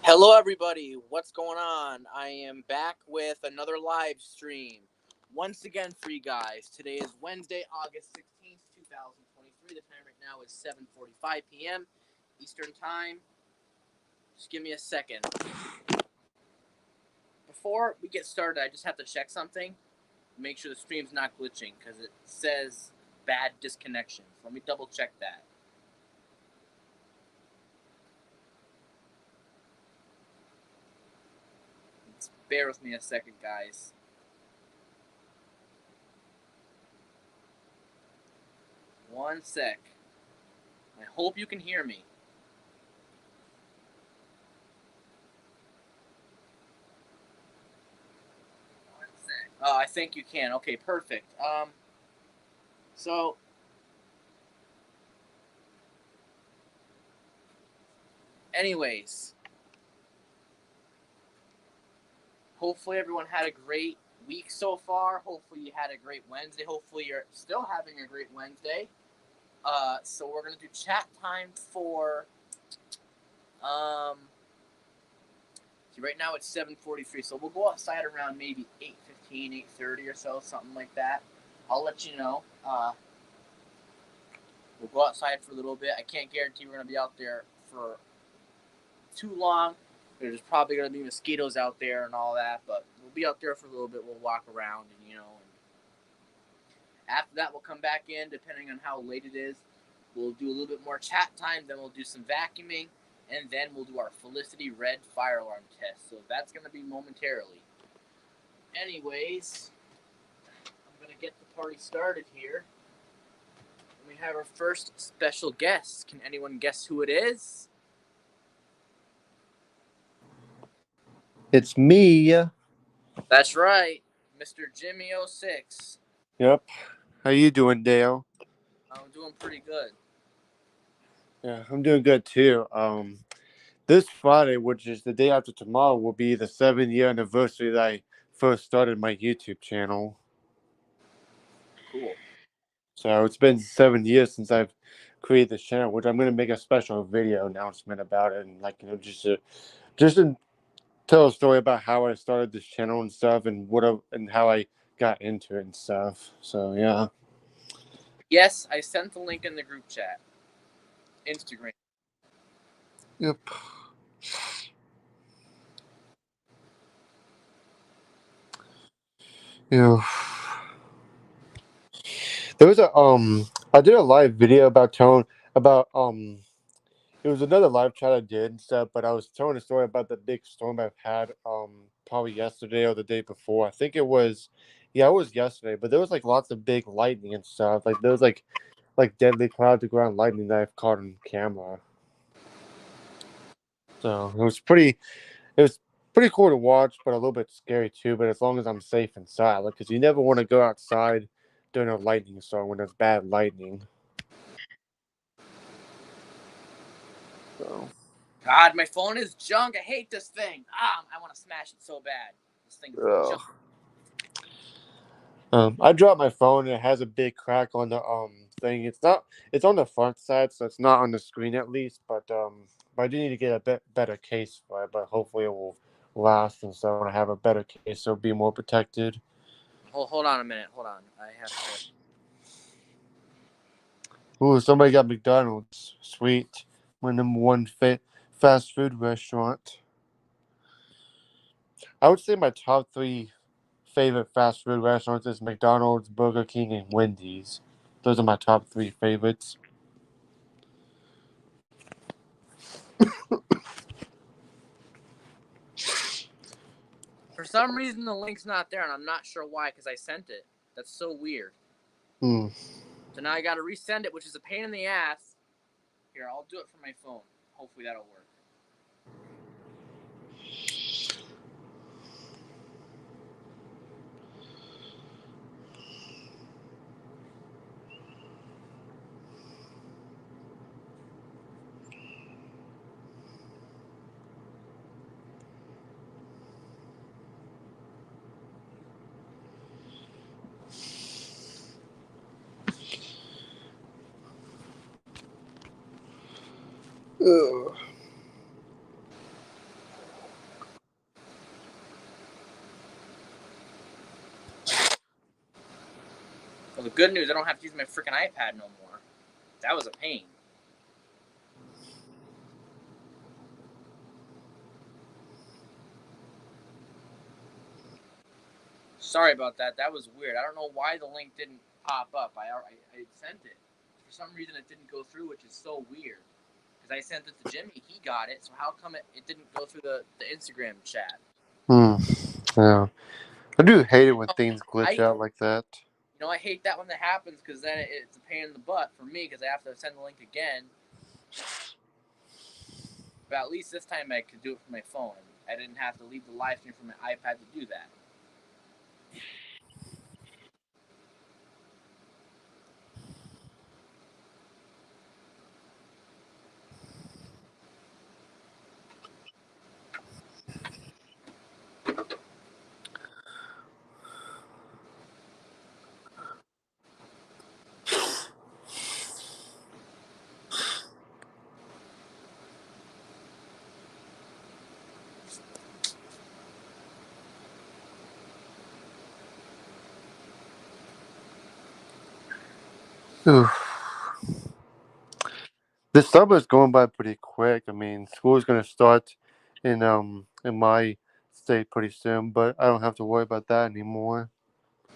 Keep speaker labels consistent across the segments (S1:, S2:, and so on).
S1: Hello, everybody. What's going on? I am back with another live stream. Once again for you guys. Today is Wednesday, August 16th, 2023. The time right now is 7:45 p.m. Eastern Time. Just give me a second. Before we get started, I just have to check something. Make sure the stream's not glitching because it says bad disconnection. So let me double check that. Bear with me a second, guys. One sec. I hope you can hear me. One sec. Oh, I think you can. Okay, perfect. So anyways, hopefully everyone had a great week so far. Hopefully you had a great Wednesday. Hopefully you're still having a great Wednesday. So we're gonna do chat time for see, right now it's 7:43, so we'll go outside around maybe 8:15, 8:30 or so, something like that. I'll let you know. We'll go outside for a little bit. I can't guarantee we're gonna be out there for too long. There's probably going to be mosquitoes out there and all that, but we'll be out there for a little bit. We'll walk around, and after that, we'll come back in, depending on how late it is. We'll do a little bit more chat time, then we'll do some vacuuming, and then we'll do our Felicity Red fire alarm test. So that's going to be momentarily. Anyways, I'm going to get the party started here. We have our first special guest. Can anyone guess who it is?
S2: It's me.
S1: That's right, Mr. Jimmy 06.
S2: Yep. How you doing, Dale?
S1: I'm doing pretty good.
S2: Yeah, I'm doing good too. This Friday, which is the day after tomorrow, will be the 7-year anniversary that I first started my YouTube channel.
S1: Cool.
S2: So it's been 7 years since I've created this channel, which I'm gonna make a special video announcement about it, and just to tell a story about how I started this channel and stuff, and and how I got into it and stuff. So yeah.
S1: Yes, I sent the link in the group chat. Instagram.
S2: Yep. Yeah. There was I did a live video about it was another live chat I did and stuff, but I was telling a story about the big storm I've had probably yesterday or the day before. I think it was, yeah, it was yesterday, but there was like lots of big lightning and stuff. Like there was like deadly cloud to ground lightning that I've caught on camera. So it was pretty cool to watch, but a little bit scary too. But as long as I'm safe inside, like, because you never want to go outside during a lightning storm when there's bad lightning. So.
S1: God, my phone is junk. I hate this thing. I want to smash it so bad. This thing's junk.
S2: I dropped my phone and it has a big crack on the thing. It's on the front side, so it's not on the screen at least. But I do need to get a bit better case for it. But hopefully it will last, and so when I have a better case, it'll be more protected.
S1: Hold on a minute. Hold on. I have to.
S2: Ooh, somebody got McDonald's. Sweet, my number one fast food restaurant. I would say my top three favorite fast food restaurants is McDonald's, Burger King, and Wendy's. Those are my top three favorites.
S1: For some reason, the link's not there, and I'm not sure why, because I sent it. That's so weird.
S2: Hmm.
S1: So now I got to resend it, which is a pain in the ass. Here, I'll do it from my phone. Hopefully that'll work.
S2: Ugh.
S1: The good news, I don't have to use my freaking iPad no more. That was a pain. Sorry about that. That was weird. I don't know why the link didn't pop up. I sent it. For some reason, it didn't go through, which is so weird. Because I sent it to Jimmy. He got it. So how come it didn't go through the Instagram chat?
S2: Yeah. I do hate it when things glitch out like that.
S1: I hate that when that happens because then it's a pain in the butt for me because I have to send the link again. But at least this time I could do it from my phone. I didn't have to leave the live stream from my iPad to do that.
S2: Oof. This summer's going by pretty quick. I mean, school's gonna start in my state pretty soon, but I don't have to worry about that anymore.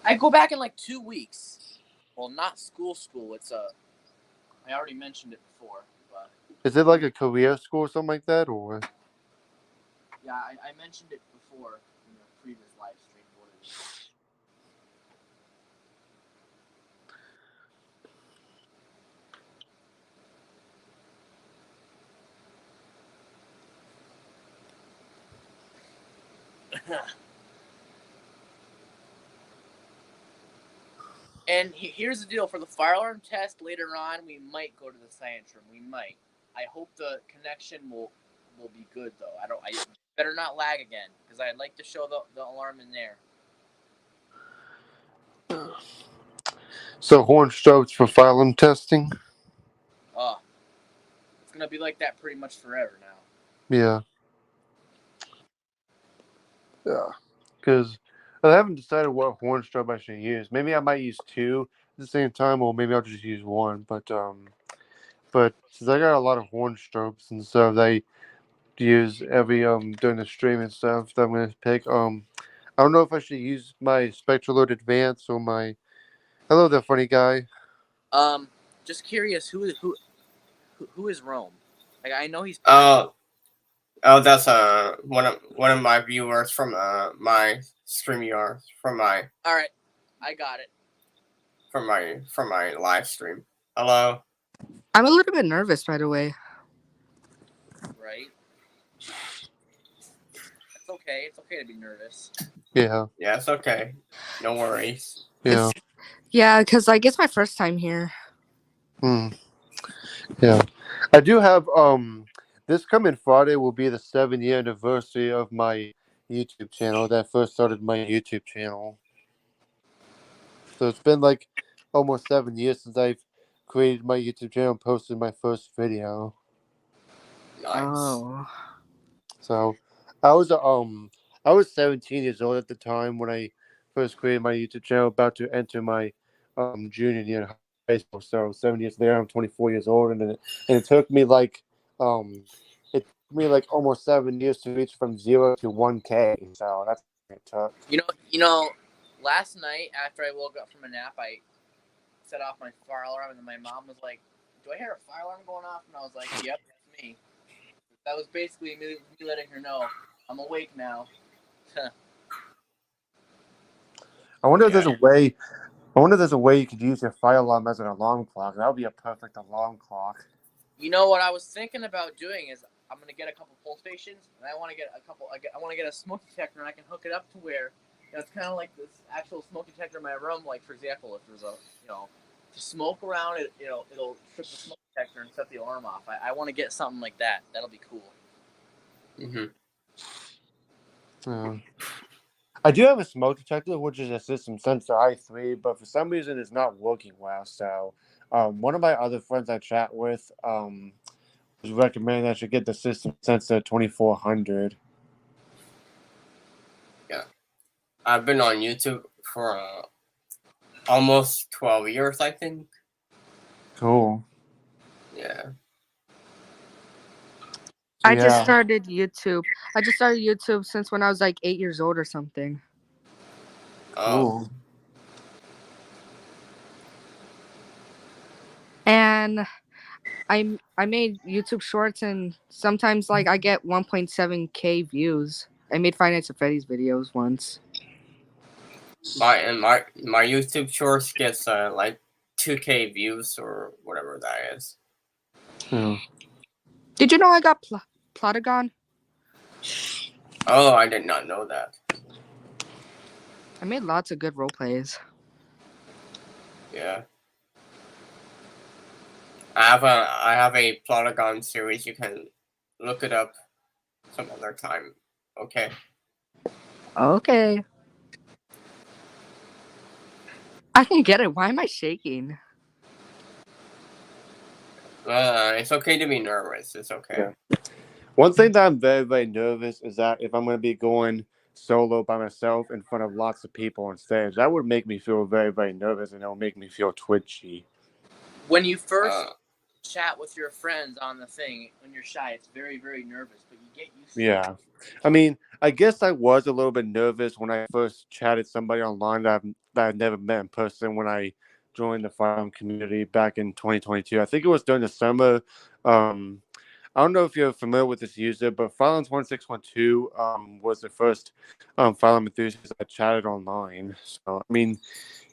S1: I go back in like 2 weeks. Well, not school. It's I already mentioned it before, but
S2: Is it like a career school or something like that, or?
S1: yeah, I mentioned it before in the previous live stream. What it is. And here's the deal: for the fire alarm test later on, we might go to the science room. We might. I hope the connection will be good though. I better not lag again because I'd like to show the alarm in there.
S2: So horn strokes for fire alarm testing?
S1: It's gonna be like that pretty much forever now.
S2: Yeah. Yeah. Because I haven't decided what horn strobe I should use. Maybe I might use two at the same time, or maybe I'll just use one. But since I got a lot of horn strobes and stuff, they use every during the stream and stuff that I'm gonna pick. I don't know if I should use my Spectral Load Advance or my. Hello there, funny guy.
S1: Just curious, who is Rome? Like I know he's.
S3: That's one of my viewers from my StreamYard from my.
S1: All right, I got it.
S3: From my live stream. Hello.
S4: I'm a little bit nervous, by the way.
S1: Right. It's okay. It's okay to be nervous.
S2: Yeah.
S3: Yeah, it's okay. No worries.
S2: Yeah.
S4: Yeah, because like it's my first time here.
S2: Yeah. I do have this coming Friday will be the 7-year anniversary of my YouTube channel that first started my YouTube channel. So it's been like almost 7 years since I've created my YouTube channel and posted my first video.
S3: Nice.
S4: Oh.
S2: So I was 17 years old at the time when I first created my YouTube channel, about to enter my junior year in high school. So 7 years later, I'm 24 years old, and it took me like almost 7 years to reach from 0 to 1K. So that's what it took.
S1: You know, last night after I woke up from a nap, I set off my fire alarm, and then my mom was like, "Do I hear a fire alarm going off?" And I was like, "Yep, that's me." That was basically me letting her know I'm awake now.
S2: I wonder if there's a way. I wonder if there's a way you could use your fire alarm as an alarm clock. That would be a perfect alarm clock.
S1: You know what I was thinking about doing is I'm gonna get a couple pull stations, and I want to get I want to get a smoke detector, and I can hook it up to where it's kind of like this actual smoke detector in my room. Like for example, if there's a to smoke around it, it'll trip the smoke detector and set the alarm off. I want to get something like that. That'll be cool.
S2: I do have a smoke detector, which is a System Sensor i3, but for some reason it's not working well. So, one of my other friends I chat with was recommending I should get the System Sensor 2400.
S3: Yeah, I've been on YouTube for almost 12 years, I think.
S2: Cool.
S3: Yeah.
S4: I just
S2: Yeah.
S4: started YouTube. I just started YouTube since when I was like 8 years old or something.
S3: Oh,
S2: Cool.
S4: And I made YouTube shorts, and sometimes like I get 1.7K views. I made Five Nights at Freddy's videos once.
S3: my YouTube shorts gets like 2K views or whatever that is.
S2: Yeah.
S4: Did you know I got Plotagon?
S3: Oh, I did not know that.
S4: I made lots of good role plays.
S3: Yeah. I have a Plotagon series. You can look it up some other time. Okay.
S4: Okay. I don't get it. Why am I shaking?
S3: It's okay to be nervous. It's okay.
S2: Yeah. One thing that I'm very, very nervous is that if I'm going to be going solo by myself in front of lots of people on stage, that would make me feel very, very nervous, and it'll make me feel twitchy.
S1: When you first chat with your friends on the thing, when you're shy, it's very, very nervous, but you get used to it.
S2: Yeah. I mean, I guess I was a little bit nervous when I first chatted somebody online that I've never met in person when I joined the farm community back in 2022. I think it was during the summer. I don't know if you're familiar with this user, but Filons1612 was the first Phylum enthusiast I chatted online. So, I mean,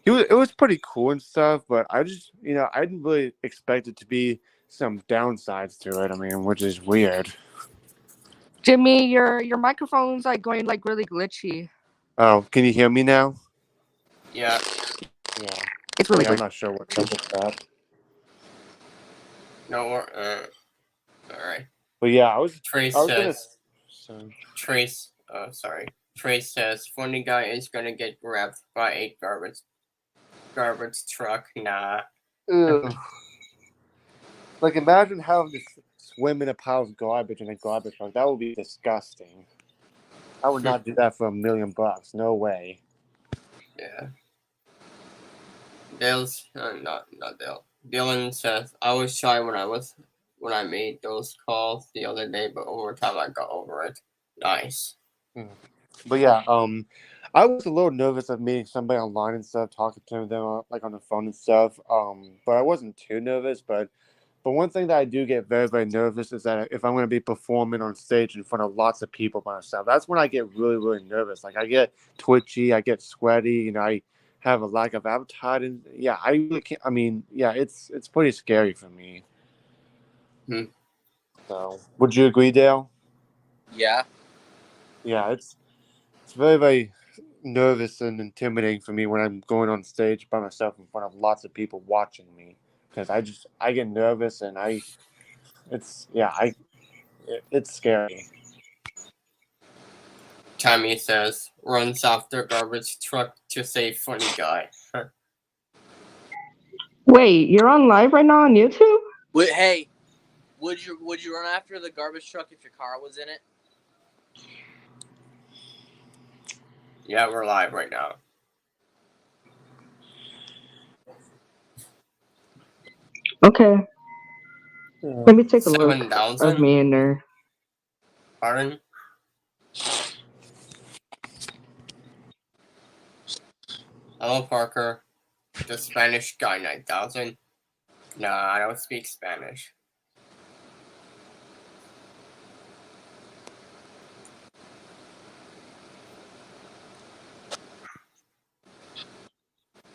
S2: it was pretty cool and stuff, but I just, I didn't really expect it to be some downsides to it. I mean, which is weird.
S4: Jimmy, your microphone's like going like really glitchy.
S2: Oh, can you hear me now?
S3: Yeah.
S2: Yeah.
S4: It's really
S2: I'm
S4: glitchy.
S2: not sure what's up with that.
S3: No. All right.
S2: But yeah, I was gonna.
S3: Trace. Sorry. Trace says funny guy is gonna get grabbed by a garbage truck. Nah.
S2: Ugh. Like, imagine having to swim in a pile of garbage in a garbage truck. That would be disgusting. I would not do that for $1 million. No way.
S3: Yeah. Dale's not Dale. Dylan says I was shy when I made those calls the other day, but over time I got over it. Nice.
S2: But yeah, I was a little nervous of meeting somebody online and stuff, talking to them like on the phone and stuff. But I wasn't too nervous. But one thing that I do get very, very nervous is that if I'm going to be performing on stage in front of lots of people by myself, that's when I get really, really nervous. Like, I get twitchy, I get sweaty, I have a lack of appetite, and yeah, I really can't. I mean, yeah, it's pretty scary for me. So, would you agree, Dale?
S1: Yeah.
S2: Yeah, it's very, very nervous and intimidating for me when I'm going on stage by myself in front of lots of people watching me, because I get nervous and it's scary.
S3: Tammy says runs after garbage truck to save funny guy.
S4: Wait, you're on live right now on YouTube?
S1: Hey, would you run after the garbage truck if your car was in it?
S3: Yeah, we're live right now.
S4: Okay. Let me take a look
S3: 7,000?
S4: of me in there.
S3: Pardon? Hello, Parker. The Spanish guy 9,000. Nah, I don't speak Spanish.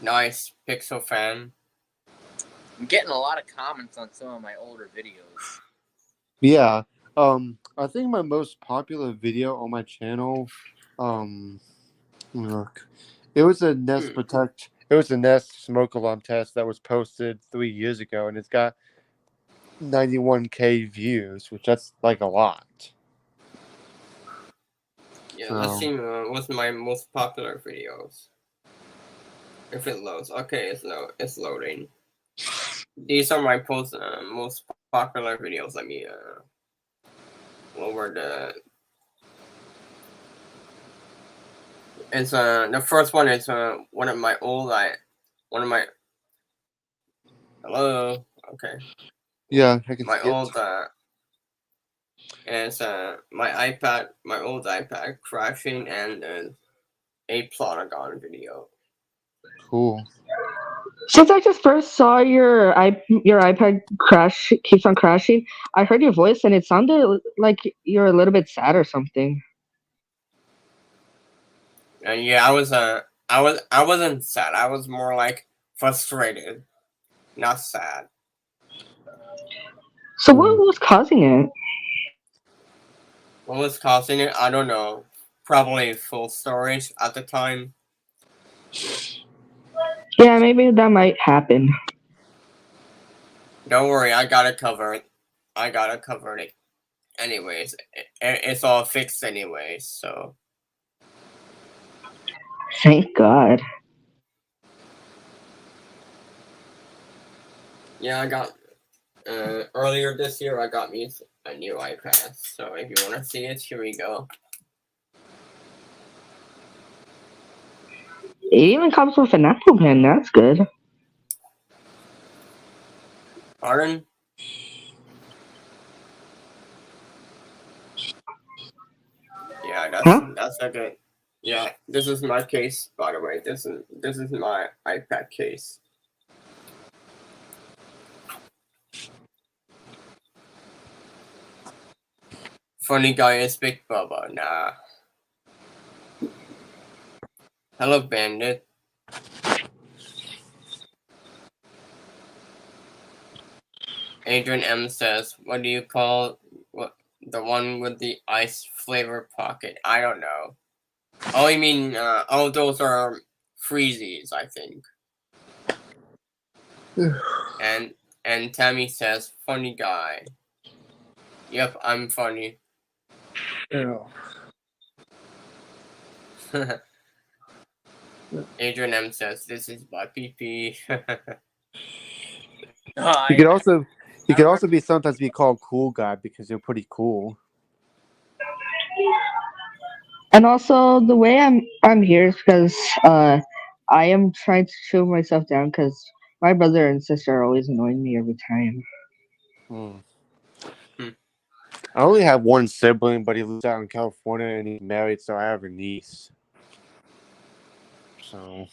S3: Nice, Pixel fan.
S1: I'm getting a lot of comments on some of my older videos.
S2: Yeah. I think my most popular video on my channel, look, it was a Nest Protect. It was a Nest smoke alarm test that was posted 3 years ago, and it's got 91K views, which that's like a lot.
S3: Yeah, let's see what's my most popular videos. If it loads. Okay, it's loading. These are my most popular videos. Let me lower the. It's the first one is one of my old one of my hello. Okay.
S2: Yeah, I can
S3: My
S2: see it.
S3: old it's my old iPad crashing and a Plotagon video.
S2: Cool.
S4: Since I just first saw your iPad keeps on crashing, I heard your voice and it sounded like you're a little bit sad or something.
S3: And yeah, I wasn't sad. I was more like frustrated, not sad.
S4: So what was causing it?
S3: What was causing it? I don't know. Probably full storage at the time.
S4: Yeah, maybe that might happen.
S3: Don't worry, I got it covered. I got it covered. Anyways, it's all fixed anyways. So
S4: Thank God.
S3: yeah, I got earlier this year. I got me a new iPad. So if you want to see it, here we go.
S4: It even comes with an Apple Pen. That's good.
S3: Pardon? Yeah, that's a good. Yeah, this is my case, by the way. This is my iPad case. Funny guy is Big Bubba. Nah. Hello, Bandit. Adrian M says, "What do you call the one with the ice flavor pocket?" I don't know. Oh, you mean those are freezies, I think. and Tammy says, "Funny guy." Yep, I'm funny.
S2: Yeah.
S3: Adrian M says, "This is my PP."
S2: You could also be sometimes be called cool guy because you're pretty cool.
S4: And also the way I'm here is because I am trying to chill myself down because my brother and sister are always annoying me every time.
S2: I only have one sibling, but he lives out in California and he's married, so I have a niece. So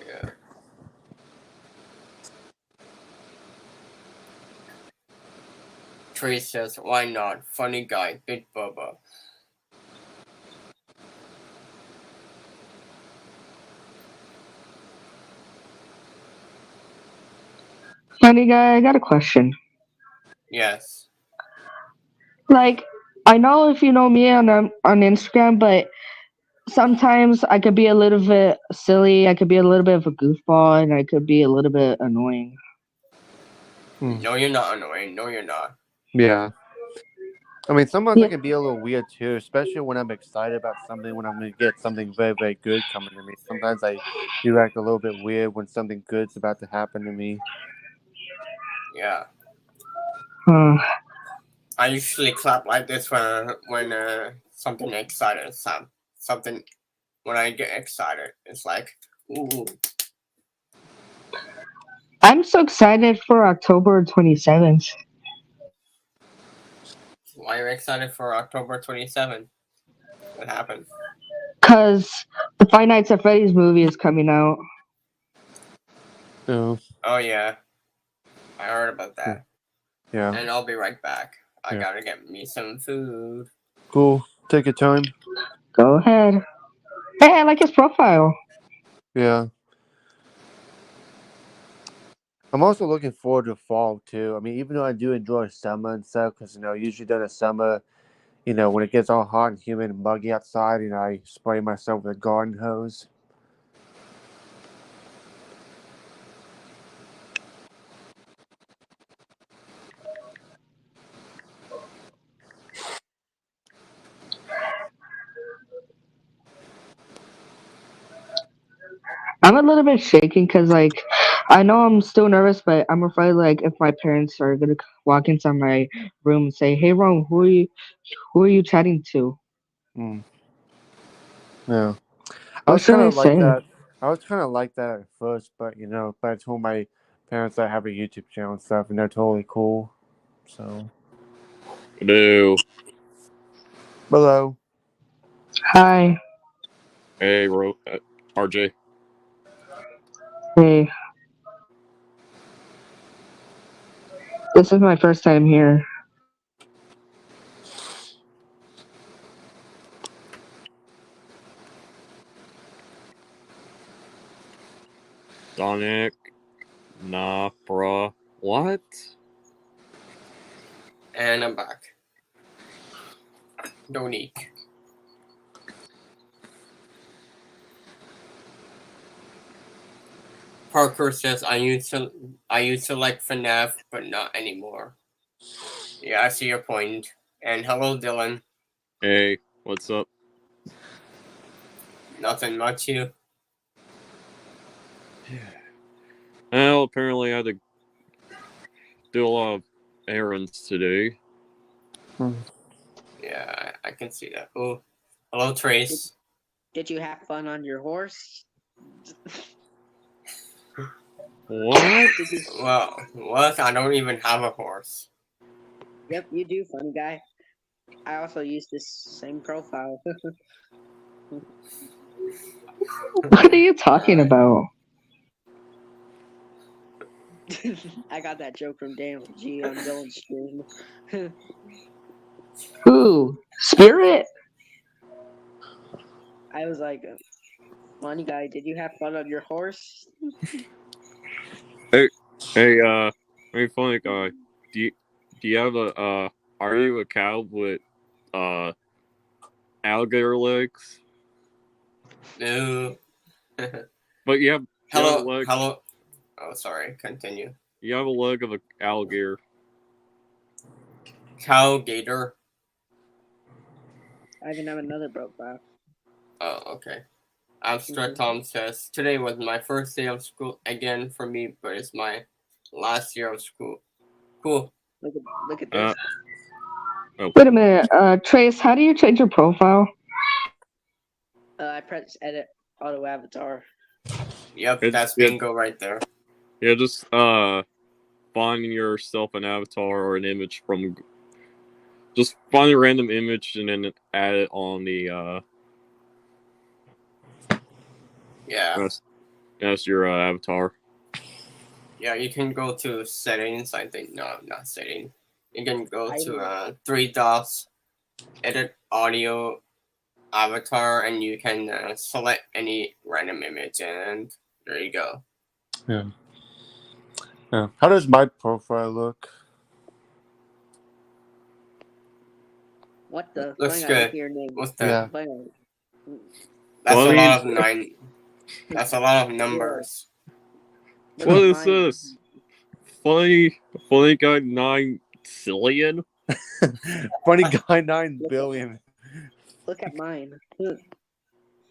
S3: Yeah. Trey says, "Why not? Funny guy, Big Bubba."
S4: Funny guy, I got a question.
S3: Yes.
S4: Like, I know if you know me on Instagram, but sometimes I could be a little bit silly. I could be a little bit of a goofball, and I could be a little bit annoying.
S3: No, you're not annoying. No, you're not.
S2: yeah. I mean, sometimes
S4: Yeah.
S2: I can be a little weird too, especially when I'm excited about something, when I'm going to get something very, very good coming to me. Sometimes I do act a little bit weird when something good's about to happen to me.
S3: Yeah.
S4: Huh.
S3: I usually clap like this when something excited, something when I get excited. It's like, ooh.
S4: I'm so excited for October 27th.
S3: Why are you excited for October 27th? What happened?
S4: Because the Five Nights at Freddy's movie is coming out.
S2: Oh.
S3: Oh yeah, I heard about that.
S2: Yeah.
S3: And I'll be right back. I
S2: Yeah.
S3: gotta get me some food.
S2: Cool. Take your time.
S4: Go ahead. Hey, I like his profile.
S2: Yeah. I'm also looking forward to fall too. I mean, even though I do enjoy summer and stuff, because usually during the summer, when it gets all hot and humid and muggy outside, I spray myself with a garden hose.
S4: I'm a little bit shaking because, like, I know I'm still nervous, but I'm afraid, like, if my parents are gonna walk into my room and say, "Hey, Ron, who are you chatting to?"
S2: Yeah. I
S4: What
S2: was
S4: should
S2: kind
S4: I
S2: of like
S4: say?
S2: that. I was kind of like that at first, but but I told my parents I have a YouTube channel and stuff, and they're totally cool. So,
S5: Hello.
S2: hello.
S4: Hi.
S5: Hey, RJ.
S4: Hey. This is my first time here.
S5: Sonic. Nah, bruh. What?
S3: And I'm back. Donique. Parker says I used to like FNAF, but not anymore. Yeah, I see your point. And hello, Dylan.
S5: Hey, what's up?
S3: Nothing much, you.
S5: Well, apparently I had to do a lot of errands today.
S3: Yeah, I can see that. Oh, hello, Trace.
S6: Did you have fun on your horse?
S5: What?
S6: Did you...
S3: Well, what? I don't even have a horse.
S6: Yep, you do, funny guy. I also use this same profile.
S4: What are you talking about?
S6: I got that joke from Dale G on Dylan's stream.
S4: Who? Spirit?
S6: I was like, funny guy, did you have fun on your horse?
S5: Hey, funny guy. Do you have are you a cow with, alligator legs?
S3: No.
S5: But you have a
S3: Hello,
S5: leg.
S3: hello. Oh, sorry. Continue.
S5: You have a leg of an alligator.
S3: Cow gator.
S6: I even have another profile.
S3: Oh, okay. Abstract Tom says today was my first day of school again for me, but it's my last year of school. Cool.
S6: Look at this.
S4: Wait a minute. Trace, how do you change your profile?
S6: I press edit auto avatar.
S3: Yep,
S5: It's
S3: that's
S5: good.
S3: bingo right there.
S5: Yeah, just find yourself an avatar or an image from. Just find a random image and then add it on the
S3: Yeah.
S5: That's your avatar.
S3: Yeah, you can go to settings, I think. No, not setting. You can go to three dots, edit audio, avatar, and you can select any random image, and there you go.
S2: Yeah. How does my profile look?
S6: What the?
S3: Looks
S6: Funny guy,
S3: good.
S6: your name.
S3: What's that?
S2: Yeah.
S3: That's
S5: Well,
S3: a
S5: I
S3: lot
S5: mean-
S3: of nine. That's a lot of numbers.
S5: What is this? Funny guy 9 zillion?
S2: Funny guy 9 billion.
S6: Look at mine.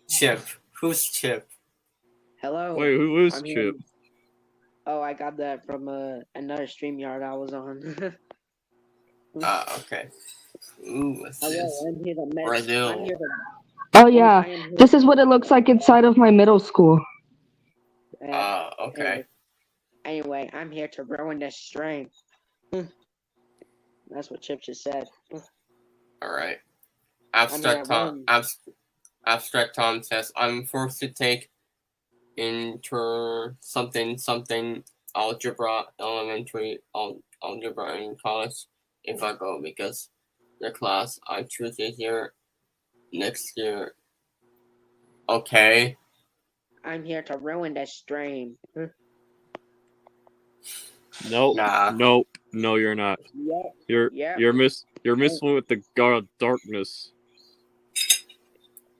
S3: Chip. Who's Chip?
S6: Hello.
S5: Wait, who is
S6: I'm here.
S5: Chip?
S6: Oh, I got that from another StreamYard I was on.
S3: Okay. Ooh, what's
S6: Hello,
S3: this?
S6: I'm here to
S3: Brazil.
S6: I'm here to,
S4: Oh yeah,
S6: I am here
S4: this is what it looks like inside of my middle school.
S3: Okay.
S6: Anyway, I'm here to ruin this stream. That's what Chip just said.
S3: All right.
S6: Abstract
S3: Tom says I'm forced to take something algebra elementary algebra in college if I go because the class I choose is here next year. Okay.
S6: I'm here to ruin this stream.
S5: Nope.
S3: Nah.
S5: Nope. No, you're not.
S6: Yep.
S5: You're missing with the god of darkness.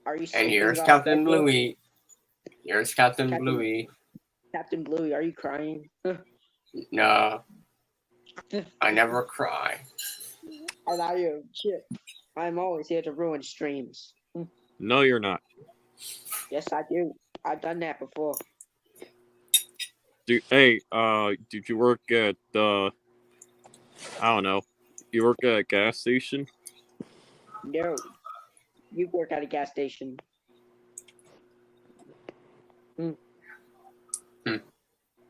S6: Are you
S3: And
S6: sleeping,
S3: here's
S6: God?
S3: Captain Bluey. Here's Captain Bluey.
S6: Captain Bluey, are you crying?
S3: No. I never cry.
S6: I lie you. Shit. I'm always here to ruin streams.
S5: No, you're not.
S6: Yes, I do. I've done that before.
S5: Did you work at I don't know. You work at a gas station?
S6: No. You work at a gas station.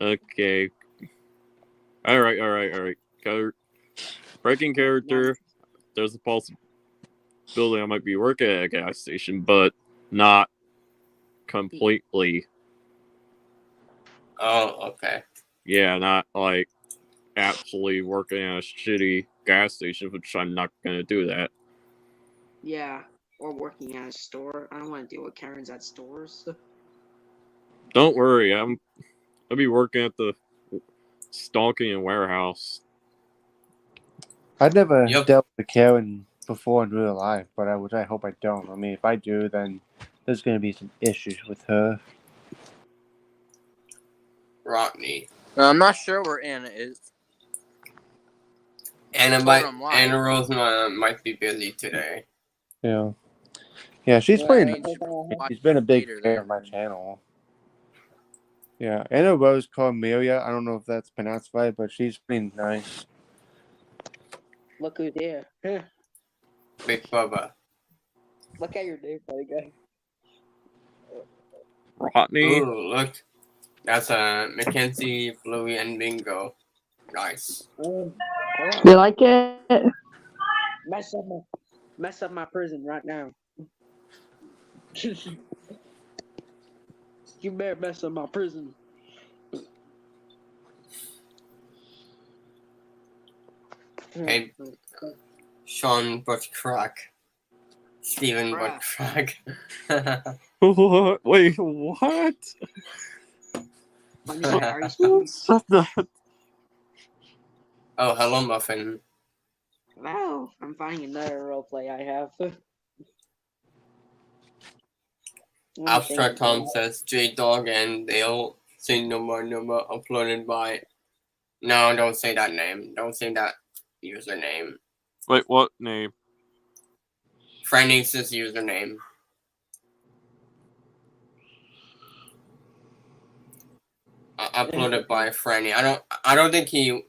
S5: Okay. All right. Breaking character. There's a possibility I might be working at a gas station, but not completely.
S3: Oh, okay.
S5: Yeah, not like actually working at a shitty gas station, which I'm not gonna do that.
S6: Yeah, or working at a store. I don't want to deal with Karens at stores.
S5: Don't worry, I'll be working at the stocking and warehouse.
S2: I've never
S3: Yep.
S2: dealt with a Karen before in real life, but which I hope I don't. I mean, if I do, then there's going to be some issues with her.
S3: Rodney.
S1: I'm not sure where Anna is.
S3: Anna
S1: I'm live.
S3: Anna Rose might be busy today.
S2: Yeah. Yeah, she's
S6: Yeah,
S2: pretty
S6: I
S2: nice.
S6: think I'll
S2: She's been a big
S1: later
S2: fan
S1: then.
S2: of my channel. Yeah, Anna Rose Cornelia. I don't know if that's pronounced right, but she's pretty nice.
S6: look who's here.
S3: Big Bubba.
S6: Look at your name, buddy guy.
S5: Rodney,
S3: Ooh, look. That's Mackenzie, Bluey, and Bingo. Nice.
S6: Hello.
S4: You like it?
S6: Mess up my prison right now. You better mess up my prison.
S3: Hey, Sean Butchcrack. Steven Butchcrack.
S5: what? Wait, what?
S6: Funny guy, are you speaking?
S5: Shut the-
S3: Oh, hello, Muffin.
S6: Wow, I'm finding another roleplay I have.
S3: Abstract Tom says J Dog and Dale say no more uploaded by. No, don't say that name. Don't say that username.
S5: Wait, what name?
S3: Franny's username. Uploaded by Franny. I don't think he.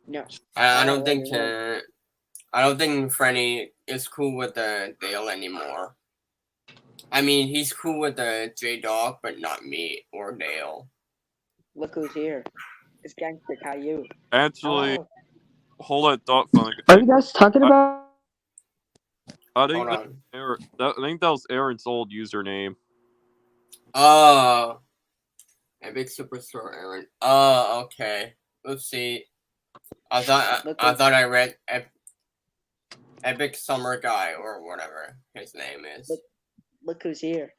S6: No.
S3: I don't think. I don't think Franny is cool with the Dale anymore. I mean, he's cool with the J Dog, but not me or Dale.
S6: Look who's here. It's Gangster Caillou.
S5: Actually,
S6: Hello.
S5: hold that thought for a
S4: Are
S5: second.
S4: you guys talking about?
S5: I think
S3: Hold on.
S5: I think that was Aaron's old username.
S3: Oh. Epic Superstore Aaron. Oh, okay. Let's see. I thought I read Epic Summer Guy or whatever his name is.
S6: Look who's here.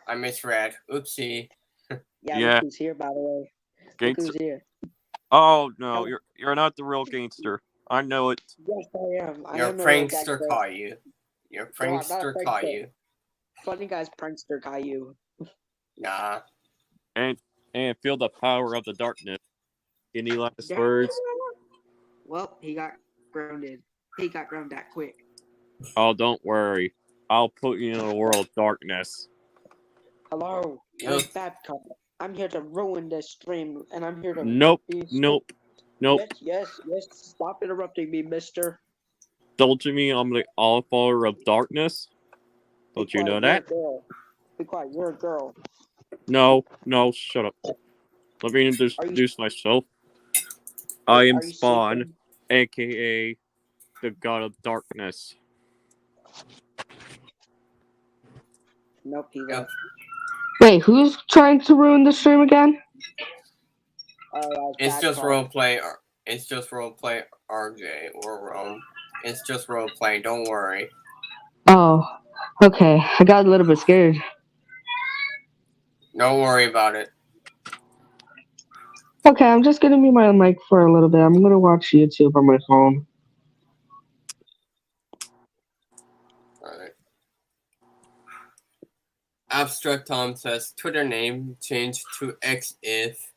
S3: I misread. Oopsie.
S6: Yeah,
S5: Yeah.
S6: look who's here, by the way. Look
S5: Gangster.
S6: who's here.
S5: Oh no, you're not the real gangster. I know it.
S6: Yes, I am.
S3: You're prankster Caillou. You're prankster Caillou.
S6: Funny guy's prankster Caillou.
S3: Nah.
S5: And feel the power of the darkness. Any last words?
S6: Well, he got grounded. He got grounded that quick.
S5: Oh, don't worry. I'll put you in a world of darkness.
S6: Hello,
S3: Yep.
S6: I'm Babcock. I'm here to ruin this stream, and I'm here to.
S5: Nope.
S6: Yes. Stop interrupting me, mister.
S5: Don't you mean I'm the author of darkness? Don't you know that?
S6: Be quiet, you're a girl.
S5: No, shut up. Let me introduce myself. I am Spawn, aka the God of Darkness.
S6: Nope, he left.
S4: Wait, who's trying to ruin the stream again?
S3: It's just roleplay. It's just roleplay RJ or Rome. It's just roleplay. Don't worry.
S4: Oh, okay. I got a little bit scared.
S3: Don't worry about it.
S4: Okay, I'm just gonna mute my mic for a little bit. I'm gonna watch YouTube on my phone.
S3: Alright. Abstract Tom says Twitter name changed to X if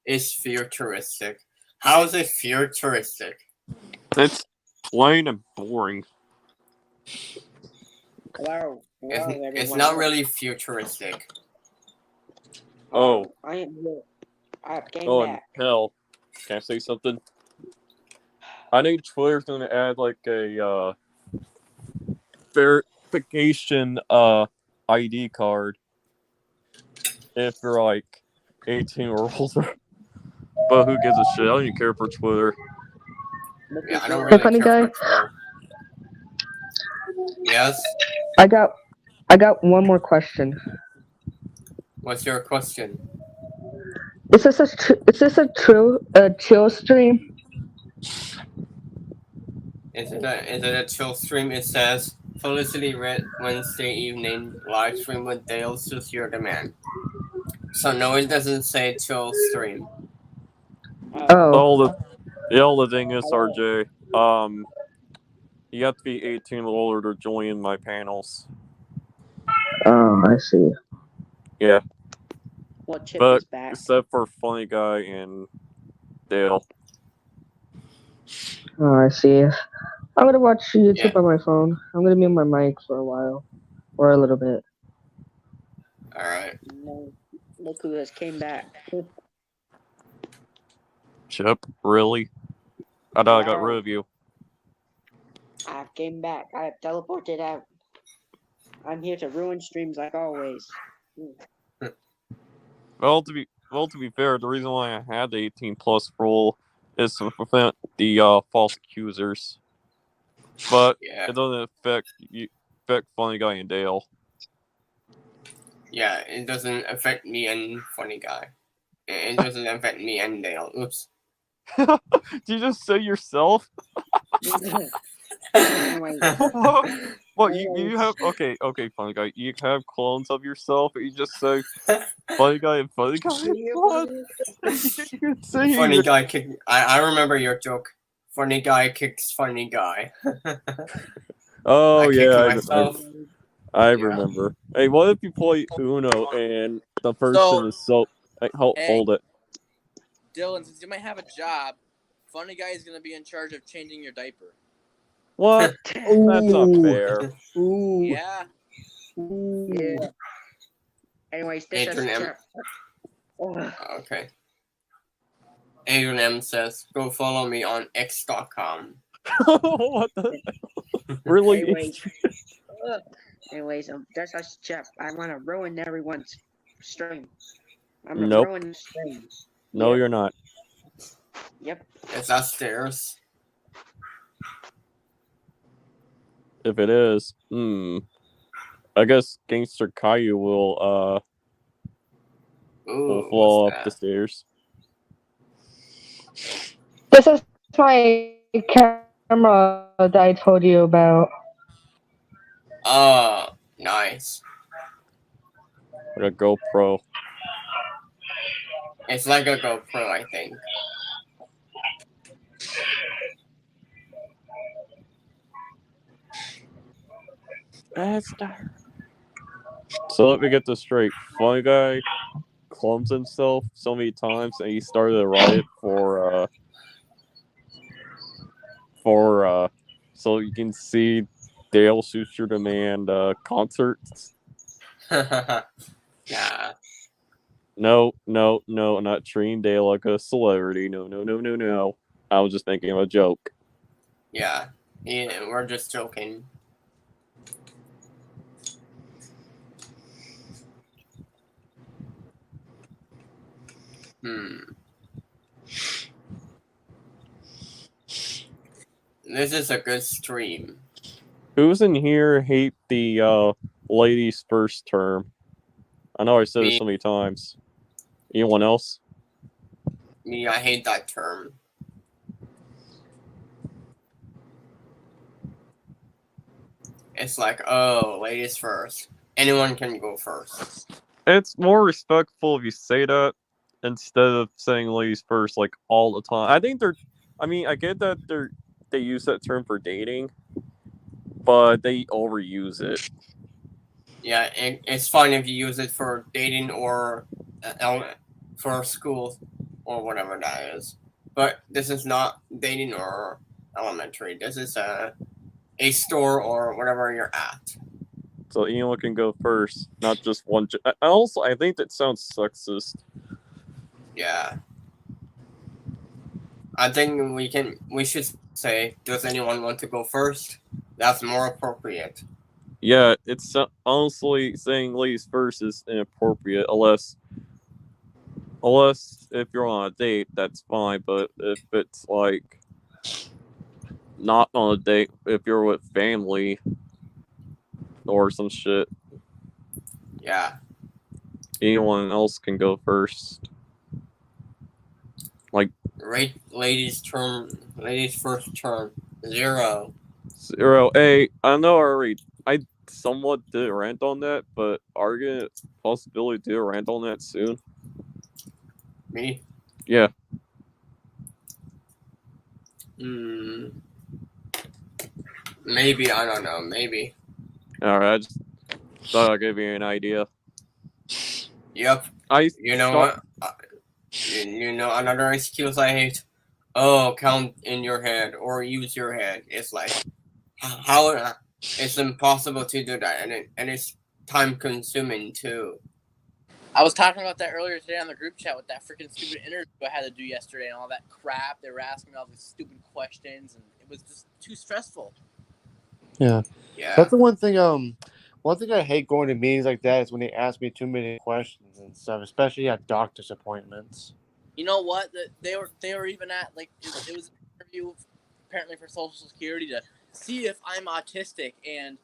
S3: is futuristic. How is it futuristic?
S5: It's plain and boring.
S6: Hello.
S3: It's not really futuristic.
S5: Oh.
S6: I am here. I came
S5: Oh,
S6: back.
S5: and hell. Can I say something? I think Twitter's gonna add like a verification ID card. if you're like 18 or older. But who gives a shit? I don't even care for Twitter.
S3: Yeah, I don't
S4: Hey,
S3: really
S4: funny
S3: care
S4: guy.
S3: for Twitter. Yes?
S4: I got one more question.
S3: What's your question?
S4: Is this a chill stream?
S3: Is it a chill stream? It says Felicity Red Wednesday evening live stream with Dale Soucier The Man. So no, it doesn't say chill stream.
S4: Oh.
S5: The only thing is, RJ, you have to be 18 or older to join my panels.
S4: Oh, I see.
S5: Yeah.
S6: Well, Chip
S5: But
S6: is back.
S5: except for Funny Guy and Dale.
S4: Oh, I see. I'm gonna watch YouTube
S3: Yeah.
S4: on my phone. I'm gonna mute my mic for a while, or a little bit.
S3: All right.
S6: No, look who has came back.
S5: Chip, really? I thought I got
S6: Wow.
S5: rid of you.
S6: I came back. I have teleported out. I'm here to ruin streams like always.
S5: Well, to be fair, the reason why I had the 18 plus rule is to prevent the false accusers. But
S3: Yeah.
S5: it doesn't affect Funny Guy and Dale.
S3: Yeah, it doesn't affect me and Funny Guy. It doesn't affect me and Dale. Oops.
S5: Did you just say yourself?
S6: Anyway,
S5: What you have? Okay, Funny Guy. You have clones of yourself. You just say Funny Guy and Funny Guy. What? You can say
S3: Funny Guy kick. I remember your joke. Funny Guy kicks Funny Guy.
S5: Oh
S3: I kicked
S5: yeah,
S3: myself.
S5: I remember. Hey, what if you play Uno and the person is so? Hey, hold it.
S1: Dylan, since you might have a job, Funny Guy is going to be in charge of changing your diaper.
S5: What? That's not fair.
S4: Ooh.
S1: Yeah.
S4: Ooh.
S6: yeah. Anyways, this is
S3: Adrian M.
S6: Chip. Oh,
S3: Okay. Adrian M says, "Go follow me on X.com."
S5: What the? Really?
S6: anyways, this is Chip. I want to ruin everyone's stream. I'm gonna
S5: Nope.
S6: ruin the stream.
S5: No,
S6: Yep.
S5: you're not.
S6: Yep.
S3: It's upstairs.
S5: If it is, I guess Gangster Caillou will
S3: Ooh,
S5: fall
S3: what's
S5: up
S3: that?
S5: the stairs.
S4: This is my camera that I told you about.
S3: Oh, nice.
S5: Like a GoPro.
S3: It's like a GoPro, I think.
S5: So let me get this straight. Funny Guy clumps himself so many times, and he started a riot for so you can see Dale Soucier The Man concerts.
S3: Yeah.
S5: No, I'm not treating Dale like a celebrity. No. I was just making a joke.
S3: Yeah. Yeah, we're just joking. This is a good stream.
S5: Who's in here hate the ladies' first term? I know I said it so many times. Anyone else?
S3: Me, I hate that term. It's like, oh, ladies first. Anyone can go first.
S5: It's more respectful if you say that instead of saying ladies first like all the time. I think I get that they use that term for dating, but they overuse it.
S3: Yeah, it's fine if you use it for dating or for school or whatever that is. But this is not dating or elementary. This is a store or whatever you're at.
S5: So anyone can go first, not just one. Also, I think that sounds sexist.
S3: Yeah. I think we should say, does anyone want to go first? That's more appropriate.
S5: Yeah, it's honestly saying ladies first is inappropriate unless Unless if you're on a date, that's fine. But if it's like not on a date, if you're with family or some shit,
S3: Yeah.
S5: anyone else can go first. Like
S3: Rate ladies' first turn 0.
S5: 0. I know I somewhat did a rant on that, but are you gonna possibly do a rant on that soon?
S3: Me?
S5: Yeah.
S3: Maybe, I don't know. Maybe.
S5: Alright, I just thought I'd give you an idea.
S3: Yep. You know what? You know another excuse I hate? Oh, count in your head or use your head. It's like, how it's impossible to do that, and it's time consuming too.
S1: I was talking about that earlier today on the group chat with that freaking stupid interview I had to do yesterday and all that crap. They were asking me all these stupid questions, and it was just too stressful.
S2: Yeah.
S3: Yeah.
S2: That's the one thing. One thing I hate going to meetings like that is when they ask me too many questions and stuff, especially at doctor's appointments.
S1: You know what? They were even at like it was an interview apparently for Social Security to see if I'm autistic, and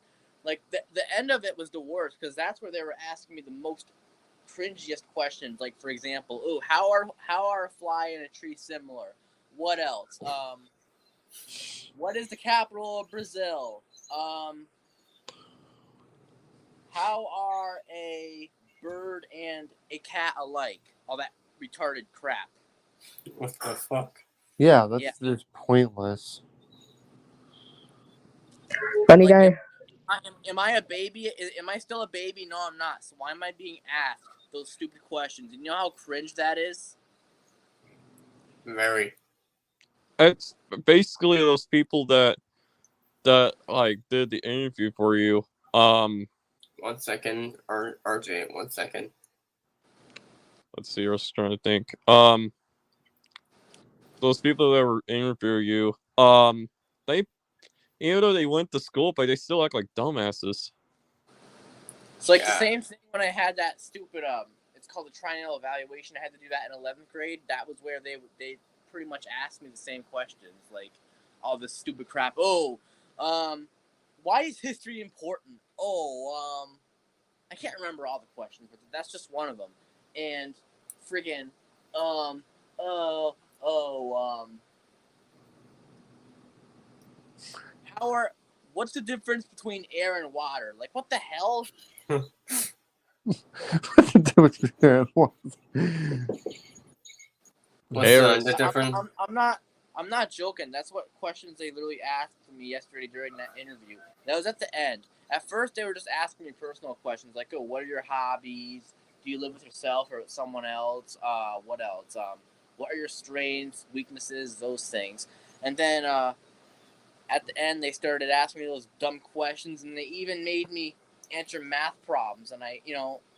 S1: like the end of it was the worst because that's where they were asking me the most cringiest questions. Like for example, ooh, how are a fly and a tree similar? What else? What is the capital of Brazil? How are a bird and a cat alike? All that retarded crap.
S3: What the fuck?
S2: Yeah, that's just pointless.
S4: Funny
S1: Like,
S4: guy.
S1: am I a baby? Am I still a baby? No, I'm not. So why am I being asked those stupid questions? You know how cringe that is?
S3: Very.
S5: It's basically those people that like did the interview for you.
S3: 1 second, RJ. 1 second.
S5: Let's see. I was trying to think. Those people that were interviewing you. They, even though they went to school, but they still act like dumbasses.
S1: It's like the same thing when I had that stupid it's called the triennial evaluation. I had to do that in 11th grade. That was where they pretty much asked me the same questions, like all this stupid crap. Oh, why is history important? Oh, I can't remember all the questions, but that's just one of them. And friggin', what's the difference between air and water? Like, what the hell?
S2: What's the difference between
S3: What's the difference?
S1: I'm not joking. That's what questions they literally asked me yesterday during that interview. That was at the end. At first, they were just asking me personal questions like, "Oh, what are your hobbies? Do you live with yourself or with someone else? What else? What are your strengths, weaknesses, those things?" And then at the end, they started asking me those dumb questions, and they even made me answer math problems. And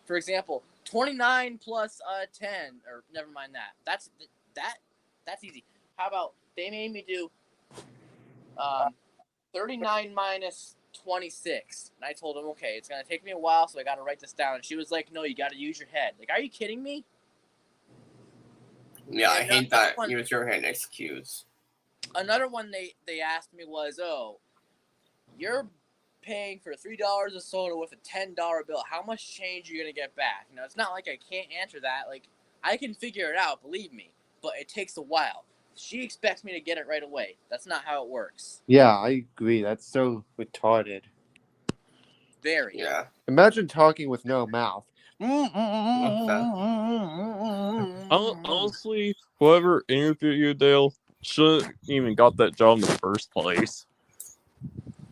S1: for example, 29 plus 10, or never mind that. That's easy. How about they made me do 39 minus 26, and I told them, okay, it's gonna take me a while, so I gotta write this down. And she was like, no, you gotta use your head. Like, are you kidding me?
S3: Yeah, I hate that. Use your head excuse.
S1: Another one they asked me was, oh, you're paying for $3 of soda with a $10 bill. How much change are you gonna get back? It's not like I can't answer that. Like, I can figure it out, believe me, but it takes a while. She expects me to get it right away. That's not how it works.
S2: Yeah, I agree. That's so retarded.
S1: Very.
S3: Yeah.
S2: Imagine talking with no mouth.
S5: Honestly, whoever interviewed you, Dale, shouldn't even got that job in the first place.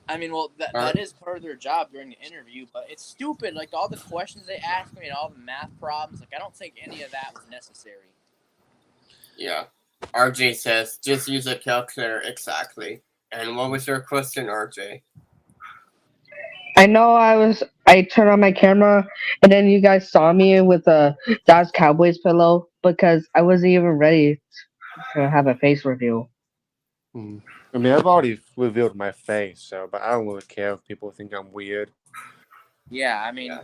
S1: I mean, well, that is part of their job during the interview, but it's stupid. Like, all the questions they asked me and all the math problems, like, I don't think any of that was necessary.
S3: Yeah. RJ says, just use a calculator. Exactly. And what was your question, RJ?
S4: I know I turned on my camera and then you guys saw me with a Dallas Cowboys pillow because I wasn't even ready to have a face reveal.
S2: I mean, I've already revealed my face, but I don't really care if people think I'm weird.
S1: Yeah, I mean,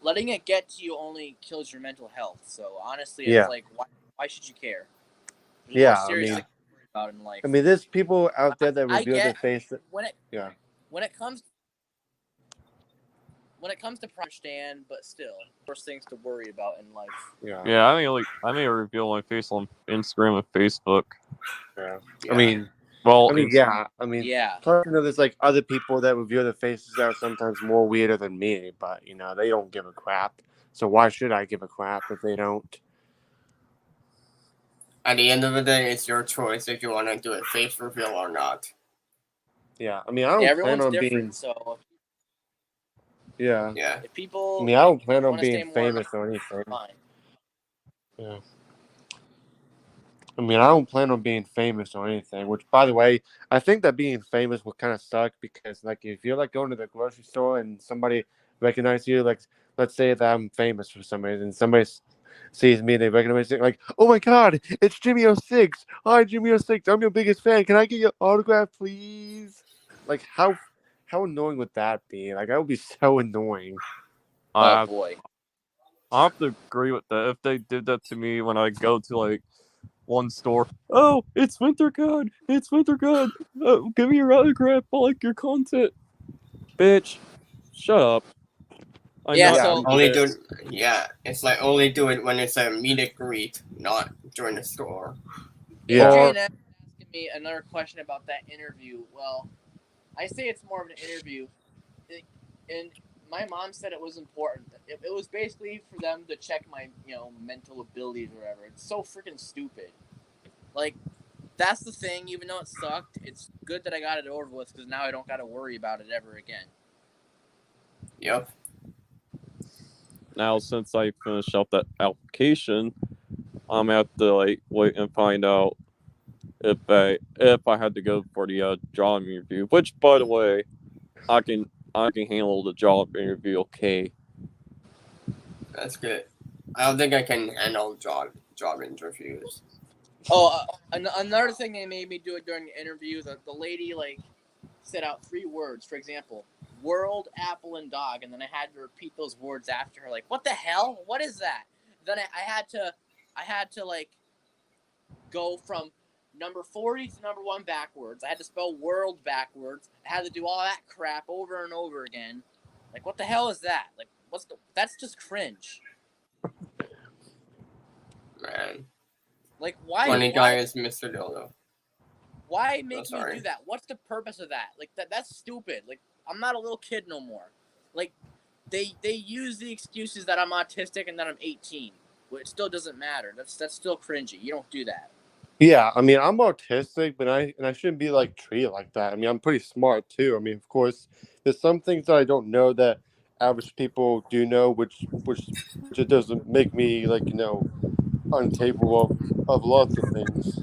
S1: letting it get to you only kills your mental health. So honestly,
S2: Yeah.
S1: it's like, why should you care? There's
S2: Yeah,
S1: more serious
S2: I mean,
S1: things to worry about in life.
S2: I mean, there's people out there that
S1: I
S2: reveal their
S1: get
S2: face.
S1: when
S2: Yeah.
S1: it comes to understand, but still, there's things to worry about in life.
S2: Yeah.
S5: Yeah, I may reveal my face on Instagram and Facebook.
S2: Yeah.
S3: Yeah.
S2: I mean,
S5: Well,
S2: yeah. I mean,
S1: Yeah.
S2: plus, there's like other people that reveal their faces that are sometimes more weirder than me, but they don't give a crap. So why should I give a crap if they don't?
S3: At the end of the day, it's your choice if you want to do a face reveal or not.
S2: Yeah. I mean, I don't plan
S1: Everyone's
S2: on
S1: different,
S2: being.
S1: so
S2: Yeah.
S3: Yeah.
S1: if
S2: I
S1: people
S2: mean, I don't plan on
S1: want to stay
S2: being
S1: more
S2: famous or anything.
S1: fine.
S2: Yeah. I mean, I don't plan on being famous or anything, which, by the way, I think that being famous would kind of suck because, like, if you're, like, going to the grocery store and somebody recognizes you, like, let's say that I'm famous for some reason, somebody sees me and they recognize me, like, oh my God, it's Jimmy06. Hi, Jimmy06. I'm your biggest fan. Can I get your autograph, please? Like, how annoying would that be? Like, that would be so annoying.
S1: Oh boy.
S5: I have to agree with that. If they did that to me when I go to like one store, oh, it's Winter God. It's Winter God. Give me your autograph. I like your content. Bitch, shut up. I'm
S1: Yeah,
S5: not
S1: so-
S3: Only do
S5: famous.
S3: it's like only do it when it's a meet and greet, not during the store.
S2: Yeah.
S1: Adrian is asking me another question about that interview. Well, I say it's more of an interview, and my mom said it was important. It was basically for them to check my mental abilities or whatever. It's so freaking stupid. Like, that's the thing. Even though it sucked, it's good that I got it over with because now I don't got to worry about it ever again.
S3: Yep.
S5: Now, since I finished up that application, I'm gonna have to like wait and find out if I had to go for the job interview. Which, by the way, I can handle the job interview okay.
S3: That's good. I don't think I can handle job interviews.
S1: Oh, another thing they made me do it during the interview. The lady said out 3 words. For example, world, apple, and dog, and then I had to repeat those words after her. Like, what the hell? What is that? Then I had to go from number 40 to number 1 backwards. I had to spell world backwards. I had to do all that crap over and over again. Like, what the hell is that? Like, that's just cringe.
S3: Man.
S1: Like, why?
S3: Funny guy is Mr. Dildo.
S1: Why make me
S3: sorry.
S1: do that? What's the purpose of that? Like, that's stupid. Like, I'm not a little kid no more. Like, they use the excuses that I'm autistic and that I'm 18. But it still doesn't matter. That's still cringy. You don't do that.
S2: Yeah, I mean, I'm autistic, but I shouldn't be like treated like that. I mean, I'm pretty smart too. I mean, of course, there's some things that I don't know that average people do know, which it doesn't make me like uncapable of lots of things.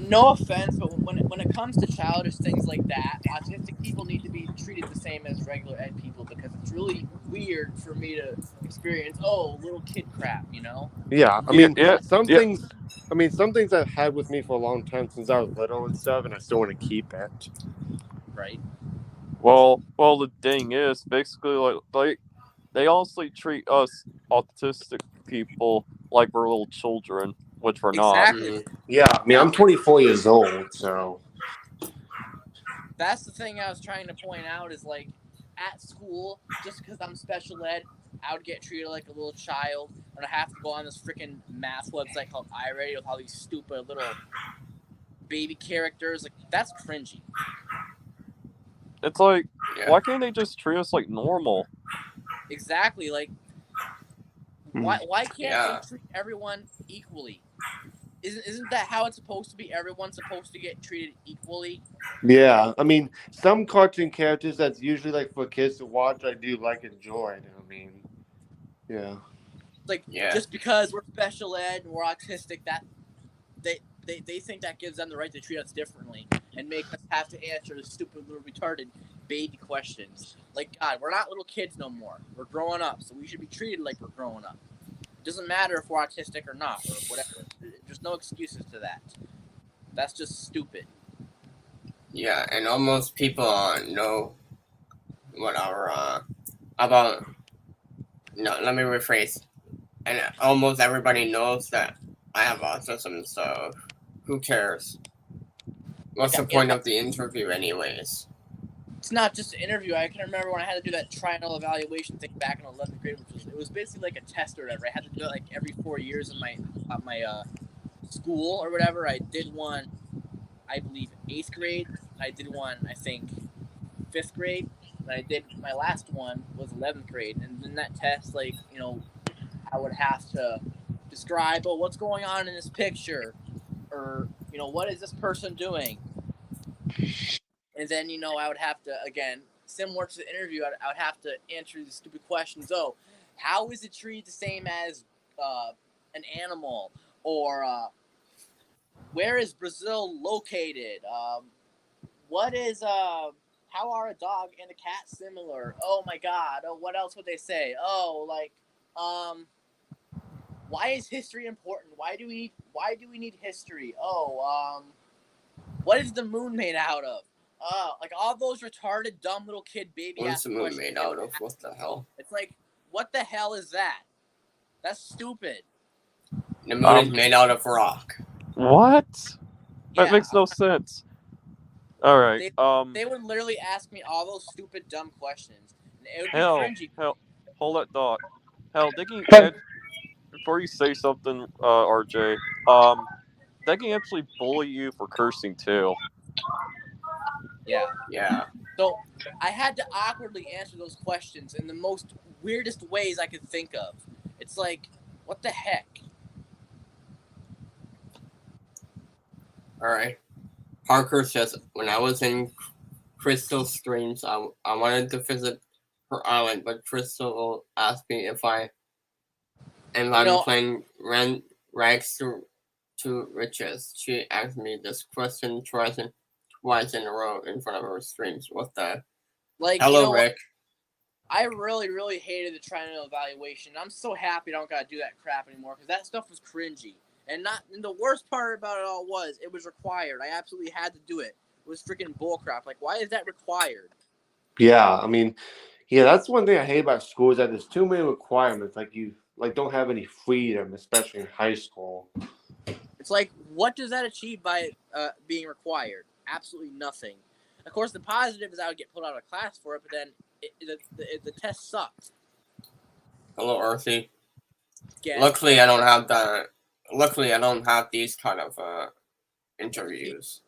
S1: No offense, but when it comes to childish things like that, autistic people need to be treated the same as regular ed people because it's really weird for me to experience little kid crap.
S2: Yeah, I mean,
S5: yeah.
S2: some things. I mean, some things I've had with me for a long time since I was little and stuff, and I still want to keep it.
S1: Right.
S5: Well, the thing is, basically, like they honestly treat us autistic people like we're little children, which we're not.
S1: Exactly.
S2: Yeah, I mean, I'm 24 years old, so
S1: That's the thing I was trying to point out is like at school, just because I'm special ed, I would get treated like a little child, and I have to go on this freaking math website called iReady with all these stupid little baby characters. Like, that's cringy.
S5: It's like,
S3: Yeah.
S5: why can't they just treat us like normal?
S1: Exactly. Like, why can't
S3: Yeah.
S1: they treat everyone equally? Isn't that how it's supposed to be? Everyone's supposed to get treated equally.
S2: yeah. I mean, some cartoon characters that's usually like for kids to watch, I do like enjoyed. I mean, yeah.
S1: Like,
S3: Yeah.
S1: just because we're special ed and we're autistic, that they think that gives them the right to treat us differently and make us have to answer the stupid little retarded baby questions. Like, God, we're not little kids no more. We're growing up, so we should be treated like we're growing up. It doesn't matter if we're autistic or not, or whatever. There's no excuses to that. That's just stupid.
S3: Yeah, and almost people know what our about No, let me rephrase. And almost everybody knows that I have autism, so who cares? What's the point of the interview, anyways?
S1: It's not just an interview. I can remember when I had to do that triangle evaluation thing back in 11th grade, it was basically like a test or whatever. I had to do it like every 4 years in my school or whatever. I did one, I believe, 8th grade. I did one, I think, 5th grade. And I did my last one was 11th grade. And in that test, like, you know, I would have to describe, oh, what's going on in this picture, or, you know, what is this person doing? And then, you know, I would have to, again, similar to the interview, I would have to answer these stupid questions. Oh, how is a tree the same as an animal? Or where is Brazil located? What is, how are a dog and a cat similar? Oh my God. Oh, what else would they say? Oh, like, why is history important? Why do we need history? Oh, what is the moon made out of? Like all those retarded, dumb little kid baby
S3: What's
S1: ass
S3: the moon
S1: questions.
S3: made out of? What the hell?
S1: It's like, what the hell is that? That's stupid.
S3: The moon is made out of rock.
S5: What? That
S1: Yeah.
S5: makes no sense. All right.
S1: They would literally ask me all those stupid, dumb questions. And it would be
S5: Hell,
S1: cringy.
S5: hold that thought. Hell, they can
S4: But-
S5: before you say something, RJ. They can actually bully you for cursing too.
S1: Yeah.
S3: Yeah.
S1: So I had to awkwardly answer those questions in the most weirdest ways I could think of. It's like, what the heck?
S3: Alright. Parker says, when I was in Crystal Streams, I wanted to visit her island, but Crystal asked me if I'm playing Rags to Riches. She asked me this question twice in a row in front of her streams. What the?
S1: Like,
S3: Hello,
S1: you know,
S3: Rick.
S1: I really, really hated the triangle evaluation. I'm so happy I don't gotta do that crap anymore because that stuff was cringy. And the worst part about it all was it was required. I absolutely had to do it. It was freaking bullcrap. Like, why is that required?
S2: Yeah, I mean, yeah, that's one thing I hate about school is that there's too many requirements. Like you don't have any freedom, especially in high school.
S1: It's like, what does that achieve by being required? Absolutely nothing. Of course, the positive is I would get pulled out of class for it, but then the test sucked.
S3: Hello, Earthy.
S1: Again,
S3: Luckily, I don't have that. Luckily, I don't have these kind of interviews.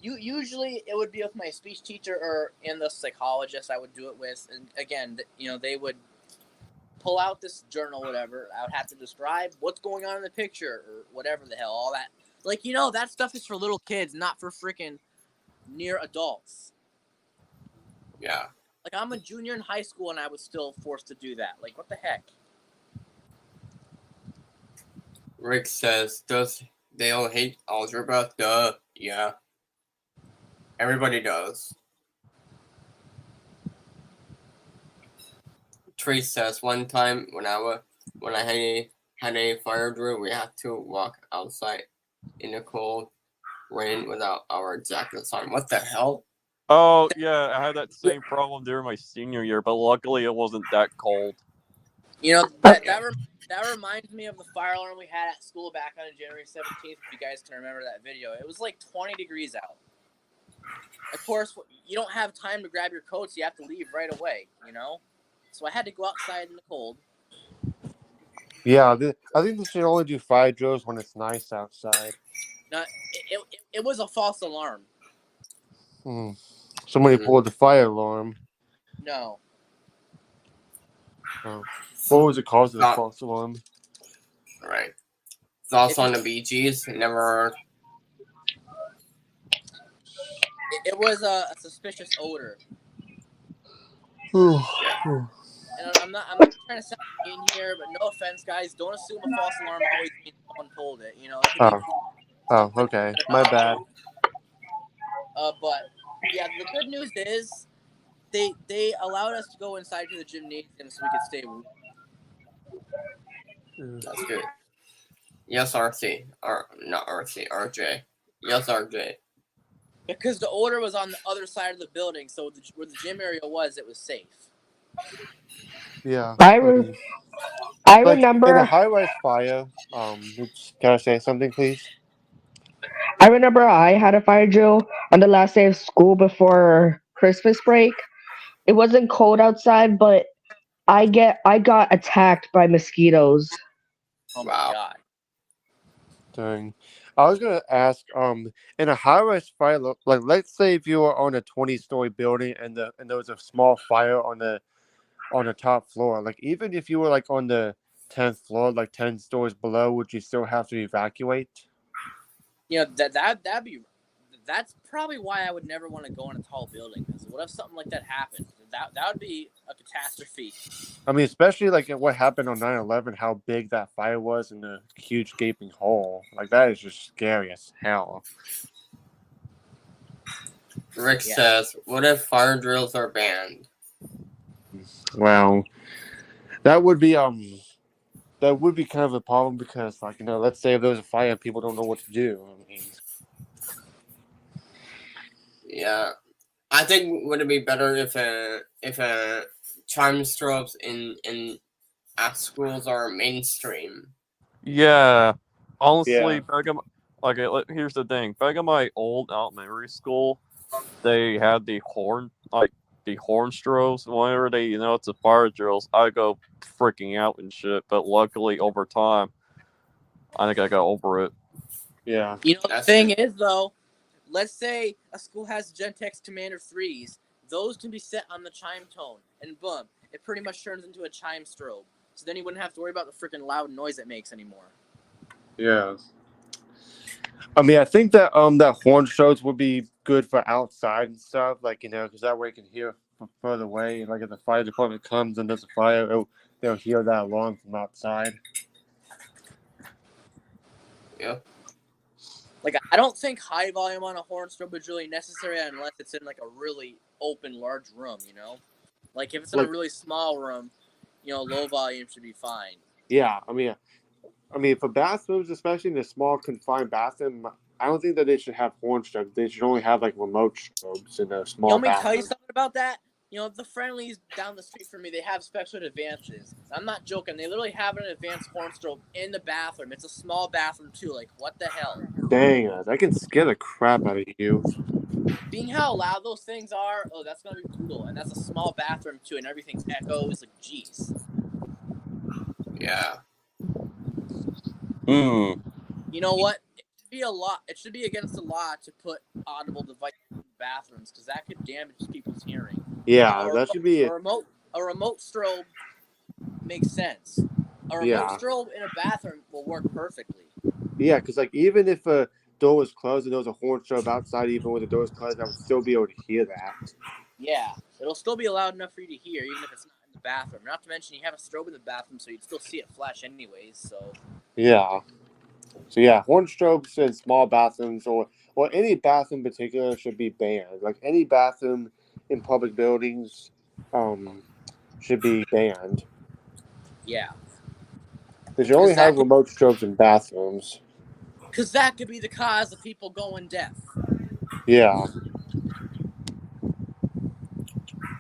S1: Usually it would be with my speech teacher or the psychologist I would do it with, and again, you know, they would pull out this journal, whatever. I would have to describe what's going on in the picture or whatever the hell, all that. Like, you know, that stuff is for little kids, not for freaking near adults.
S3: Yeah.
S1: Like, I'm a junior in high school and I was still forced to do that. Like, what the heck?
S3: Rick says, does Dale hate algebra? Duh. Yeah. Everybody does. Trace says, one time when I had a fire drill, we had to walk outside in the cold rain without our jackets on. What the hell?
S5: Oh yeah, I had that same problem during my senior year, but luckily it wasn't that cold.
S1: You know, that reminds me of the fire alarm we had at school back on January 17th, if you guys can remember that video. It was like 20 degrees out. Of course, you don't have time to grab your coats. You have to leave right away, you know? So I had to go outside in the cold.
S2: Yeah, I think they should only do fire drills when it's nice outside.
S1: No, it was a false alarm.
S2: Somebody pulled the fire alarm.
S1: No.
S2: Oh. What was the cause of the false alarm?
S3: Right. Thoughts on the Bee Gees? Never.
S1: It was a suspicious odor. And I'm not trying to sound mean here, but no offense, guys. Don't assume a false alarm always means someone pulled it. You know, it could be.
S2: Oh, okay. My bad.
S1: But yeah, the good news is they allowed us to go inside to the gymnasium so we could stay warm.
S3: That's good. Yes, RC. Not RC. RJ. Yes, RJ.
S1: Because the odor was on the other side of the building, so where the gym area was, it was safe.
S2: Yeah.
S4: I
S2: I
S4: re-
S2: mean,
S4: I
S2: like in a
S4: remember
S2: high-rise fire. Can I say something, please?
S4: I remember I had a fire drill on the last day of school before Christmas break. It wasn't cold outside, but I got attacked by mosquitoes.
S1: Oh my
S3: Wow.
S1: god.
S2: Dang. I was gonna ask, in a high-rise fire, like let's say if you were on a 20-story building and there was a small fire on the top floor, like even if you were like on the 10th floor, like 10 stories below, would you still have to evacuate?
S1: You know that's probably why I would never want to go in a tall building. Because what if something like that happened? That would be a catastrophe.
S2: I mean, especially like what happened on 9/11, how big that fire was and the huge gaping hole. Like that is just scary as hell.
S3: Rick
S1: Yeah.
S3: says, "What if fire drills are banned?"
S2: Well, that would be kind of a problem because, like, let's say if there's a fire and people don't know what to do. I mean,
S3: Yeah, I think would it be better if chime strobes in at schools are mainstream?
S5: Yeah, honestly,
S2: yeah,
S5: here's the thing. Back at my old elementary school, they had the horn strobes. Whenever it's a fire drills, I go freaking out and shit. But luckily, over time, I think I got over it.
S2: yeah,
S1: You know the
S3: That's
S1: thing
S3: true.
S1: is though, let's say a school has Gentex Commander 3s. Those can be set on the chime tone, and boom, it pretty much turns into a chime strobe. So then you wouldn't have to worry about the freaking loud noise it makes anymore.
S2: yeah. I mean, I think that horn shows would be good for outside and stuff, like because that way you can hear from further away. Like if the fire department comes and there's a fire, they'll hear that alarm from outside.
S3: Yeah.
S1: Like I don't think high volume on a horn strobe is really necessary unless it's in like a really open, large room. Like if it's in a
S2: Like,
S1: really small room, low volume should be fine.
S2: yeah, I mean, for bathrooms, especially in a small confined bathroom, I don't think that they should have horn strobes. They should only have like remote strobes in a
S1: You
S2: small
S1: want me to tell you
S2: bathroom.
S1: something about that? The friendlies down the street from me, they have special advances. I'm not joking. They literally have an advanced horn strobe in the bathroom. It's a small bathroom too. Like what the hell?
S2: Dang it, that can scare the crap out of you.
S1: Being how loud those things are, oh, that's gonna be brutal. And that's a small bathroom too, and everything echoes. Like, jeez.
S3: Yeah.
S5: Hmm.
S1: You know what? It should be a law. It should be against the law to put audible devices in bathrooms because that could damage people's hearing.
S2: Yeah,
S1: A
S2: that should be it.
S1: remote strobe makes sense. A remote
S2: Yeah,
S1: strobe in a bathroom will work perfectly.
S2: yeah, because like even if a door was closed and there was a horn strobe outside, even when the door was closed, I would still be able to hear that.
S1: Yeah, it'll still be loud enough for you to hear, even if it's not in the bathroom. Not to mention you have a strobe in the bathroom, so you'd still see it flash anyways. So
S2: Yeah. So yeah, horn strobes in small bathrooms or any bathroom in particular should be banned. Like any bathroom in public buildings, um, should be banned.
S1: yeah,
S2: They should only
S1: because
S2: have remote strobes in bathrooms.
S1: that could be the cause of people going deaf.
S2: Yeah.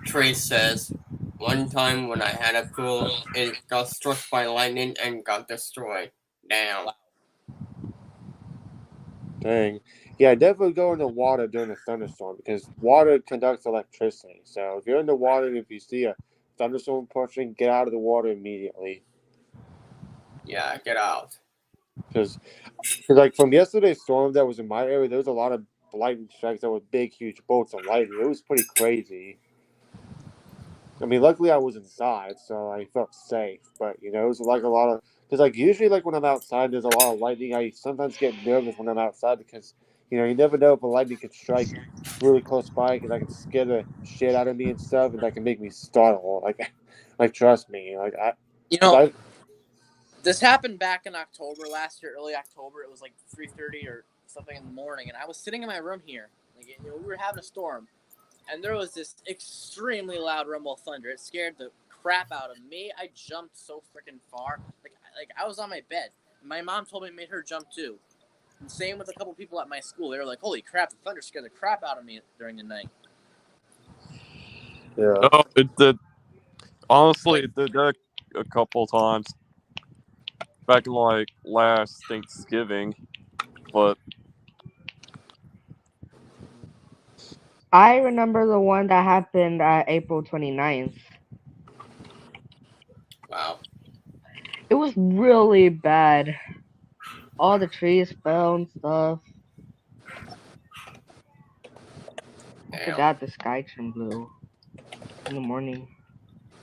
S3: Trace says, "One time when I had a pool, it got struck by lightning and got destroyed. Damn."
S1: Wow.
S2: Dang. Yeah, definitely go in the water during a thunderstorm because water conducts electricity. So if you're in the water and if you see a thunderstorm approaching, get out of the water immediately.
S3: Yeah, get out.
S2: Because like from yesterday's storm that was in my area, there was a lot of lightning strikes that were big, huge bolts of lightning. It was pretty crazy. I mean, luckily I was inside, so I felt safe. But it was like a lot of because like usually like when I'm outside, there's a lot of lightning. I sometimes get nervous when I'm outside because you never know if a lightning could strike really close by because I can scare the shit out of me and stuff, and that can make me startle. Like trust me, like
S1: You
S2: because
S1: know,
S2: I
S1: this happened back in October last year, early October. It was like 3:30 or something in the morning, and I was sitting in my room here. Like, we were having a storm, and there was this extremely loud rumble of thunder. It scared the crap out of me. I jumped so freaking far. Like I was on my bed. My mom told me it made her jump too. And same with a couple people at my school. They were like, "Holy crap! The thunder scared the crap out of me during the night."
S2: yeah
S5: Oh, Honestly, did that a couple times back in like last Thanksgiving, but
S4: I remember the one that happened April 29th.
S3: Wow.
S4: It was really bad. All the trees fell and stuff. I
S3: Damn.
S4: forgot the sky turned blue in the morning.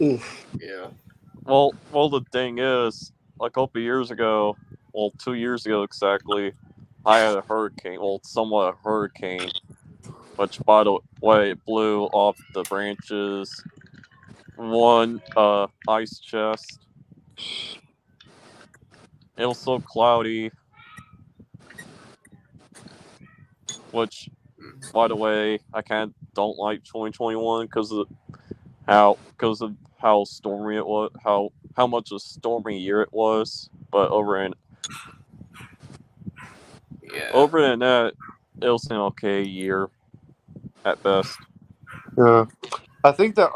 S2: Oof.
S3: Yeah.
S5: well, the thing is, a couple years ago, well, 2 years ago exactly, I had a hurricane. Well, somewhat a hurricane, which by the way, it blew off the branches. One ice chest. It was so cloudy, which, by the way, I kind of don't like 2021 because of how stormy it was, how much a stormy year it was. But
S3: Yeah.
S5: than that, it was an okay year at best.
S2: Yeah. I think that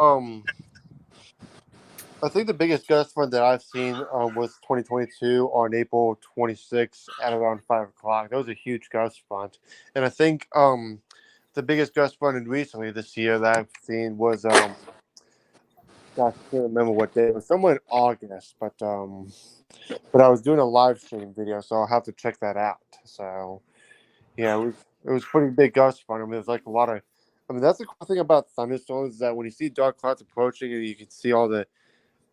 S2: I think the biggest gust front that I've seen was 2022 on April 26th at around 5 o'clock. That was a huge gust front, and I think the biggest gust front recently this year that I've seen was gosh, I can't remember what day. It was somewhere in August, but I was doing a live stream video, so I'll have to check that out. So yeah, it was pretty big gust front. I mean, there's like a lot of. I mean, that's the cool thing about thunderstorms is that when you see dark clouds approaching, and you can see all the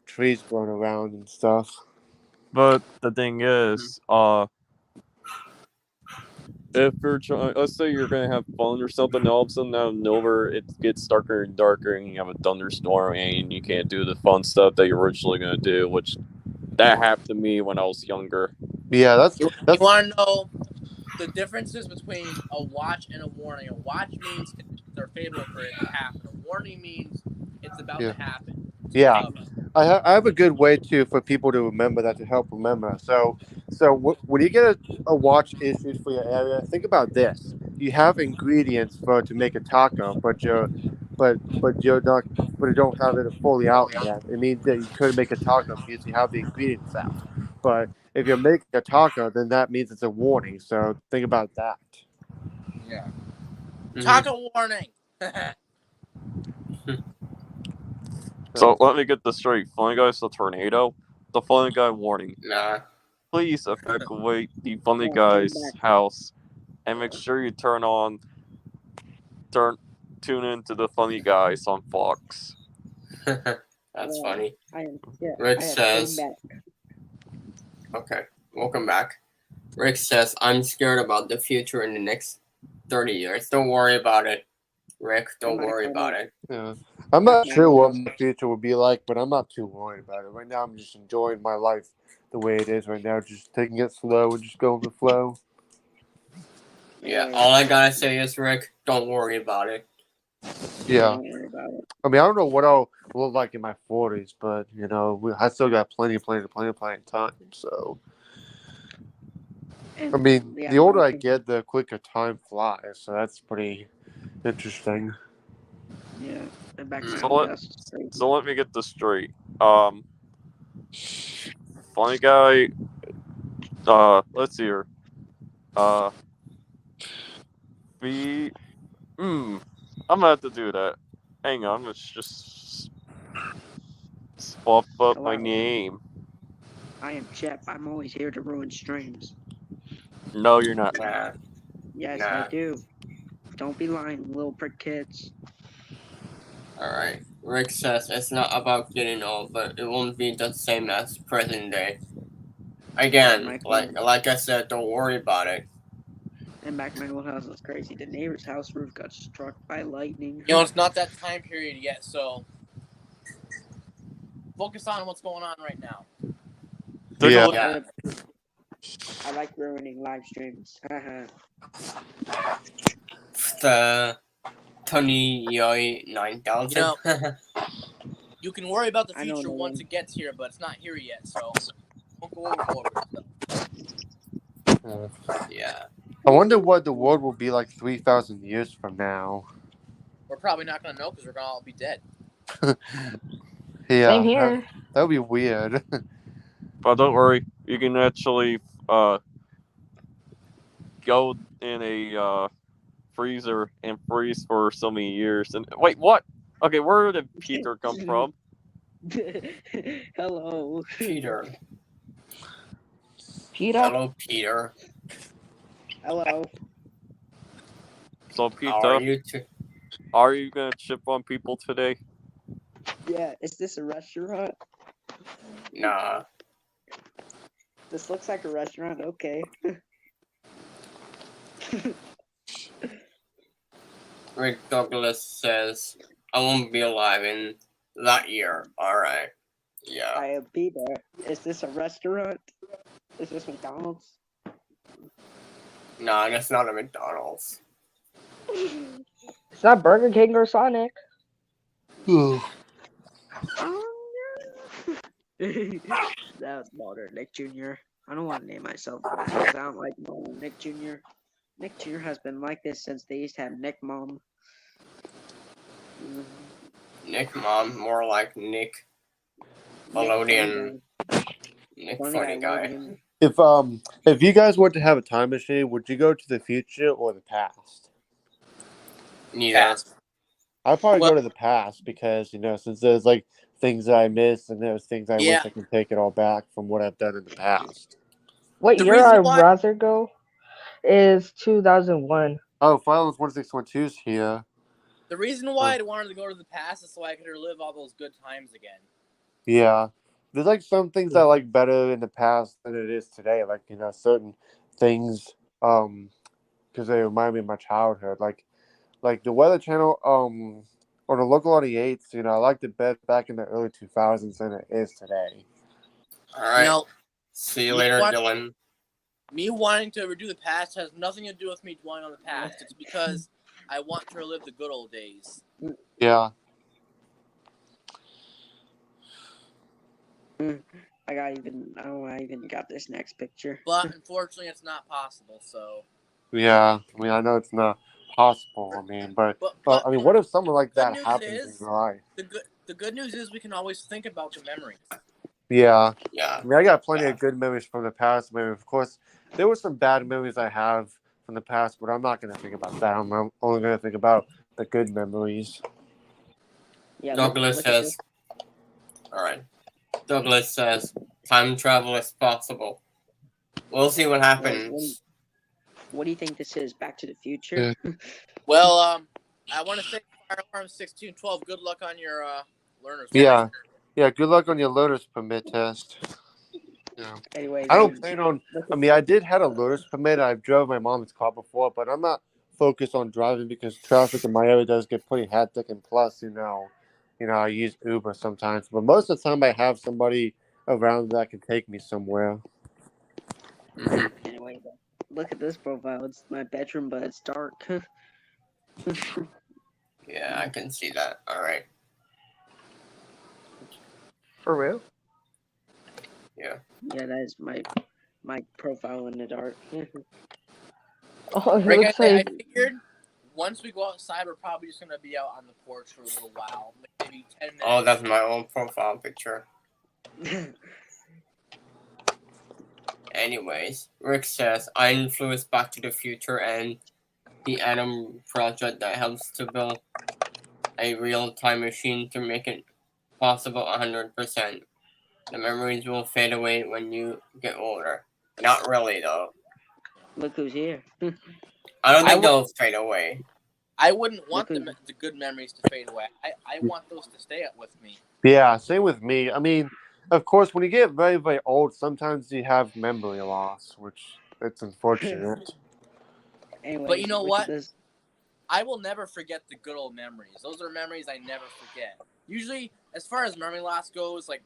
S2: trees blowing around and stuff.
S5: But the thing is, if you're trying, let's say you're gonna have fun or something, all of a sudden out of nowhere it gets darker and darker, and you have a thunderstorm, and you can't do the fun stuff that you're originally gonna do, which that happened to me when I was younger.
S2: Yeah,
S1: You want to know the differences between a watch and a warning? A watch means conditions are favorable for it to happen. A warning means it's about
S2: Yeah.
S1: to happen.
S2: Yeah. I have a good way too for people to remember that to help remember. So when you get a watch issued for your area, think about this: you have ingredients for to make a taco, but you're not but you don't have it fully out yet. It means that you could make a taco because you have the ingredients out. But if you're making a taco, then that means it's a warning. So think about that.
S1: Yeah.
S3: Mhm.
S1: Taco warning.
S5: So let me get this straight. Funny Guy's the tornado. The Funny Guy warning.
S3: Nah.
S5: Please evacuate the Funny
S6: Yeah,
S5: Guy's
S6: back.
S5: house, and make sure you tune into the Funny Guys on Fox.
S3: That's
S6: Yeah,
S3: funny.
S6: I
S3: Rick
S6: have
S3: says,
S6: came back.
S3: okay, welcome back. Rick says, I'm scared about the future in the next 30 years. Don't worry about it, Rick. Don't worry about it.
S2: Yeah. I'm not sure what my future will be like, but I'm not too worried about it. Right now, I'm just enjoying my life the way it is right now, just taking it slow and just going with the flow.
S3: Yeah, all I gotta say is, Rick, don't worry about it.
S2: Yeah.
S6: Don't worry about it.
S2: I mean, I don't know what I'll look like in my 40s, but, I still got plenty of time. So, I mean,
S6: Yeah,
S2: the older I get, the quicker time flies. So that's pretty interesting.
S6: yeah. And back my
S5: So
S6: old
S5: let
S6: house is crazy.
S5: so let me get this straight. Funny Guy. Let's see here. Be. I'm gonna have to do that. Hang on, let's just swap up my
S6: Hello.
S5: name.
S6: I am Chep. I'm always here to ruin streams.
S5: No, you're not.
S3: Nah,
S6: Yes,
S3: nah.
S6: I do. Don't be lying, little prick kids.
S3: Alright. Rick says it's not about getting old, but it won't be the same as present day. Again, like I said, don't worry about it.
S6: And back my old house was crazy. The neighbor's house roof got struck by lightning.
S1: It's not that time period yet, so focus on what's going on right now.
S5: Take a
S2: Yeah.
S5: look.
S3: Yeah.
S6: I like ruining live streams.
S3: The 29,000.
S1: You can worry about the
S6: I know,
S1: future
S6: no
S1: once
S6: one.
S1: it gets here, but it's not here yet, so don't go overboard with stuff.
S3: Yeah.
S2: I wonder what the world will be like 3,000 years from now.
S1: We're probably not going to know because we're going to all be dead.
S2: Yeah,
S4: Same here.
S2: that would be weird.
S5: But don't worry, you can actually go in a freezer and freeze for so many years. And wait, what? Okay, where did Peter come from?
S6: Hello.
S3: Peter.
S4: Peter.
S3: Hello, Peter.
S6: Hello.
S5: So
S3: How are
S5: Peter,
S3: you?
S5: are you gonna chip on people today?
S6: Yeah, is this a restaurant?
S3: Nah.
S6: This looks like a restaurant. Okay.
S3: Rick Douglas says, I won't be alive in that year. Alright. Yeah.
S6: I am Peter. Is this a restaurant? Is this McDonald's?
S3: Nah, that's not a McDonald's.
S4: It's not Burger King or Sonic.
S6: That was Walter Nick Jr. I don't want to name myself that because I don't like Walter Nick Jr. Nick Jr. has been like this since they used to have Nick Mom.
S3: Nick Mom, more like Nick Melodian. Nick funny guy.
S2: If you guys were to have a time machine, would you go to the future or the past?
S3: Neither.
S1: Past.
S2: I'd probably
S1: Well-
S2: go to the past because, since there's like things that I miss and there's things I wish
S1: Yeah.
S2: I can take it all back from what I've done in the past.
S4: What
S1: The
S4: year
S1: reason
S4: I'd
S1: why-
S4: rather go is 2001.
S2: Oh, Filings 1612's here.
S1: The reason why I wanted to go to the past is so I could relive all those good times again.
S2: Yeah. There's like some things I like better in the past than it is today. Like, certain things, because they remind me of my childhood. Like the Weather Channel, or the local 88s, I liked it better back in the early 2000s than it is today.
S3: Alright.
S1: You know,
S3: See you later,
S1: what?
S3: Dylan.
S1: me wanting to redo the past has nothing to do with me dwelling on the past. It's because I want to relive the good old days.
S2: Yeah.
S6: I don't know why I even got this next picture.
S1: But unfortunately, it's not possible. So,
S2: Yeah. I mean, I know it's not possible. I mean, but I mean, what if something like
S1: good
S2: that
S1: news
S2: happens
S1: is-
S2: in your life?
S1: the good news is we can always think about the memories.
S2: Yeah.
S3: Yeah.
S2: I mean, I got plenty
S3: Yeah.
S2: of good memories from the past. Maybe, of course, there were some bad memories I have from the past, but I'm not going to think about that. I'm only going to think about the good memories.
S6: Yeah,
S3: Douglas
S6: look at
S3: says, alright. Douglas says, time travel is possible. We'll see what happens.
S6: What do you think this is? Back to the Future?
S1: Well, I want to say Fire Alarm 1612. Good luck on your learner's
S2: Yeah. Yeah, good luck on your learner's permit test. Yeah.
S6: Anyways,
S2: I don't plan on. I mean, I did had a learner's permit. I've drove my mom's car before, but I'm not focused on driving because traffic in my area does get pretty hectic. And plus, I use Uber sometimes. But most of the time, I have somebody around that can take me somewhere.
S3: Mhm.
S6: Anyway, look at this profile. It's my bedroom, but it's dark.
S3: Yeah, I can see that. Alright.
S4: For real?
S6: Yeah, that is my profile in the dark.
S4: Oh, it
S1: Right,
S4: looks
S1: guys,
S4: like
S1: I figured once we go outside, we're probably just gonna be out on the porch for a little while, like maybe 10 minutes.
S3: Oh, that's my own profile picture. Anyways, Rick says, I influenced Back to the Future and the Atom Project that helps to build a real time machine to make it possible 100%. The memories will fade away when you get older. Not really, though.
S6: Look who's here.
S3: I don't
S1: I
S3: think
S1: would-
S3: they'll fade away.
S1: I wouldn't want
S6: Look
S1: the good memories to fade away. I want those to stay up with me.
S2: Yeah, same with me. I mean, of course, when you get very, very old, sometimes you have memory loss, which it's unfortunate.
S6: Anyways,
S1: But you know
S6: look
S1: what?
S6: at this.
S1: I will never forget the good old memories. Those are memories I never forget. Usually, as far as memory loss goes, this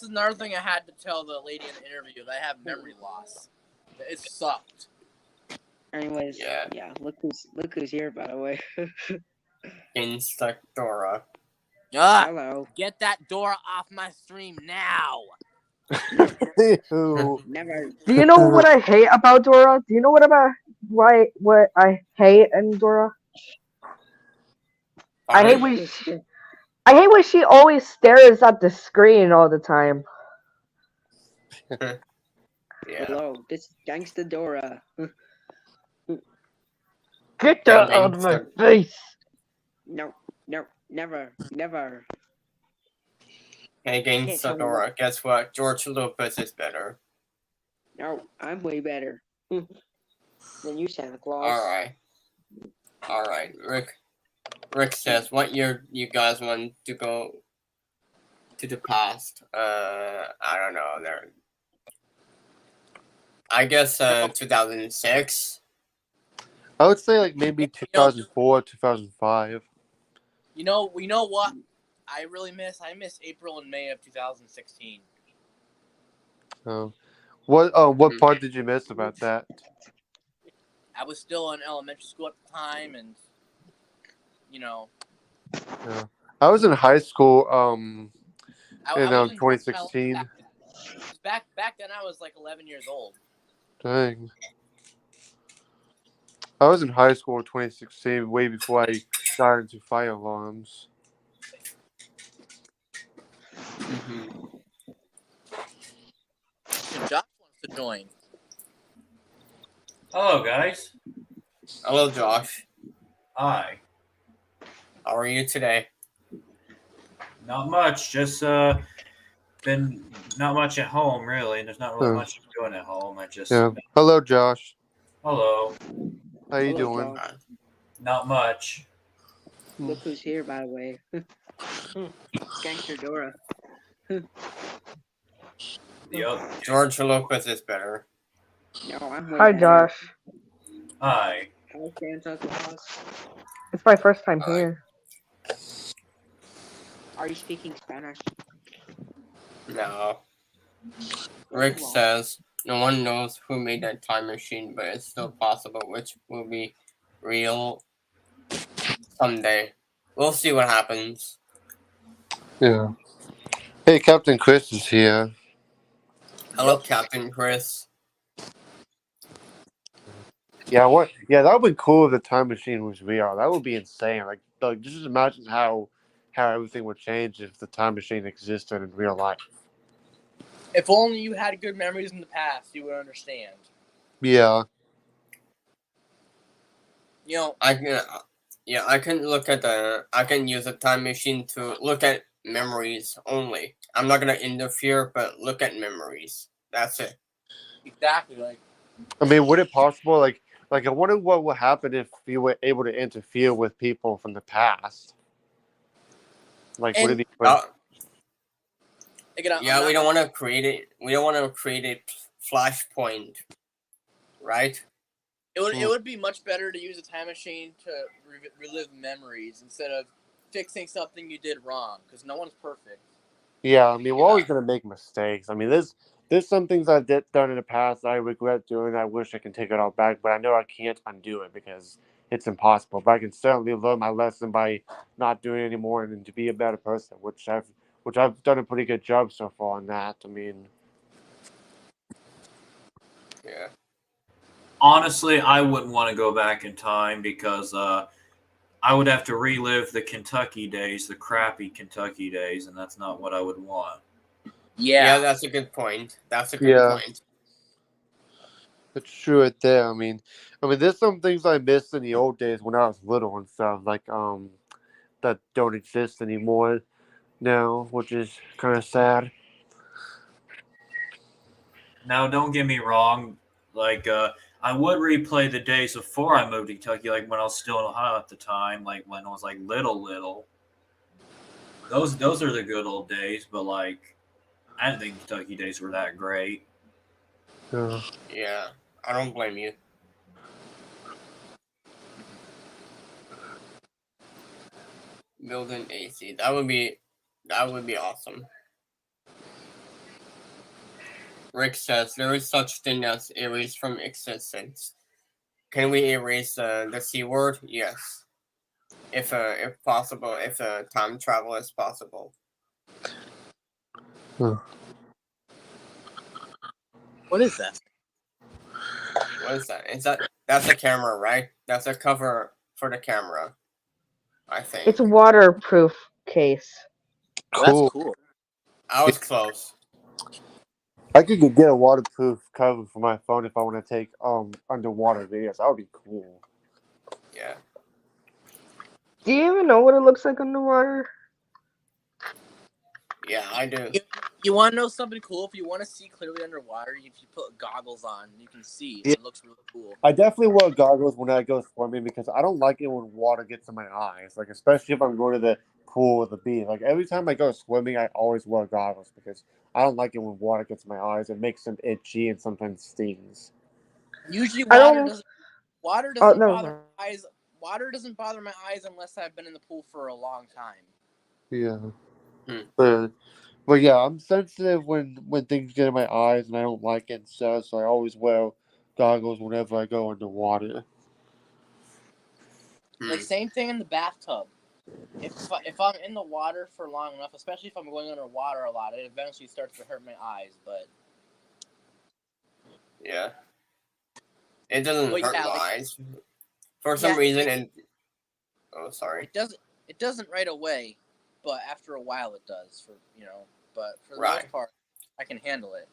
S1: is another thing I had to tell the lady in the interview that I have memory loss. It sucked.
S6: Anyways,
S3: Yeah.
S6: Look who's here, by the way.
S3: Instructora.
S6: Hello.
S1: Get that door off my stream now.
S2: Ew.
S6: Never.
S4: Do you know what I hate about Dora? Do you know what I hate in Dora? I hate I hate when she always stares at the screen all the time.
S3: Yeah.
S6: Hello, this is Gangsta Dora.
S4: Get
S3: Yeah,
S4: that out of my
S3: gangster.
S4: face!
S6: No, no, never, never.
S3: Hey,
S6: Can't
S3: Gangsta
S6: tell me what.
S3: Dora, guess what? George Lopez is better.
S6: No, I'm way better than you, Santa Claus.
S3: Alright. Rick says, what year you guys want to go to the past? I don't know. I guess 2006.
S2: I would say like maybe
S1: You know,
S2: 2004, 2005.
S1: you know what? I really miss. I miss April and May of 2016.
S2: What part did you miss about that?
S1: I was still in elementary school at the time, and you know,
S2: Yeah. I was in high school
S1: I
S2: in
S1: was in juvenile
S2: 2016.
S1: back then. I was like 11 years old.
S2: Dang. I was in high school in 2016, way before I got into fire alarms.
S1: And Josh wants to join.
S7: Hello, guys.
S3: Hello, Josh.
S7: Hi.
S3: How are you today?
S7: Not much. Just been not much at home, really. There's not really much doing at home. I just
S2: Hello, Josh.
S7: Hello.
S2: How you
S6: Hello,
S2: doing?
S6: Josh.
S7: Not much.
S6: Look who's here, by the way. Gangster Dora.
S7: Yep.
S3: George Lopez is better.
S6: No, I'm way
S4: Hi,
S6: better.
S4: Josh.
S7: Hi.
S6: Hi, Santa Claus.
S4: It's my first time
S3: Hi.
S4: here.
S6: Are you speaking Spanish?
S3: No. Rick says, no one knows who made that time machine, but it's still possible, which will be real someday. We'll see what happens.
S2: Yeah. Hey, Captain Chris is here.
S3: Hello, Captain Chris.
S2: Yeah, what? Yeah, that would be cool if the time machine was real. That would be insane. Like just imagine how everything would change if the time machine existed in real life.
S1: If only you had good memories in the past, you would understand.
S2: Yeah.
S1: You know,
S3: I can I can use a time machine to look at memories only. I'm not gonna interfere, but look at memories. That's it.
S1: exactly. Like,
S2: I mean, would it possible like I wonder what would happen if you were able to interfere with people from the past. Like, would it be?
S3: Yeah, we don't want to create it. We don't want to create a flashpoint, right?
S1: It would be much better to use a time machine to relive memories instead of fixing something you did wrong, because no one's perfect.
S2: Yeah, I mean, we're always gonna make mistakes. I mean, there's some things I've done in the past I regret doing. I wish I can take it all back, but I know I can't undo it because it's impossible. But I can certainly learn my lesson by not doing it anymore and to be a better person, which I've done a pretty good job so far on that. I mean,
S3: yeah.
S7: Honestly, I wouldn't want to go back in time because I would have to relive the Kentucky days, the crappy Kentucky days, and that's not what I would want.
S3: Yeah, that's a good point. That's a good point.
S2: It's true right there. I mean, there's some things I missed in the old days when I was little and stuff like that don't exist anymore now, which is kind of sad.
S7: Now, don't get me wrong. Like, I would replay the days before I moved to Kentucky, like when I was still in Ohio at the time, like when I was like little. Those are the good old days, but like, I didn't think Kentucky days were that great.
S3: Yeah, I don't blame you. Building AC. That would be awesome. Rick says there is such thing as erase from existence. Can we erase the C word? Yes. If possible, if time travel is possible.
S1: What is that?
S3: What is that? That's a camera, right? That's a cover for the camera, I think.
S4: It's waterproof. case.
S1: Well, that's
S2: Cool.
S1: cool.
S3: I was close.
S2: I could get a waterproof cover for my phone if I want to take underwater videos. That would be cool.
S3: Yeah.
S4: Do you even know what it looks like underwater?
S3: Yeah, I do.
S1: You want to know something cool? If you want to see clearly underwater, if you put goggles on, you can see.
S2: Yeah.
S1: It looks really cool.
S2: I definitely wear goggles when I go swimming because I don't like it when water gets in my eyes. Like, especially if I'm going to the pool or the beach. Like, every time I go swimming, I always wear goggles because I don't like it when water gets in my eyes. It makes them itchy and sometimes stings.
S1: Usually,
S4: I
S1: water
S4: don't.
S1: doesn't
S4: Oh no.
S1: bother my eyes. Water doesn't bother my eyes unless I've been in the pool for a long time.
S2: Yeah.
S3: Hmm.
S2: But yeah, I'm sensitive when things get in my eyes and I don't like it and stuff, so I always wear goggles whenever I go underwater.
S1: Like same thing in the bathtub. If I'm in the water for long enough, especially if I'm going underwater a lot, it eventually starts to hurt my eyes. But
S3: Yeah. It doesn't hurt
S1: yeah,
S3: my
S1: like,
S3: eyes. For some reason, and oh, sorry.
S1: It doesn't right away, but after a while it does. But for the
S3: Right.
S1: most part, I can handle it.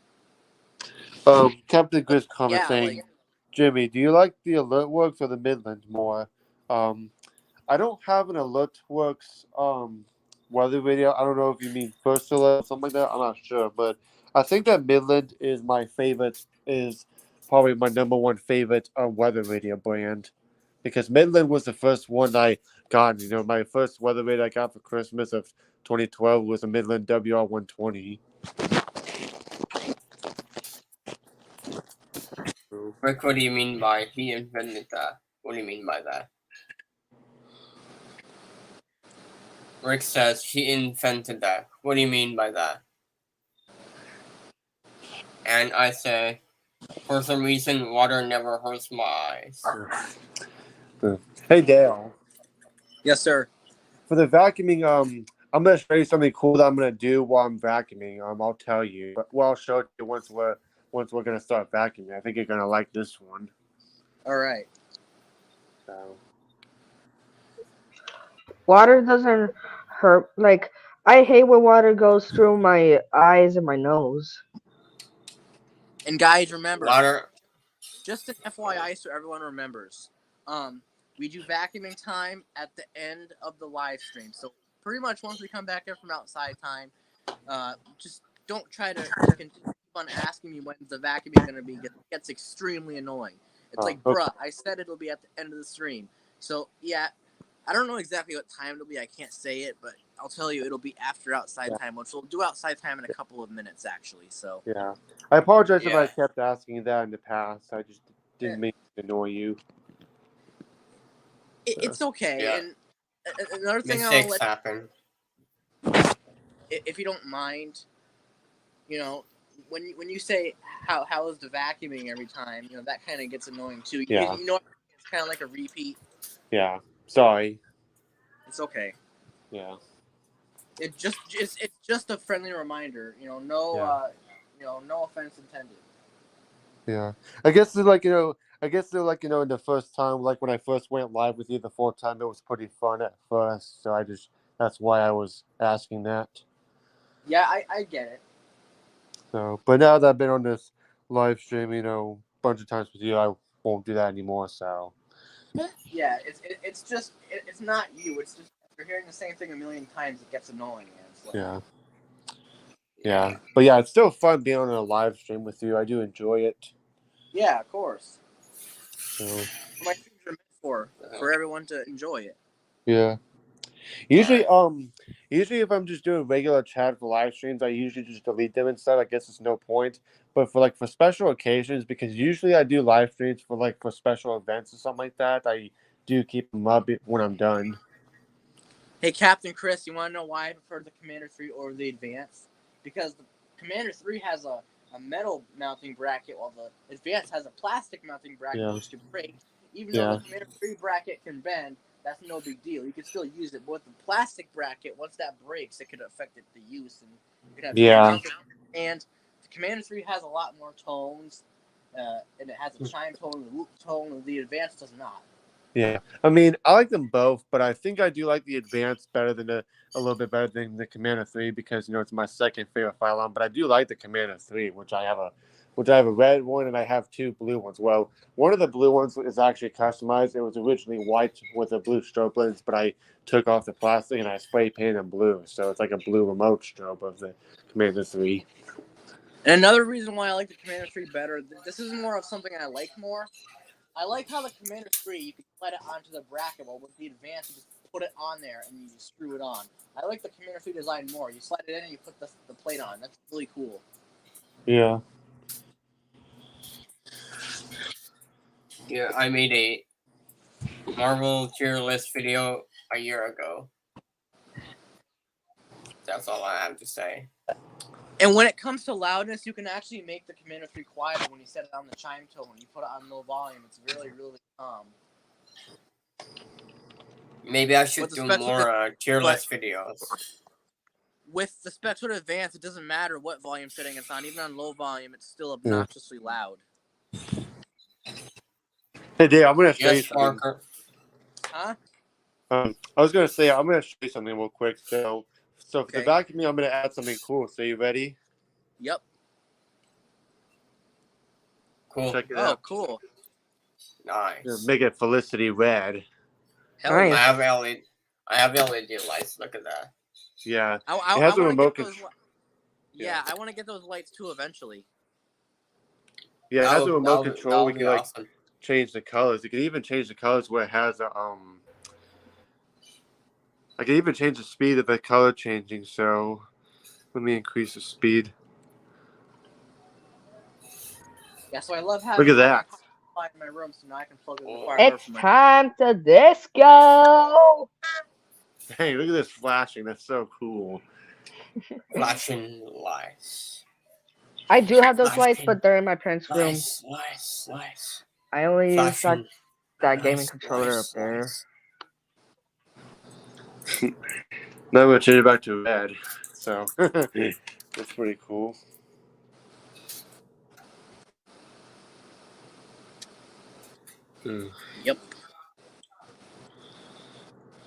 S2: Captain Grizz comment
S1: Yeah,
S2: saying,
S1: like,
S2: Jimmy, do you like the AlertWorks or the Midland more? I don't have an AlertWorks weather video. I don't know if you mean First Alert or something like that. I'm not sure, but I think that Midland is my favorite. Is probably my number one favorite weather radio brand because Midland was the first one I got. You know, my first weather radio I got for Christmas of 2012 was a Midland WR120.
S3: Rick, what do you mean by he invented that? What do you mean by that? Rick says he invented that. What do you mean by that? And I say, for some reason, water never hurts my eyes.
S2: Hey Dale.
S1: yes, sir.
S2: For the vacuuming, I'm gonna show you something cool that I'm gonna do while I'm vacuuming. I'll tell you, but I'll show it to you once we're gonna start vacuuming. I think you're gonna like this one.
S1: All right.
S2: So,
S4: Water doesn't hurt. Like, I hate when water goes through my eyes and my nose.
S1: And guys, remember,
S3: Water.
S1: just an FYI so everyone remembers, we do vacuuming time at the end of the live stream. So pretty much once we come back in from outside time, just don't try to keep on asking me when's the vacuuming going to be. It gets extremely annoying. It's like,
S2: okay.
S1: bruh, I said it'll be at the end of the stream. So yeah, I don't know exactly what time it'll be. I can't say it, but I'll tell you it'll be after outside time, which we'll do outside time in a couple of minutes actually. So
S2: Yeah, I apologize if I
S3: Yeah.
S2: kept asking that in the past. I just didn't mean to annoy you.
S1: it's okay.
S3: Yeah.
S1: And another thing
S3: Mistakes
S1: I'll
S3: happen.
S1: if you don't mind, when you say how is the vacuuming every time, that kind of gets annoying too.
S2: Yeah.
S1: It's kind of like a repeat.
S2: Yeah. Sorry.
S1: It's okay.
S2: Yeah.
S1: It's just a friendly reminder. No offense intended.
S2: Yeah. I guess they're like in the first time, like when I first went live with you the fourth time, it was pretty fun at first. So that's why I was asking that.
S1: Yeah, I get it.
S2: So, but now that I've been on this live stream, a bunch of times with you, I won't do that anymore. So,
S1: Yeah, it's not you. It's just if you're hearing the same thing a million times, it gets annoying. And it's like,
S2: yeah. But yeah, it's still fun being on a live stream with you. I do enjoy it.
S1: yeah, of course.
S2: So,
S1: My streams are meant for everyone to enjoy it.
S2: yeah. Usually if I'm just doing regular chat for live streams, I usually just delete them instead. I guess it's no point. But for special occasions, because usually I do live streams for special events or something like that, I do keep them up when I'm done.
S1: Hey, Captain Chris, you want to know why I prefer the Commander 3 over the Advance? Because the Commander 3 has a metal mounting bracket, while the Advance has a plastic mounting bracket which can break. Even though the Commander 3 bracket can bend, that's no big deal. You can still use it. But with the plastic bracket, once that breaks, it could affect the use. And you could have And the Commander 3 has a lot more tones, and it has a chime tone and a loop tone, and the Advance does not.
S2: Yeah, I mean, I like them both, but I think I do like the Advanced better than a little bit better than the Commander 3 because it's my second favorite file line. But I do like the Commander 3, which I have a red one and I have 2 blue ones. Well, one of the blue ones is actually customized. It was originally white with a blue strobe lens, but I took off the plastic and I spray painted them blue, so it's like a blue remote strobe of the Commander 3.
S1: And another reason why I like the Commander 3 better, this is more of something I like more. I like how the Commander 3, you can slide it onto the bracket, while with the Advanced, you just put it on there and you just screw it on. I like the Commander 3 design more. You slide it in and you put the plate on. That's really cool.
S2: Yeah.
S3: Yeah, I made a Marvel tier list video a year ago. That's all I have to say.
S1: And when it comes to loudness, you can actually make the Commander 3 quieter when you set it on the chime tone. When you put it on low volume, it's really, really calm.
S3: Maybe I should do more tier list videos.
S1: With the Spectral Advance, it doesn't matter what volume setting it's on. Even on low volume, it's still obnoxiously loud.
S2: Hey, Dave, I'm going to show you something.
S3: Marker.
S1: Huh?
S2: I was going to say, I'm going to show you something real quick. So for
S1: Okay.
S2: the back of me, I'm going to add something cool. So you ready?
S1: Yep.
S3: Cool.
S2: Check it out.
S1: Oh, cool.
S3: Nice.
S2: Make it Felicity Red.
S1: Hell
S4: Nice.
S1: yeah.
S3: I have LED lights. Look at that.
S2: Yeah.
S1: It
S2: has a remote control.
S1: Yeah, I want to get those lights too eventually.
S2: Yeah, it has a remote control. We can
S3: awesome.
S2: change the colors. You can even change the colors where it has a I can even change the speed of the color changing. So let me increase the speed.
S1: Yeah, so I love having
S2: Look at that.
S1: in my room, so now I can plug in the far
S4: It's time to disco.
S2: Hey, look at this flashing. That's so cool.
S3: Flashing lights.
S4: I do have those lights, but they're in my parents' room.
S3: Lights.
S4: I only use
S3: Flashing
S4: that gaming controller up there.
S2: Now I'm going to change it back to red. So that's pretty cool.
S1: Yep.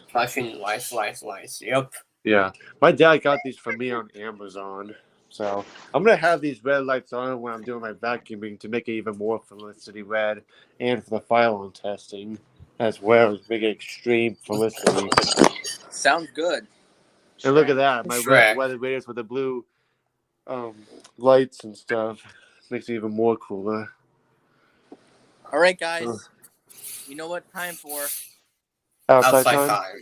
S3: Flashing lights. Yep.
S2: Yeah. My dad got these for me on Amazon. So I'm going to have these red lights on when I'm doing my vacuuming to make it even more Felicity Red and for the file on testing as well as make it extreme Felicity.
S1: Sounds good.
S2: And look at that. My red
S3: Shrek.
S2: weather radios with the blue lights and stuff. Makes it even more cooler.
S1: All right, guys. You know what time for?
S2: Outside time?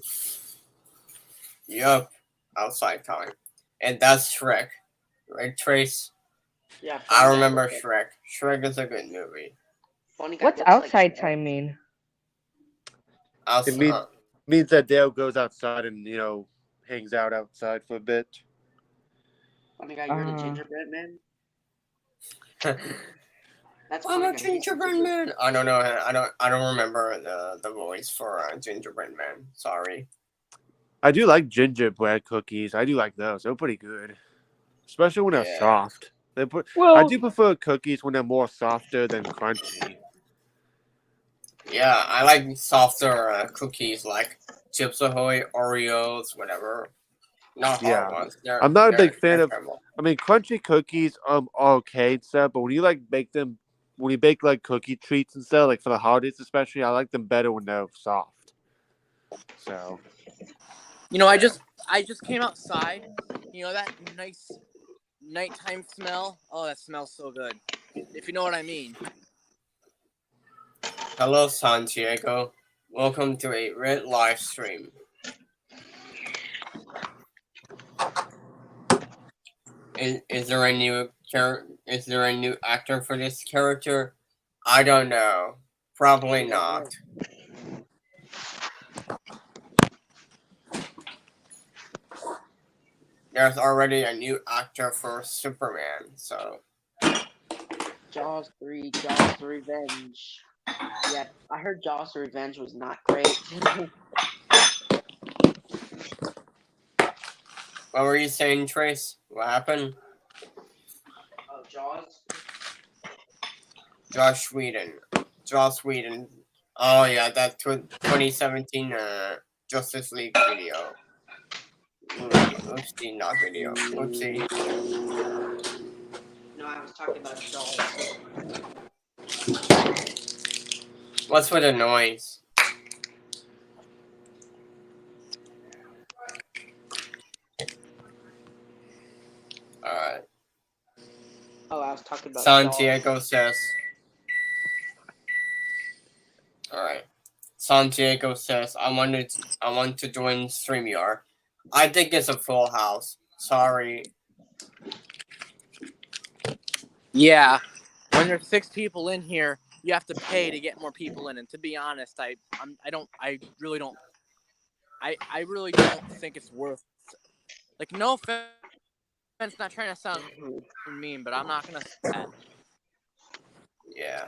S3: Yup. Outside time. And that's Shrek. Right, Trace?
S6: Yeah.
S3: I remember Shrek. Shrek is a good movie.
S6: Funny guy
S4: What's
S6: looks like
S4: outside
S6: Shrek.
S4: time mean?
S2: It means that Dale goes outside and, hangs out outside for a bit.
S6: Funny guy, you're the gingerbread man? That's
S3: I'm
S6: funny
S3: a
S6: guy.
S3: gingerbread man. I don't know. I don't remember the voice for gingerbread man. Sorry.
S2: I do like gingerbread cookies. I do like those. They're pretty good, especially when they're soft. I do prefer cookies when they're more softer than crunchy.
S3: Yeah, I like softer cookies like Chips Ahoy, Oreos, whatever. Not hard ones.
S2: I'm not a big fan of. I mean, crunchy cookies are okay and stuff, but when you bake them, when you bake like cookie treats and stuff, like for the holidays especially, I like them better when they're soft. So.
S1: I just came outside. That nice nighttime smell. Oh, that smells so good. If you know what I mean.
S3: Hello, Santiago. Welcome to a Red live stream. Is there a new Is there a new actor for this character? I don't know. Probably not. There's already a new actor for Superman, so.
S6: Jaws 3, Jaws the Revenge. Yeah, I heard Jaws the Revenge was not great.
S3: What were you saying, Trace? What happened?
S6: Oh, Jaws?
S3: Joss Whedon. Oh yeah, that 2017 Justice League video. Oopsie, not video. Oopsie.
S6: No, I was talking about dolls.
S3: What's with the noise? Alright.
S6: Oh, I was talking about
S3: Santiago says. Alright. Santiago says, I want to join StreamYard. I think it's a full house. Sorry.
S1: Yeah, when there's 6 people in here, you have to pay to get more people in. And to be honest, I really don't think it's worth. Like, no offense, not trying to sound mean, but I'm not gonna say that.
S3: Yeah.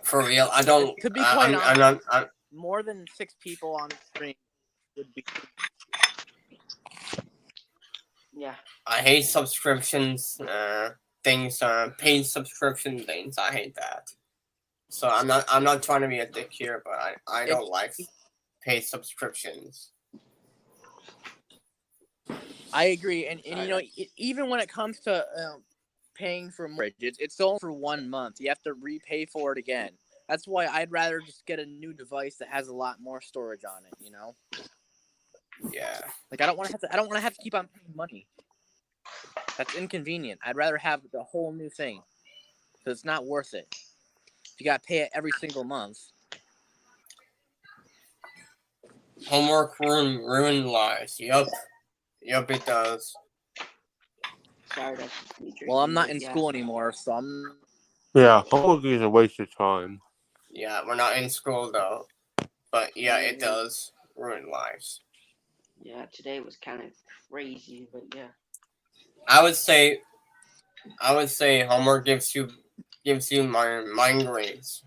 S3: For real, I don't.
S1: To be quite honest,
S3: I'm
S1: more than 6 people on the stream would be.
S6: Yeah.
S3: I hate subscriptions, things, paid subscription things. I hate that. So I'm not trying to be a dick here, but I don't like paid subscriptions.
S1: I agree, and you know, even when it comes to paying for mortgage, it's only for 1 month. You have to repay for it again. That's why I'd rather just get a new device that has a lot more storage on it. You know.
S3: Yeah.
S1: Like I don't want to have to keep on paying money. That's inconvenient. I'd rather have the whole new thing, because it's not worth it. If you gotta pay it every single month.
S3: Homework ruin lives. Yup, it does.
S6: Sorry, that's just me drinking.
S1: Well, I'm not in school anymore, so I'm.
S2: Yeah, homework is a waste of time.
S3: Yeah, we're not in school though, but yeah, it does ruin lives.
S6: Yeah, today was kind of crazy, but yeah.
S3: I would say homework gives you mind grades.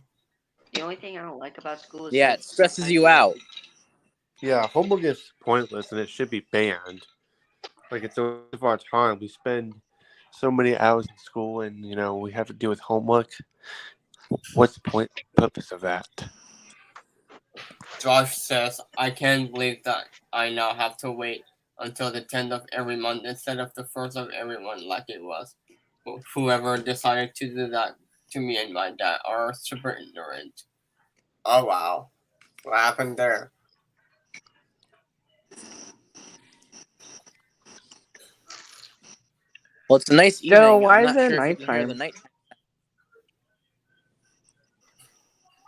S6: The only thing I don't like about school is
S1: it stresses you out.
S2: Yeah, homework is pointless and it should be banned. Like, it's a waste of our time. We spend so many hours in school and, you know, we have to deal with homework. What's the purpose of that?
S3: Josh says, I can't believe that I now have to wait until the 10th of every month instead of the 1st of every month like it was. Whoever decided to do that to me and my dad are super ignorant. Oh wow. What happened there?
S1: Well, it's a nice evening.
S4: Joe, why
S1: I'm
S4: is
S1: not
S4: it
S1: sure if you can hear the
S4: nighttime?
S1: night.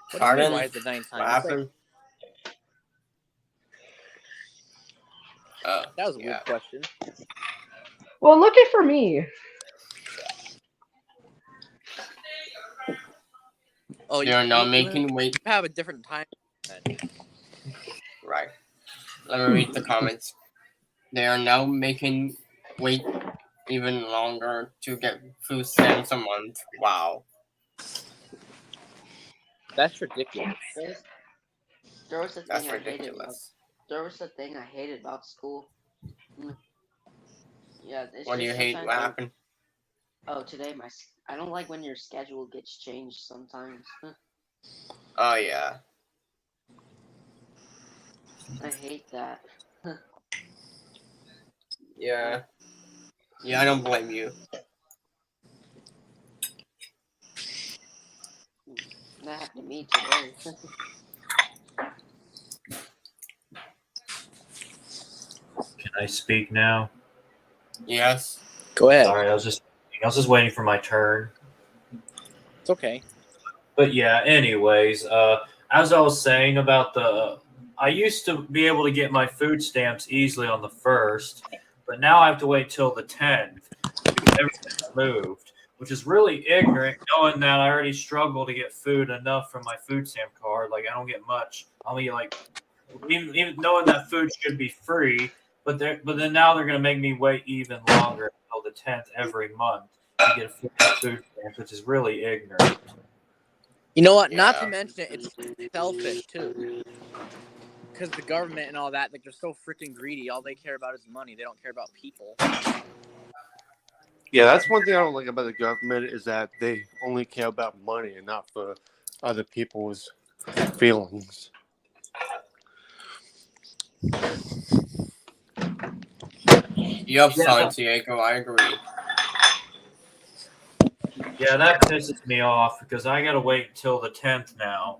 S1: What do you
S3: Pardon?
S1: mean, why is it nighttime?
S3: What happened?
S1: That was a weird question.
S4: Well, looking for me.
S1: Oh,
S3: They are now making wait.
S1: You have a different time.
S3: Right. Let me read the comments. They are now making wait even longer to get food stamps a month. Wow.
S1: That's ridiculous.
S6: There was a thing
S3: That's
S6: I hated.
S3: ridiculous.
S6: There was a thing I hated about school. Yeah.
S3: What do you hate? What happened?
S6: Oh, today I don't like when your schedule gets changed sometimes.
S3: Oh yeah.
S6: I hate that.
S3: Yeah. Yeah, I don't blame you.
S6: That happened to me today.
S7: Can I speak now?
S3: Yes.
S1: Go ahead.
S7: Sorry, I was just waiting for my turn.
S1: It's okay.
S7: But yeah, anyways, as I was saying about I used to be able to get my food stamps easily on the 1st, but now I have to wait till the 10th because everything's moved, which is really ignorant, knowing that I already struggle to get food enough from my food stamp card. Like, I don't get much. I'll be like, even knowing that food should be free, but then now they're going to make me wait even longer until the 10th every month to get food stamps, which is really ignorant.
S1: You know what? Yeah. Not to mention it's selfish too, because the government and all that, like, they're so freaking greedy. All they care about is money. They don't care about people.
S2: Yeah, that's one thing I don't like about the government is that they only care about money and not for other people's feelings.
S3: Yup, Santiago, I agree.
S7: Yeah, that pisses me off because I gotta wait until the 10th now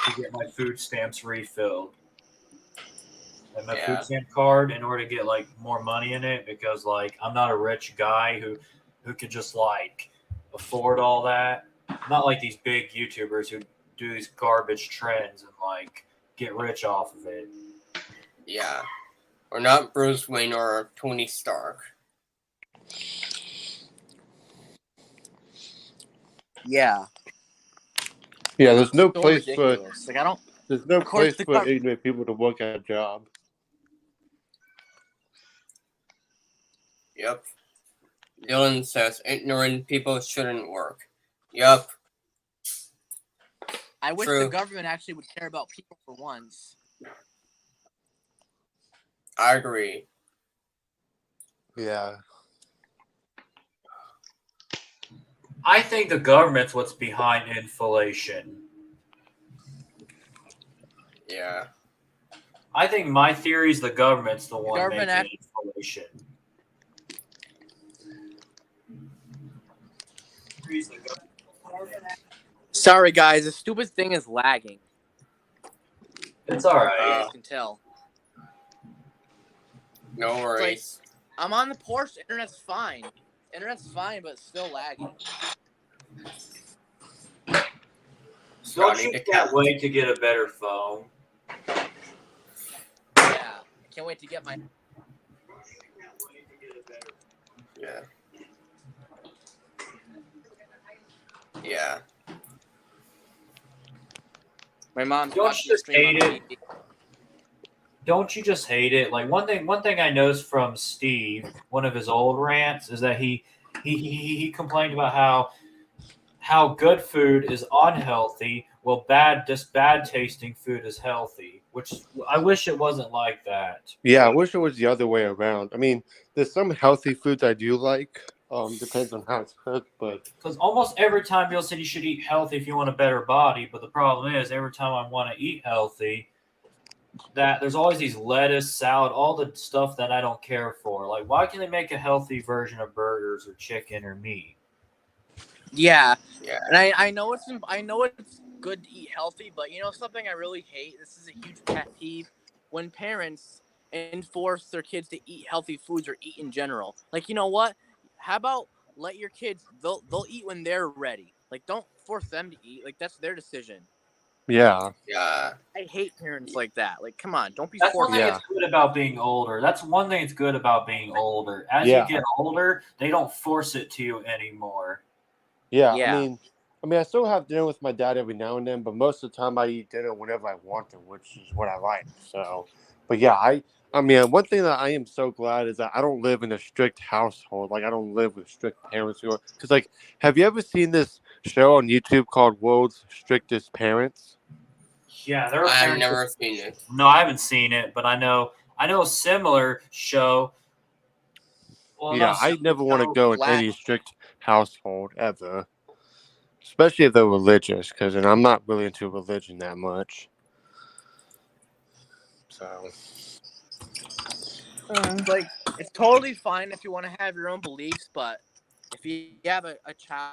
S7: to get my food stamps refilled. And my food stamp card in order to get like more money in it because like I'm not a rich guy who could just like afford all that. I'm not like these big YouTubers who do these garbage trends and like get rich off of it.
S3: Yeah. Or not Bruce Wayne or Tony Stark.
S1: Yeah.
S2: Yeah, there's no
S1: So
S2: place
S1: ridiculous. Like I don't.
S2: there's no
S1: Of course,
S2: place
S1: the
S2: for
S1: government.
S2: ignorant people to work at a job.
S3: Yep. Dylan says ignorant people shouldn't work. Yep.
S1: I wish
S3: True.
S1: the government actually would care about people for once.
S3: I agree.
S2: Yeah.
S7: I think the government's what's behind inflation.
S3: Yeah.
S7: I think my theory is the government's the one
S1: government
S7: making inflation.
S1: Sorry, guys. The stupid thing is lagging.
S7: It's all
S1: You
S7: right.
S1: guys can tell.
S3: No worries.
S1: I'm on the porch. Internet's fine. Internet's fine, but it's still lagging.
S7: Don't you can't wait to get a better phone?
S1: Yeah. I can't wait to get my.
S3: Yeah. Yeah.
S1: My mom's
S7: Don't
S1: watching
S7: you just
S1: stream
S7: hate
S1: on
S7: it?
S1: TV.
S7: Don't you just hate it? Like one thing I noticed from Steve, one of his old rants, is that he complained about how good food is unhealthy, while bad tasting food is healthy. Which I wish it wasn't like that.
S2: Yeah, I wish it was the other way around. I mean, there's some healthy foods I do like. Depends on how it's cooked, but
S7: Because almost every time people said you should eat healthy if you want a better body, but the problem is every time I want to eat healthy, that there's always these lettuce, salad, all the stuff that I don't care for. Like, why can't they make a healthy version of burgers or chicken or meat?
S1: Yeah.
S3: Yeah.
S1: And I know it's good to eat healthy, but you know something I really hate. This is a huge pet peeve when parents enforce their kids to eat healthy foods or eat in general. Like, you know what? How about let your kids they'll eat when they're ready. Like, don't force them to eat. Like, that's their decision.
S2: yeah.
S3: Yeah.
S1: I hate parents like that. Like, come on, don't be
S7: That's one
S1: forcing.
S7: thing
S2: Yeah.
S7: that's good about being older. That's one thing that's good about being older. As
S2: Yeah.
S7: you get older, they don't force it to you anymore.
S2: Yeah,
S1: Yeah.
S2: I mean, I still have dinner with my dad every now and then, but most of the time I eat dinner whenever I want to, which is what I like. So, but yeah, I mean, one thing that I am so glad is that I don't live in a strict household. Like, I don't live with strict parents who are, because, like, have you ever seen this show on YouTube called World's Strictest Parents?
S7: Yeah, there are
S3: I've
S7: parents.
S3: never seen it.
S7: No, I haven't seen it, but I know a similar show. Well,
S2: Yeah,
S7: not
S2: I never want to
S7: so
S2: go in
S1: glad-
S2: any strict household ever, especially if they're religious, because I'm not really into religion that much. So,
S1: Like, it's totally fine if you want to have your own beliefs, but if you have a child,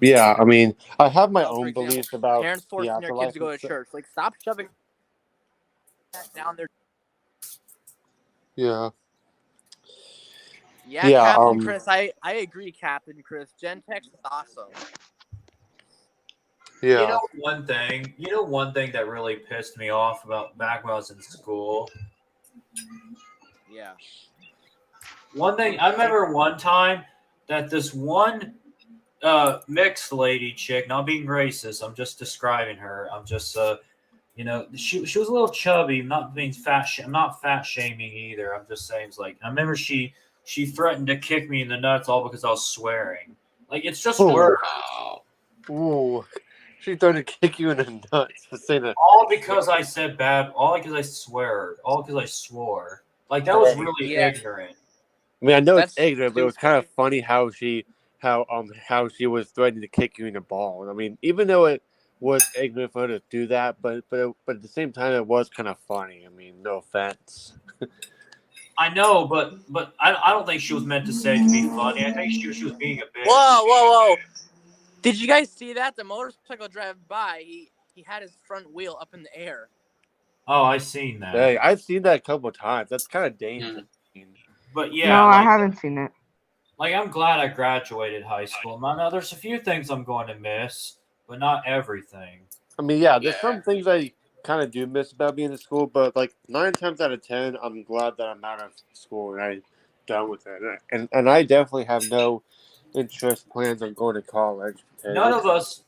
S2: yeah, I mean, I have my
S1: for
S2: own
S1: example,
S2: beliefs about
S1: parents
S2: the
S1: forcing their kids
S2: afterlife
S1: to go
S2: and
S1: to
S2: stuff.
S1: church. Like, stop shoving that down their.
S2: Yeah.
S1: Yeah,
S2: Yeah,
S1: Captain Chris, I agree, Captain Chris. Gentex is awesome.
S2: yeah.
S7: You know one thing that really pissed me off about back when I was in school.
S1: Yeah.
S7: One thing I remember one time that this one mixed lady chick, not being racist, I'm just describing her. I'm just she was a little chubby, not being fat. I'm not fat shaming either. I'm just saying it's like I remember she threatened to kick me in the nuts all because I was swearing. Like it's just words.
S3: Wow.
S2: Ooh, she tried to kick you in the nuts for saying that.
S7: All because I said bad. All because I swore. All because I swore. Like that was really
S1: Yeah.
S7: ignorant.
S2: I mean, I know it's
S1: That's
S2: ignorant, but it was kind of funny how she was threatening to kick you in the ball. I mean, even though it was ignorant for her to do that, but at the same time, it was kind of funny. I mean, no offense.
S7: I know, but I don't think she was meant to say it to be funny. I think she was being a bitch.
S1: Whoa! Did you guys see that? The motorcycle driving by, he had his front wheel up in the air.
S7: Oh, I seen that.
S2: Hey, I've seen that a couple of times. That's kind of dangerous.
S7: But yeah,
S4: No, I
S7: like,
S4: haven't seen it.
S7: like I'm glad I graduated high school. Now there's a few things I'm going to miss, but not everything.
S2: I mean, yeah, there's some things I kind of do miss about being in school, but like 9 times out of 10, I'm glad that I'm out of school and I'm done with it. And I definitely have no interest plans on going to college.
S7: None of us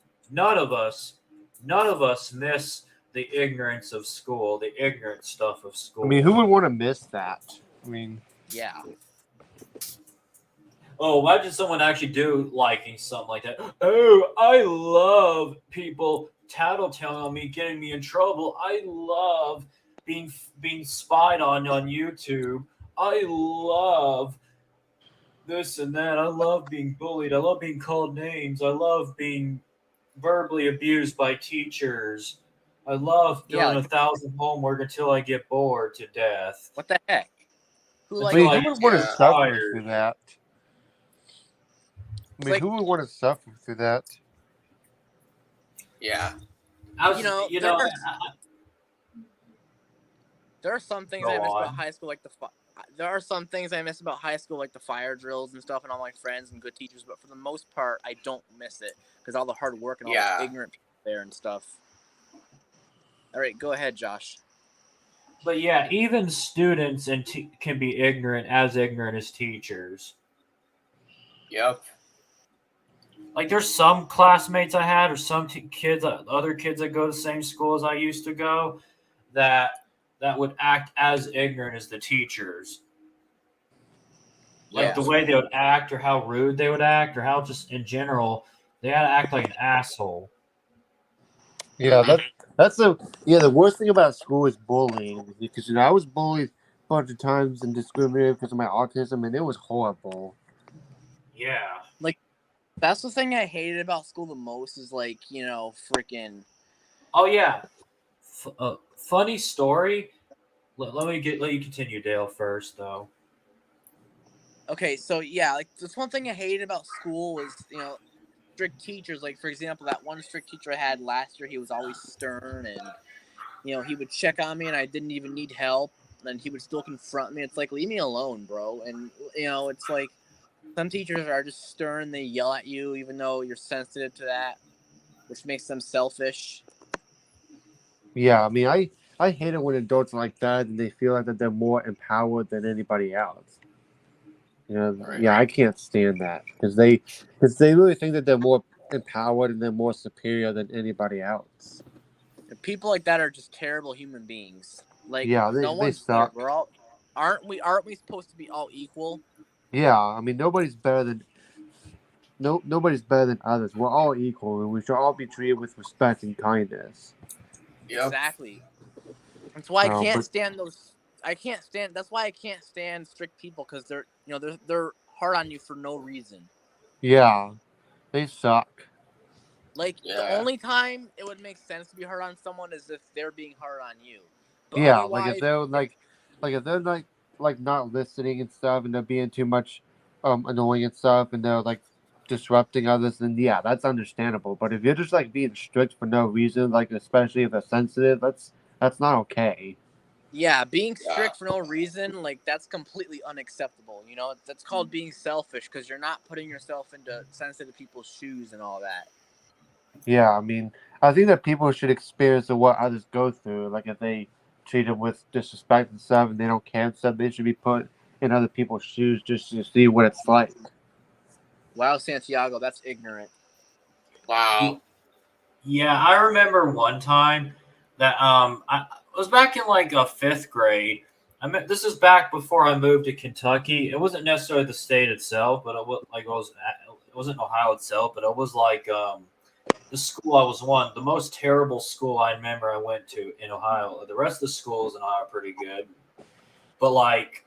S7: miss the ignorance of school, the ignorant stuff of school.
S2: I mean, who would want to miss that? I mean,
S1: yeah.
S7: Oh, imagine someone actually liking something like that. Oh, I love people tattletelling on me, getting me in trouble. I love being spied on YouTube. I love this and that. I love being bullied. I love being called names. I love being verbally abused by teachers. I love doing 1,000 homework until I get bored to death.
S1: What the heck? Who
S2: would want to suffer through that? I mean, who would want to suffer through that?
S3: Yeah.
S1: There are some things I miss about high school, like there are some things I miss about high school, like the fire drills and stuff, and all my friends and good teachers. But for the most part, I don't miss it because all the hard work and all the ignorant people there and stuff. All right, go ahead, Josh.
S7: But yeah, even students can be ignorant as teachers.
S3: Yep.
S7: Like there's some classmates I had, or some other kids that go to the same school as I used to go, that would act as ignorant as the teachers. Like the way they would act, or how rude they would act, or how just in general they had to act like an asshole.
S2: Yeah, the worst thing about school is bullying, because I was bullied a bunch of times and discriminated because of my autism, and it was horrible.
S7: Yeah,
S1: like that's the thing I hated about school the most is freaking.
S7: Oh yeah, funny story. Let you continue, Dale, first though.
S1: Okay, so yeah, that's one thing I hated about school was strict teachers. Like for example, that one strict teacher I had last year, he was always stern, and he would check on me and I didn't even need help, and he would still confront me. It's like, leave me alone, bro. And it's like some teachers are just stern, they yell at you even though you're sensitive to that, which makes them selfish.
S2: Yeah, I mean, I hate it when adults are like that and they feel like that they're more empowered than anybody else. Yeah, I can't stand that because they really think that they're more empowered and they're more superior than anybody else.
S1: People like that are just terrible human beings. Like,
S2: yeah, they suck.
S1: We're all aren't we supposed to be all equal?
S2: Yeah, I mean nobody's better than others. We're all equal and we should all be treated with respect and kindness.
S3: Yep.
S1: Exactly. That's why I can't stand those. That's why I can't stand strict people, because they're hard on you for no reason.
S2: Yeah, they suck.
S1: Like the only time it would make sense to be hard on someone is if they're being hard on you. But
S2: yeah, like if they're if they're not listening and stuff, and they're being too much annoying and stuff, and they're like disrupting others, then yeah, that's understandable. But if you're just like being strict for no reason, like especially if they're sensitive, that's not okay.
S1: Yeah, being strict for no reason, like that's completely unacceptable. That's called being selfish, because you're not putting yourself into sensitive people's shoes and all that.
S2: Yeah, I mean, I think that people should experience what others go through. Like if they treat them with disrespect and stuff, and they don't care and stuff, they should be put in other people's shoes just to see what it's like.
S1: Wow, Santiago, that's ignorant.
S3: Wow.
S7: Yeah, I remember one time that I was back in like a 5th grade. This is back before I moved to Kentucky. It wasn't necessarily the state itself, but it wasn't Ohio itself, but it was like the school I was the most terrible school I remember I went to in Ohio. The rest of the schools in Ohio are pretty good, but like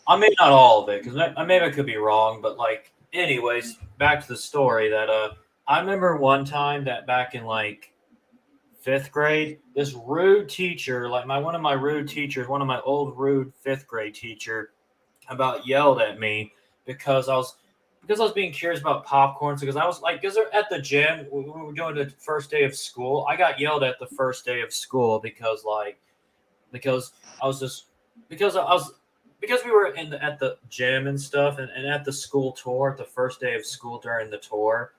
S7: I mean, not all of it, because maybe I could be wrong, but like, anyways, back to the story that I remember one time that back in like 5th grade, this rude teacher, like one of my rude teachers, one of my old rude 5th grade teacher, about yelled at me because I was being curious about popcorn. Because I was like, because they're at the gym, we were doing the first day of school. I got yelled at the first day of school because I was just because I was because we were at the gym and stuff, and at the school tour, the first day of school during the tour,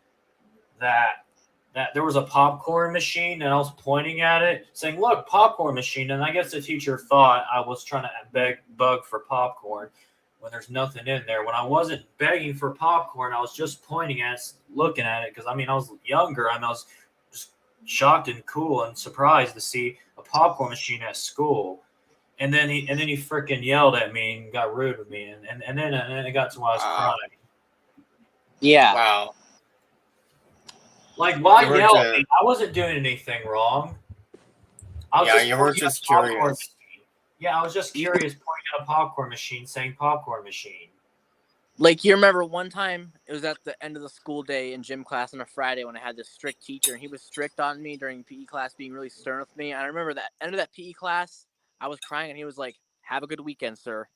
S7: that there was a popcorn machine, and I was pointing at it saying, look, popcorn machine. And I guess the teacher thought I was trying to bug for popcorn when there's nothing in there. When I wasn't begging for popcorn, I was just pointing at it, looking at it, because I mean, I was younger. I was just shocked and cool and surprised to see a popcorn machine at school. And then he freaking yelled at me and got rude with me, and then it got to where I was crying.
S1: Yeah.
S3: Wow.
S7: Like, why yell at me? I wasn't doing anything wrong.
S3: You were just curious.
S7: Yeah, I was just curious, pointing at a popcorn machine, saying popcorn machine.
S1: Like, you remember one time, it was at the end of the school day in gym class on a Friday when I had this strict teacher, and he was strict on me during PE class, being really stern with me. And I remember that end of that PE class, I was crying, and he was like, have a good weekend, sir.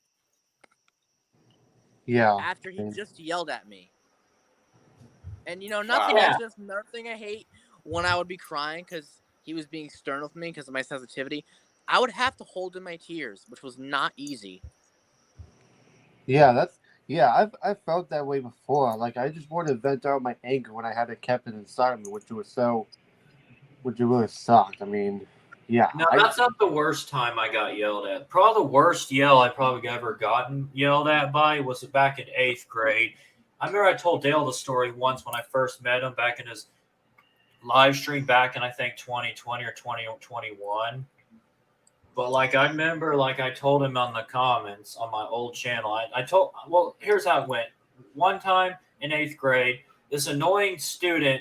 S2: Yeah.
S1: After he just yelled at me. And, you know, not to mention this, another thing I hate, when I would be crying because he was being stern with me because of my sensitivity, I would have to hold in my tears, which was not easy.
S2: Yeah, I've felt that way before. Like, I just wanted to vent out my anger when I had it kept it inside me, which really sucked. I mean, yeah.
S7: No, that's not the worst time I got yelled at. Probably the worst yell I probably ever gotten yelled at by was back in 8th grade. I remember I told Dale the story once when I first met him back in his live stream back in, I think, 2020 or 2021. But like, I remember, like, I told him on the comments on my old channel, well, here's how it went. One time in 8th grade, this annoying student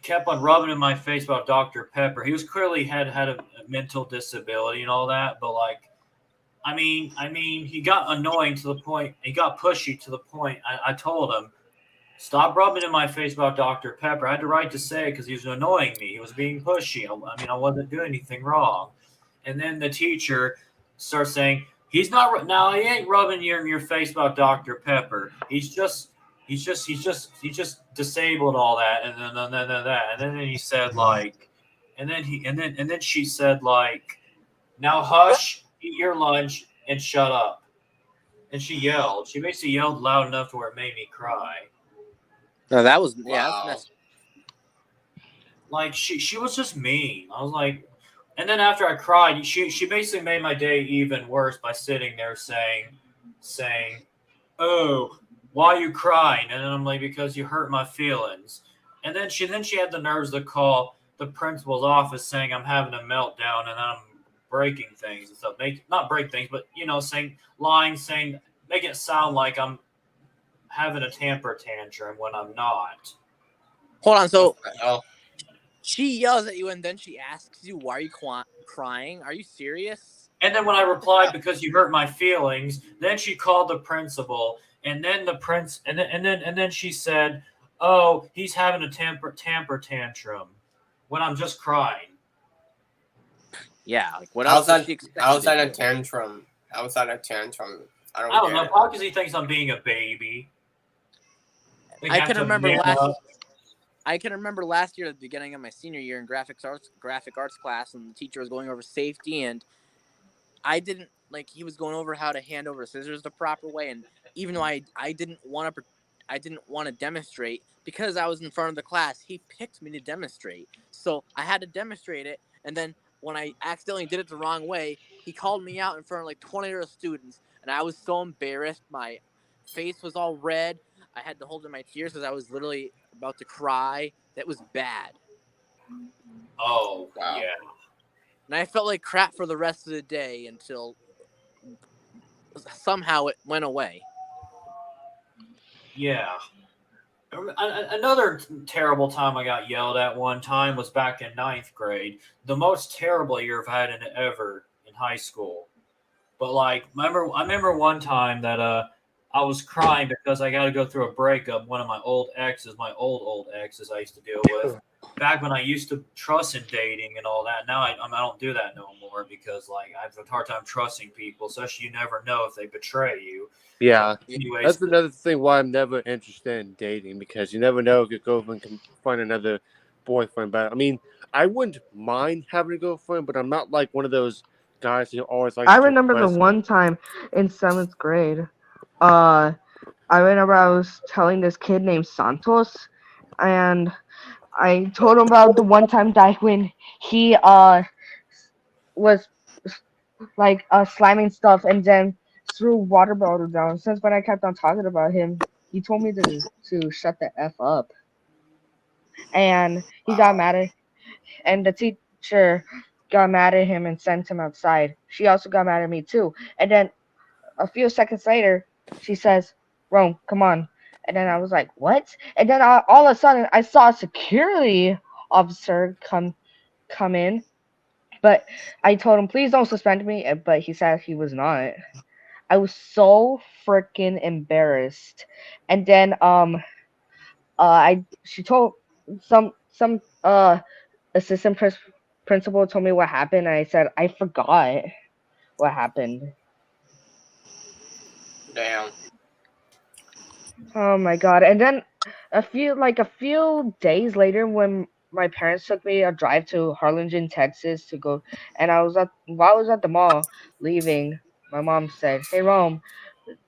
S7: kept on rubbing in my face about Dr. Pepper. He was clearly had a mental disability and all that, but like, I mean, he got annoying to the point, he got pushy to the point. I told him, stop rubbing in my face about Dr. Pepper. I had the right to say it because he was annoying me. He was being pushy. I mean, I wasn't doing anything wrong. And then the teacher starts saying, he ain't rubbing you in your face about Dr. Pepper. He's just disabled all that. And then he said, like, and then she said, like, now hush, eat your lunch, and shut up. And she yelled. She basically yelled loud enough to where it made me cry.
S1: No, that was
S3: Wow.
S7: Like, she was just mean. I was like, and then after I cried, she basically made my day even worse by sitting there saying, oh, why are you crying? And then I'm like, because you hurt my feelings. And then she had the nerves to call the principal's office saying I'm having a meltdown and I'm breaking things and stuff. Not break things, but, you know, make it sound like I'm having a temper tantrum when I'm not.
S1: Hold on, so she yells at you and then she asks you, why are you crying? Are you serious?
S7: And then when I replied, because you hurt my feelings, then she called the principal, and then and then she said, oh, he's having a temper tantrum when I'm just crying.
S1: Yeah, like, what else does she expect?
S3: How's that a tantrum? How's that a tantrum? I don't
S7: know. Probably because he thinks I'm being a baby.
S1: I can remember last year at the beginning of my senior year in graphic arts class, and the teacher was going over safety, and I didn't, like, he was going over how to hand over scissors the proper way, and even though I didn't want to demonstrate because I was in front of the class, he picked me to demonstrate. So I had to demonstrate it, and then when I accidentally did it the wrong way, he called me out in front of like 20 other students, and I was so embarrassed. My face was all red. I had to hold in my tears because I was literally about to cry. That was bad.
S7: Oh, wow. Yeah.
S1: And I felt like crap for the rest of the day until somehow it went away.
S7: Yeah. Another terrible time I got yelled at one time was back in 9th grade. The most terrible year I've had ever in high school. But like, I remember one time that I was crying because I got to go through a breakup. One of my old old exes I used to deal with. Back when I used to trust in dating and all that, now I don't do that no more because like I have a hard time trusting people, especially you never know if they betray you.
S2: Yeah,
S7: Anyways,
S2: that's another thing why I'm never interested in dating, because you never know if your girlfriend can find another boyfriend. But I mean, I wouldn't mind having a girlfriend, but I'm not like one of those guys who always likes
S4: I
S2: to
S4: remember the
S2: impress.
S4: one time in 7th grade. I remember I was telling this kid named Santos, and I told him about the one time that when he was like slamming stuff and then threw water bottle down. Since when I kept on talking about him, he told me to shut the f up, and he got mad at, and the teacher got mad at him and sent him outside. She also got mad at me too, and then a few seconds later, she says, "Rome, come on." And then I was like, "What?" And then all of a sudden, I saw a security officer come in, but I told him, "Please don't suspend me." But he said he was not. I was so freaking embarrassed. And then I she told some assistant principal told me what happened, and I said I forgot what happened.
S3: Damn.
S4: Oh my god. And then a few days later, when my parents took me a drive to Harlingen, Texas to go, and while I was at the mall leaving, my mom said, "Hey Rome,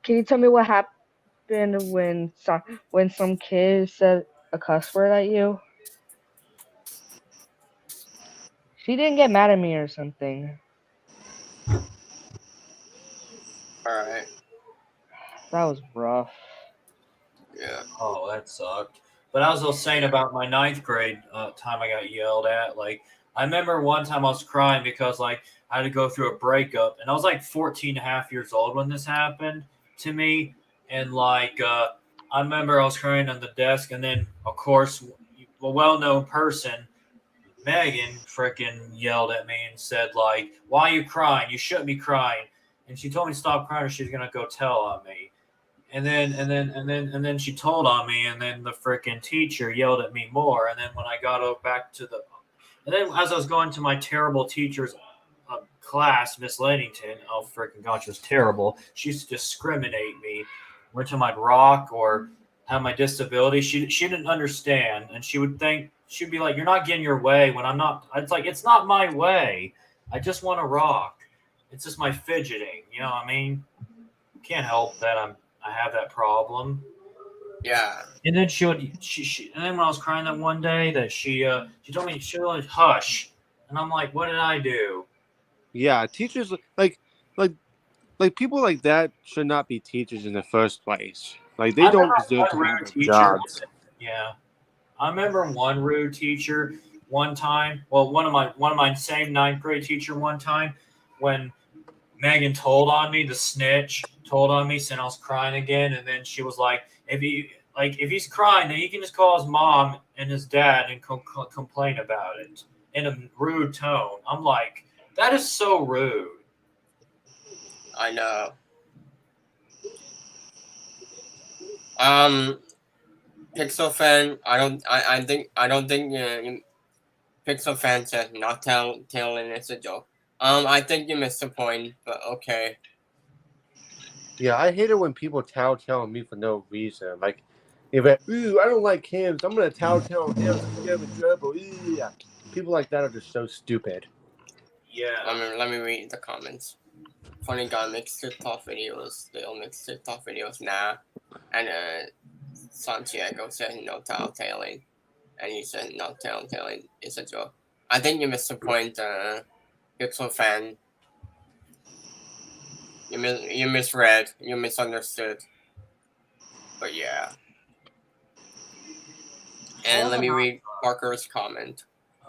S4: can you tell me what happened when some kid said a cuss word at you?" She didn't get mad at me or something.
S3: Alright.
S4: That was rough.
S3: Yeah.
S7: oh, that sucked. But I was also saying about my 9th grade time I got yelled at. Like, I remember one time I was crying because, like, I had to go through a breakup. And I was, like, 14 and a half years old when this happened to me. And, like, I remember I was crying on the desk. And then, of course, a well-known person, Megan, freaking yelled at me and said, like, why are you crying? You shouldn't be crying. And she told me to stop crying or she's going to go tell on me. And then she told on me, and then the freaking teacher yelled at me more. And then when I got back to and then as I was going to my terrible teacher's class, Miss Laddington, oh freaking gosh, she was terrible. She used to discriminate me, went to my rock or have my disability. She didn't understand, and she'd be like, "You're not getting your way." When I'm not, it's like it's not my way. I just want to rock. It's just my fidgeting. You know what I mean? Can't help that I have that problem.
S3: Yeah.
S7: And then and then when I was crying that one day that she told me she would hush. And I'm like, what did I do?
S2: Yeah, teachers like like people like that should not be teachers in the first place. Like they
S7: I remember
S2: don't deserve to
S7: one
S2: have
S7: rude
S2: a
S7: teacher.
S2: job.
S7: Yeah. I remember one rude teacher one time. Well, one of my same 9th grade teacher one time when Megan told on me, the snitch told on me, saying I was crying again, and then she was like, if he's crying, then he can just call his mom and his dad and complain about it in a rude tone. I'm like, that is so rude.
S3: I know. Pixel fan. I don't think Pixel fan said not telling it's a joke. I think you missed the point, but okay.
S2: Yeah, I hate it when people tell me for no reason. Like, if it, ooh, I don't like him, so I'm gonna tell him so I can get him in trouble. Yeah, people like that are just so stupid.
S7: Yeah.
S3: Let me read the comments. Funny guy makes TikTok videos. They all make TikTok videos now. And Santiago said no tailing. And he said no tailing is a joke. I think you missed the point, Pixel fan. You misread. You misunderstood. But yeah. And let me read Parker's comment.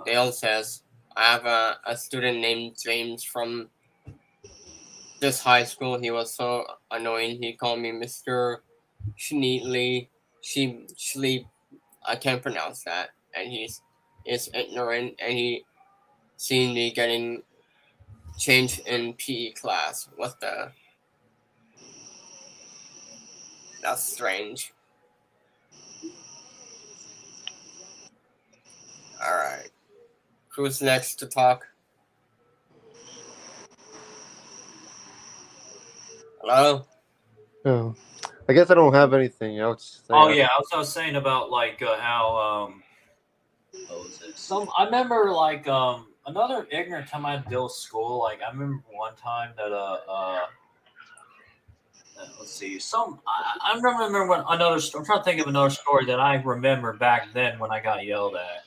S3: Dale says, I have a student named James from this high school. He was so annoying. He called me Mr. Schneedley. Schleep. I can't pronounce that. And is ignorant. And he seen me getting change in PE class. What the? That's strange. Alright. Who's next to talk? Hello?
S2: Oh, I guess I don't have anything else to say.
S7: Oh yeah, I was saying about like how what was it? I remember like another ignorant time I had to deal with school. Like I remember one time that let's see, I remember when I'm trying to think of another story that I remember back then when I got yelled at.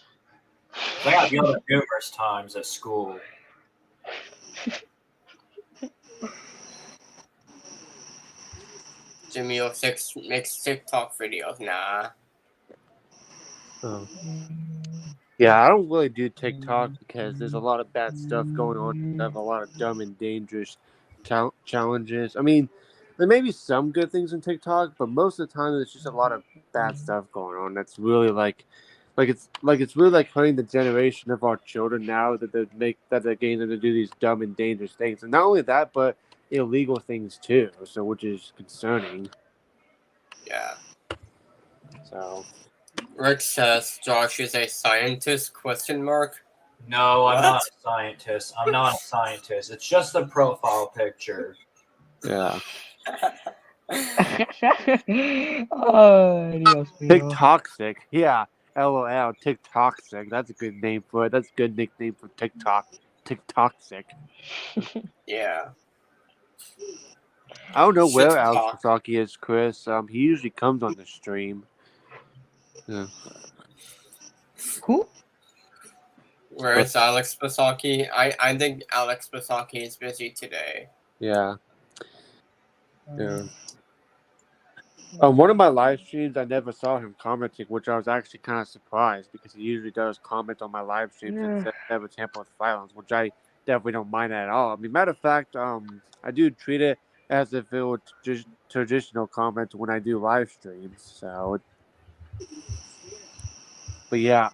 S7: 'Cause I got yelled at numerous times at school.
S3: Jimmy 06 makes TikTok videos. Nah.
S2: Oh. Yeah, I don't really do TikTok because there's a lot of bad stuff going on. I have a lot of dumb and dangerous challenges. I mean, there may be some good things in TikTok, but most of the time there's just a lot of bad stuff going on. That's really it's really like hurting the generation of our children now that they're getting them to do these dumb and dangerous things, and not only that, but illegal things too. So, which is concerning.
S3: Yeah.
S2: So.
S3: Rick says Josh is a scientist? ?
S7: No,
S3: What?
S7: I'm not a scientist. I'm not a scientist. It's just a profile picture.
S2: Yeah.
S4: Oh, Dios mío.
S2: TikToxic. Yeah. LOL. TikToxic. That's a good name for it. That's a good nickname for TikTok. TikToxic.
S3: Yeah.
S2: I don't know where
S3: Shit
S2: Alex
S3: talk.
S2: Pasaki is, Chris. He usually comes on the stream. Yeah.
S4: Who?
S3: Where is Alex Pasaki? I think Alex Pasaki is busy today.
S2: Yeah. Yeah. One of my live streams, I never saw him commenting, which I was actually kind of surprised because he usually does comment on my live streams and says never tamper with violence, which I definitely don't mind at all. I mean, matter of fact, I do treat it as if it were just traditional comments when I do live streams. So, but yeah,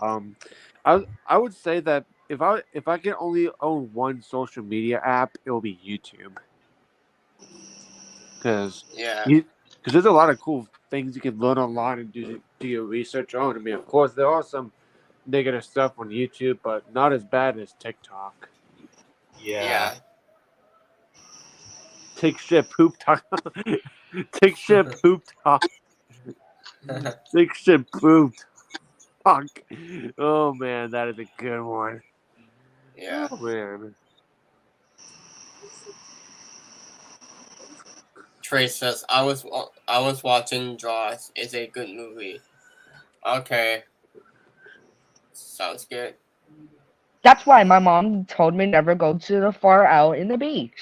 S2: I would say that if I can only own one social media app, it will be YouTube. Because there's a lot of cool things you can learn online and do your research on. I mean, of course, there are some negative stuff on YouTube, but not as bad as TikTok.
S7: Yeah.
S2: Take shit, poop talk. Take shit, poop talk. Take shit, poop talk. Oh man, that is a good one.
S3: Yeah.
S2: Oh man.
S3: Trey says I was watching Jaws. It's a good movie. Okay. Sounds good.
S4: That's why my mom told me never go to the far out in the beach.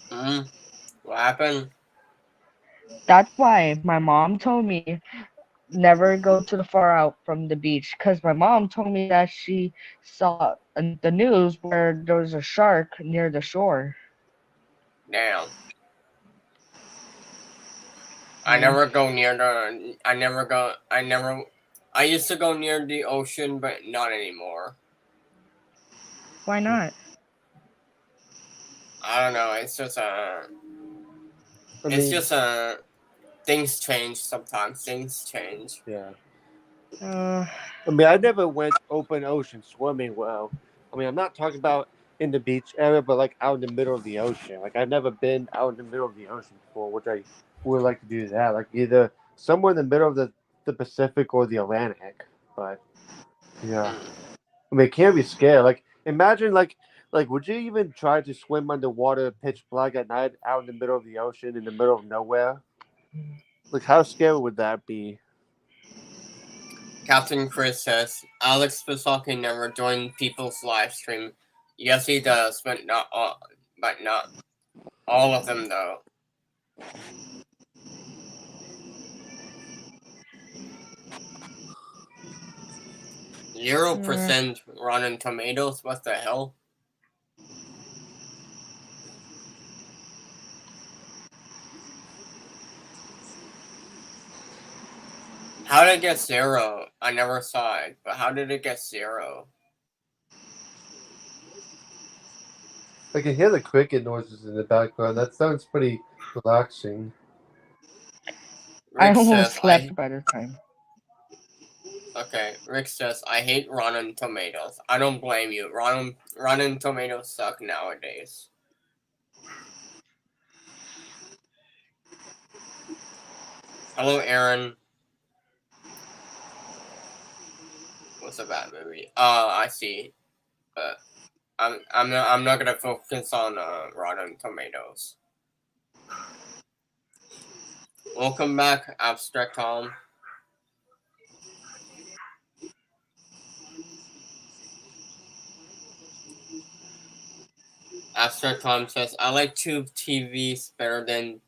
S3: What happened?
S4: That's why my mom told me never go to the far out from the beach because my mom told me that she saw in the news where there was a shark near the shore.
S3: Damn. I never go near the. I used to go near the ocean, but not anymore.
S4: Why not?
S3: I don't know. It's just things change sometimes. Things change.
S2: Yeah.
S4: Uh,
S2: I mean, I never went open ocean swimming. Well, I mean, I'm not talking about in the beach area, but like out in the middle of the ocean. Like I've never been out in the middle of the ocean before, which I would like to do that. Like either somewhere in the middle of the Pacific or the Atlantic. But yeah, I mean, it can be scary. Like imagine like would you even try to swim underwater pitch black at night out in the middle of the ocean in the middle of nowhere? Like how scary would that be?
S3: Captain Chris says Alex Pasaki never joined people's live stream. Yes, he does, but not all. But not all of them, though. %, Rotten Tomatoes. What the hell? How did it get 0? I never saw it, but how did it get 0?
S2: I can hear the cricket noises in the background. That sounds pretty relaxing.
S4: I
S3: Rick
S4: almost
S3: says,
S4: slept by the time.
S3: Okay, Rick says, I hate Rotten Tomatoes. I don't blame you. Rotten Tomatoes suck nowadays. Hello, Aaron. What's a bad movie? I see. I'm not gonna focus on Rotten Tomatoes. Welcome back, Abstract Tom. Abstract Tom says, I like tube TVs better than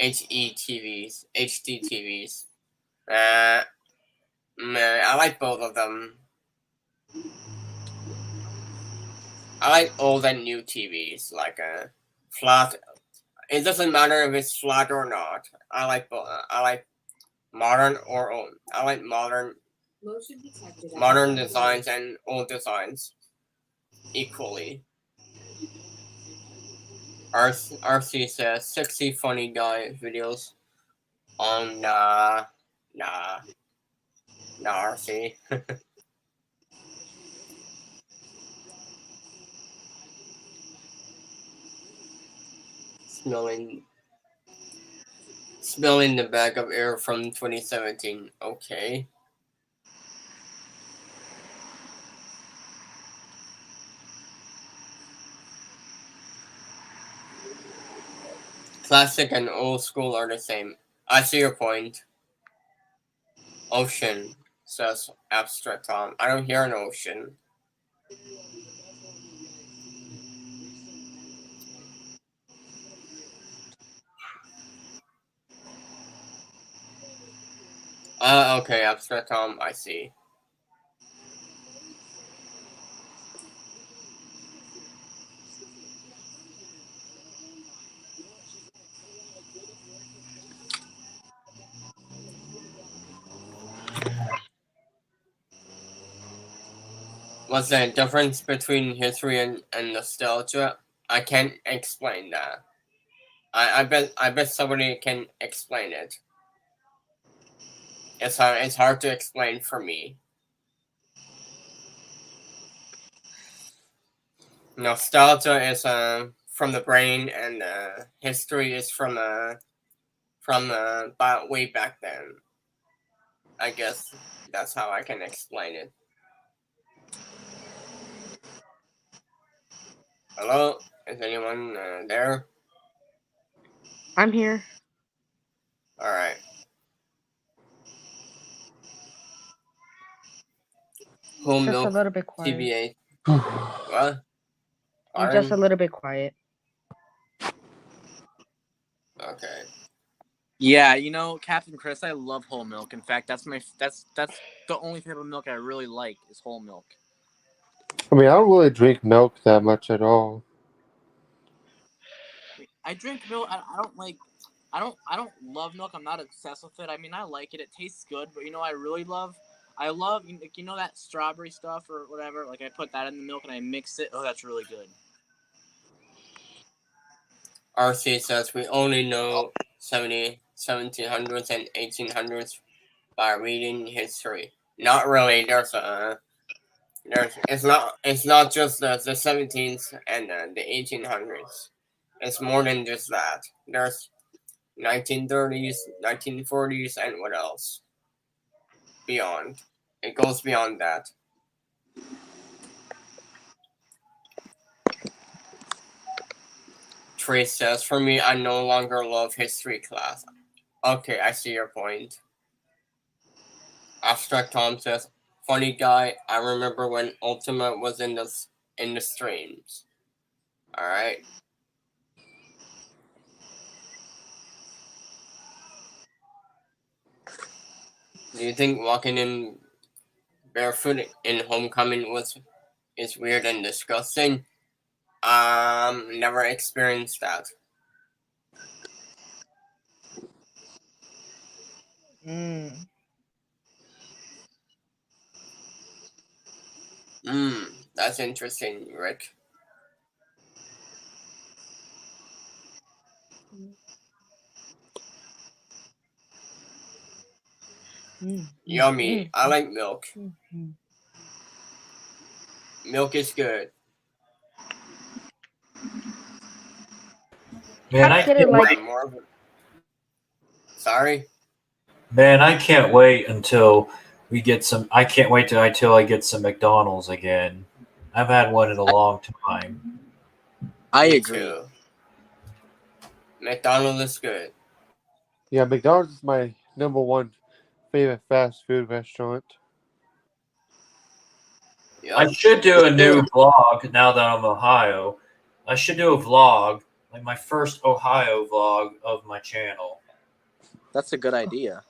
S3: HD TVs. I like both of them. I like old and new TVs, like flat. It doesn't matter if it's flat or not. I like both. I like modern or old. I like modern designs and old designs equally. RC says sexy funny guy videos on nah RC. Smelling the bag of air from 2017. Okay. Classic and old school are the same. I see your point. Ocean, says Abstract Tom. I don't hear an ocean. Okay, Abstract Tom, I see. What's the difference between history and nostalgia? I can't explain that. I bet somebody can explain it. It's hard to explain for me. Nostalgia is from the brain, and history is from way back then. I guess that's how I can explain it. Hello, is anyone there?
S4: I'm here.
S3: All right. Home
S4: Just a
S3: milk
S4: little bit quiet.
S3: TBA. What?
S4: I'm just a
S3: Pardon?
S4: little bit quiet.
S3: Okay.
S1: Yeah, Captain Chris, I love whole milk. In fact, that's the only type of milk I really like is whole milk.
S2: I mean, I don't really drink milk that much at all.
S1: I drink milk. I don't like. I don't love milk. I'm not obsessed with it. I mean, I like it. It tastes good, but I really love. I love that strawberry stuff or whatever. Like I put that in the milk and I mix it. Oh, that's really good.
S3: RC says we only know 1700s and 1800s by reading history. Not really. It's not just the 17th and the 1800s. It's more than just that. There's 1930s, 1940s, and what else? Beyond. It goes beyond that. Trace says, for me, I no longer love history class. Okay, I see your point. Abstract Tom says, funny guy, I remember when Ultima was in the streams. Alright. Do you think walking in barefoot in Homecoming is weird and disgusting? Never experienced that. That's interesting, Rick. Yummy. I like milk. Milk is good.
S7: Man, I
S4: Consider
S7: can't
S4: like
S7: wait.
S3: More of it. Sorry.
S7: Man, I can't wait until we get some. I can't wait until I get some McDonald's again. I've had one in a long time.
S1: I
S3: Me
S1: agree.
S3: too. McDonald's is good.
S2: Yeah, McDonald's is my number one favorite fast food restaurant.
S7: I
S3: Yep.
S7: should do a new vlog now that I'm in Ohio. I should do a vlog, like my first Ohio vlog of my channel.
S1: That's a good idea.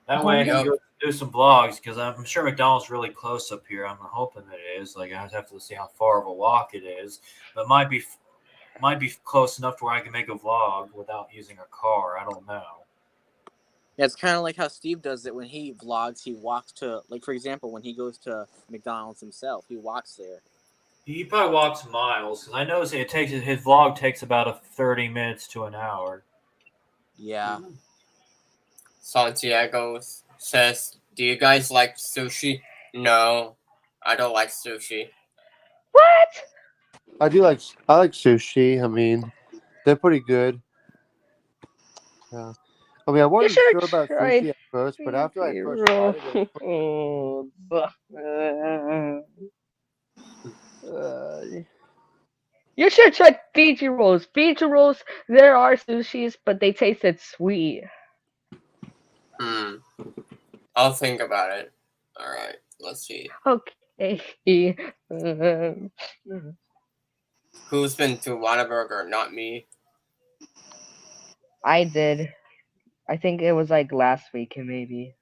S7: That way I can
S3: Yep.
S7: go do some vlogs because I'm sure McDonald's really close up here. I'm hoping that it is. Like I have to see how far of a walk it is, but it might be close enough to where I can make a vlog without using a car. I don't know.
S1: Yeah, it's kind of like how Steve does it when he vlogs. He walks to, like, for example, when he goes to McDonald's himself, he walks there.
S7: He probably walks miles because I know his vlog takes about 30 minutes to an hour.
S1: Yeah.
S3: Santiago says, "Do you guys like sushi?" No, I don't like sushi.
S4: what?
S2: I like sushi. I mean, they're pretty good. Yeah. I mean, I
S4: You
S2: wasn't
S4: should
S2: sure about
S4: try
S2: sushi at first, but after I first
S4: roll.
S2: tried it, it was
S4: You should try Fiji rolls. Fiji rolls, there are sushis, but they tasted sweet.
S3: I'll think about it. All right, let's see.
S4: Okay.
S3: Who's been to Whataburger? Not me.
S4: I did. I think it was like last week, maybe.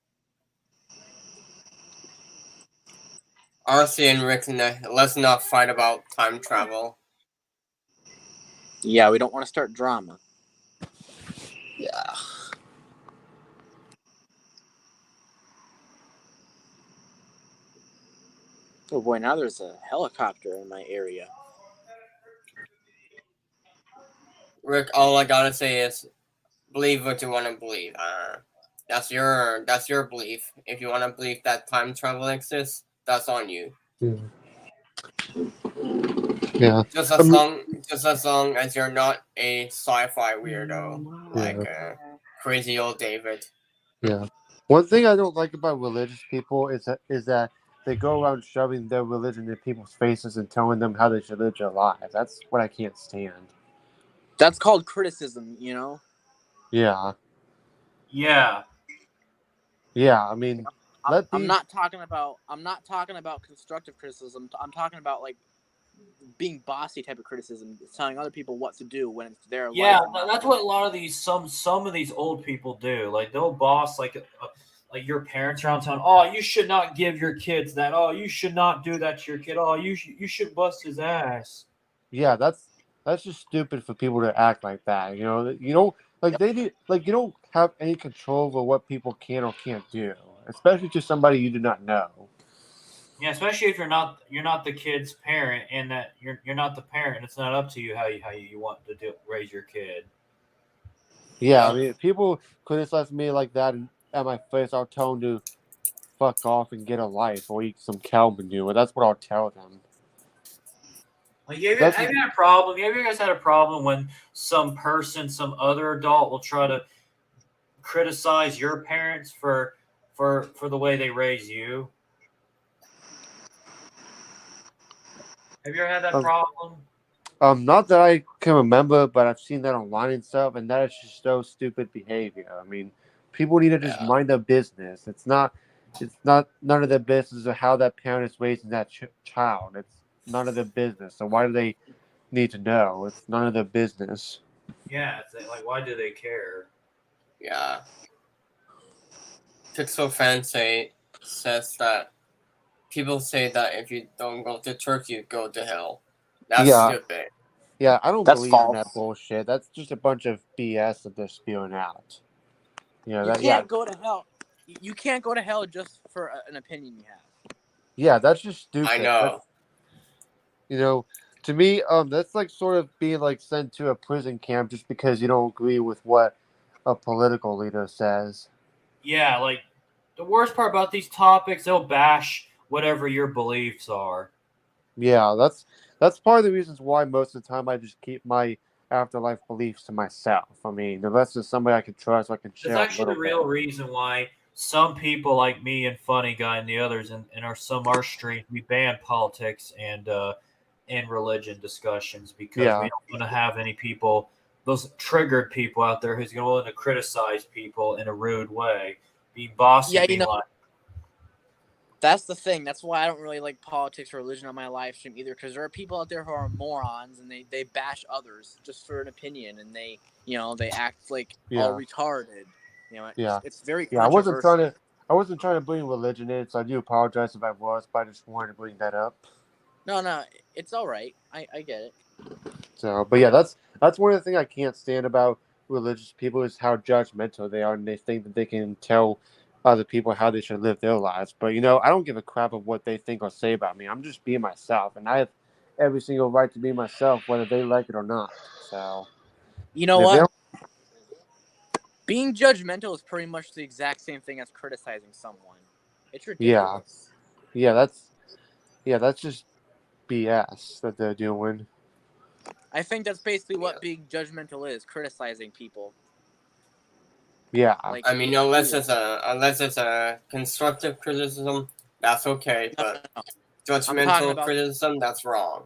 S3: RC and Rick, let's not fight about time travel.
S1: Yeah, we don't want to start drama. Yeah. Oh boy, now there's a helicopter in my area.
S3: Rick, all I gotta say is, believe what you want to believe. That's your belief. If you want to believe that time travel exists, that's on you.
S2: yeah.
S3: Just as long as you're not a sci-fi weirdo like crazy old David.
S2: Yeah. One thing I don't like about religious people is that they go around shoving their religion in people's faces and telling them how they should live their lives. That's what I can't stand.
S1: That's called criticism, you know?
S2: Yeah.
S7: Yeah.
S2: Yeah. I mean,
S1: I'm not talking about constructive criticism. I'm talking about like being bossy type of criticism. It's telling other people what to do when it's their
S7: Yeah,
S1: life.
S7: that's what a lot of these some of these old people do. Like they'll boss like your parents around town. Oh, you should not give your kids that. Oh, you should not do that to your kid. Oh, you should bust his ass.
S2: Yeah, that's just stupid for people to act like that. You know, like you don't have any control over what people can or can't do, especially to somebody you do not know.
S7: Yeah, especially if you're not the kid's parent, and that you're not the parent. It's not up to you how you want to raise your kid.
S2: Yeah, I mean, if people criticize me like that at my face, I'll tell them to fuck off and get a life or eat some cow manure. That's what I'll tell them.
S7: Like, have you had a problem? Have you guys had a problem when some other adult will try to criticize your parents for the way they raise you? Have you ever had that problem?
S2: Not that I can remember, but I've seen that online and stuff, and that is just so stupid behavior. I mean, people need to just mind their business. It's not none of their business of how that parent is raising that child. It's none of their business. So why do they need to know? It's none of their business.
S7: Yeah, it's like, why do they care?
S3: Yeah. Pixel fan says that people say that if you don't go to church, you go to hell. That's stupid.
S2: Yeah, I don't
S1: That's
S2: believe
S1: false.
S2: in that bullshit. That's just a bunch of BS that they're spewing out.
S1: You can't go to hell. You can't go to hell just for an opinion you have.
S2: Yeah, that's just stupid.
S3: I know.
S2: To me, that's like sort of being like sent to a prison camp just because you don't agree with what a political leader says.
S7: Yeah, like the worst part about these topics, they'll bash whatever your beliefs are.
S2: Yeah, that's part of the reasons why most of the time I just keep my afterlife beliefs to myself. I mean, unless there's somebody I can trust, I can
S7: That's
S2: share a
S7: actually
S2: little
S7: the real
S2: bit.
S7: reason why some people like me and Funny Guy and the others in our streams, we ban politics and religion discussions because we
S2: Yeah,
S7: don't want to have any people, those triggered people out there who's going to criticize people in a rude way, being bossy,
S1: Yeah,
S7: being like,
S1: that's the thing. That's why I don't really like politics or religion on my live stream either, because there are people out there who are morons and they bash others just for an opinion, and they act like all
S2: yeah,
S1: retarded.
S2: yeah,
S1: It's very
S2: yeah.
S1: controversial.
S2: I wasn't trying to bring religion in, so I do apologize if I was, but I just wanted to bring that up.
S1: No, it's all right. I get it.
S2: So, but yeah, that's one of the things I can't stand about religious people is how judgmental they are, and they think that they can tell other people how they should live their lives. But I don't give a crap of what they think or say about me. I'm just being myself, and I have every single right to be myself, whether they like it or not. So,
S1: You know
S2: and if they
S1: what?
S2: don't,
S1: Being judgmental is pretty much the exact same thing as criticizing someone. It's
S2: yeah,
S1: ridiculous.
S2: yeah, that's just BS that they're doing.
S1: I think that's basically what being judgmental is, criticizing people.
S2: Yeah,
S1: Like,
S3: I mean, unless it's a constructive criticism, that's okay.
S1: no,
S3: But
S1: no. I'm talking
S3: judgmental
S1: about
S3: criticism, that's wrong.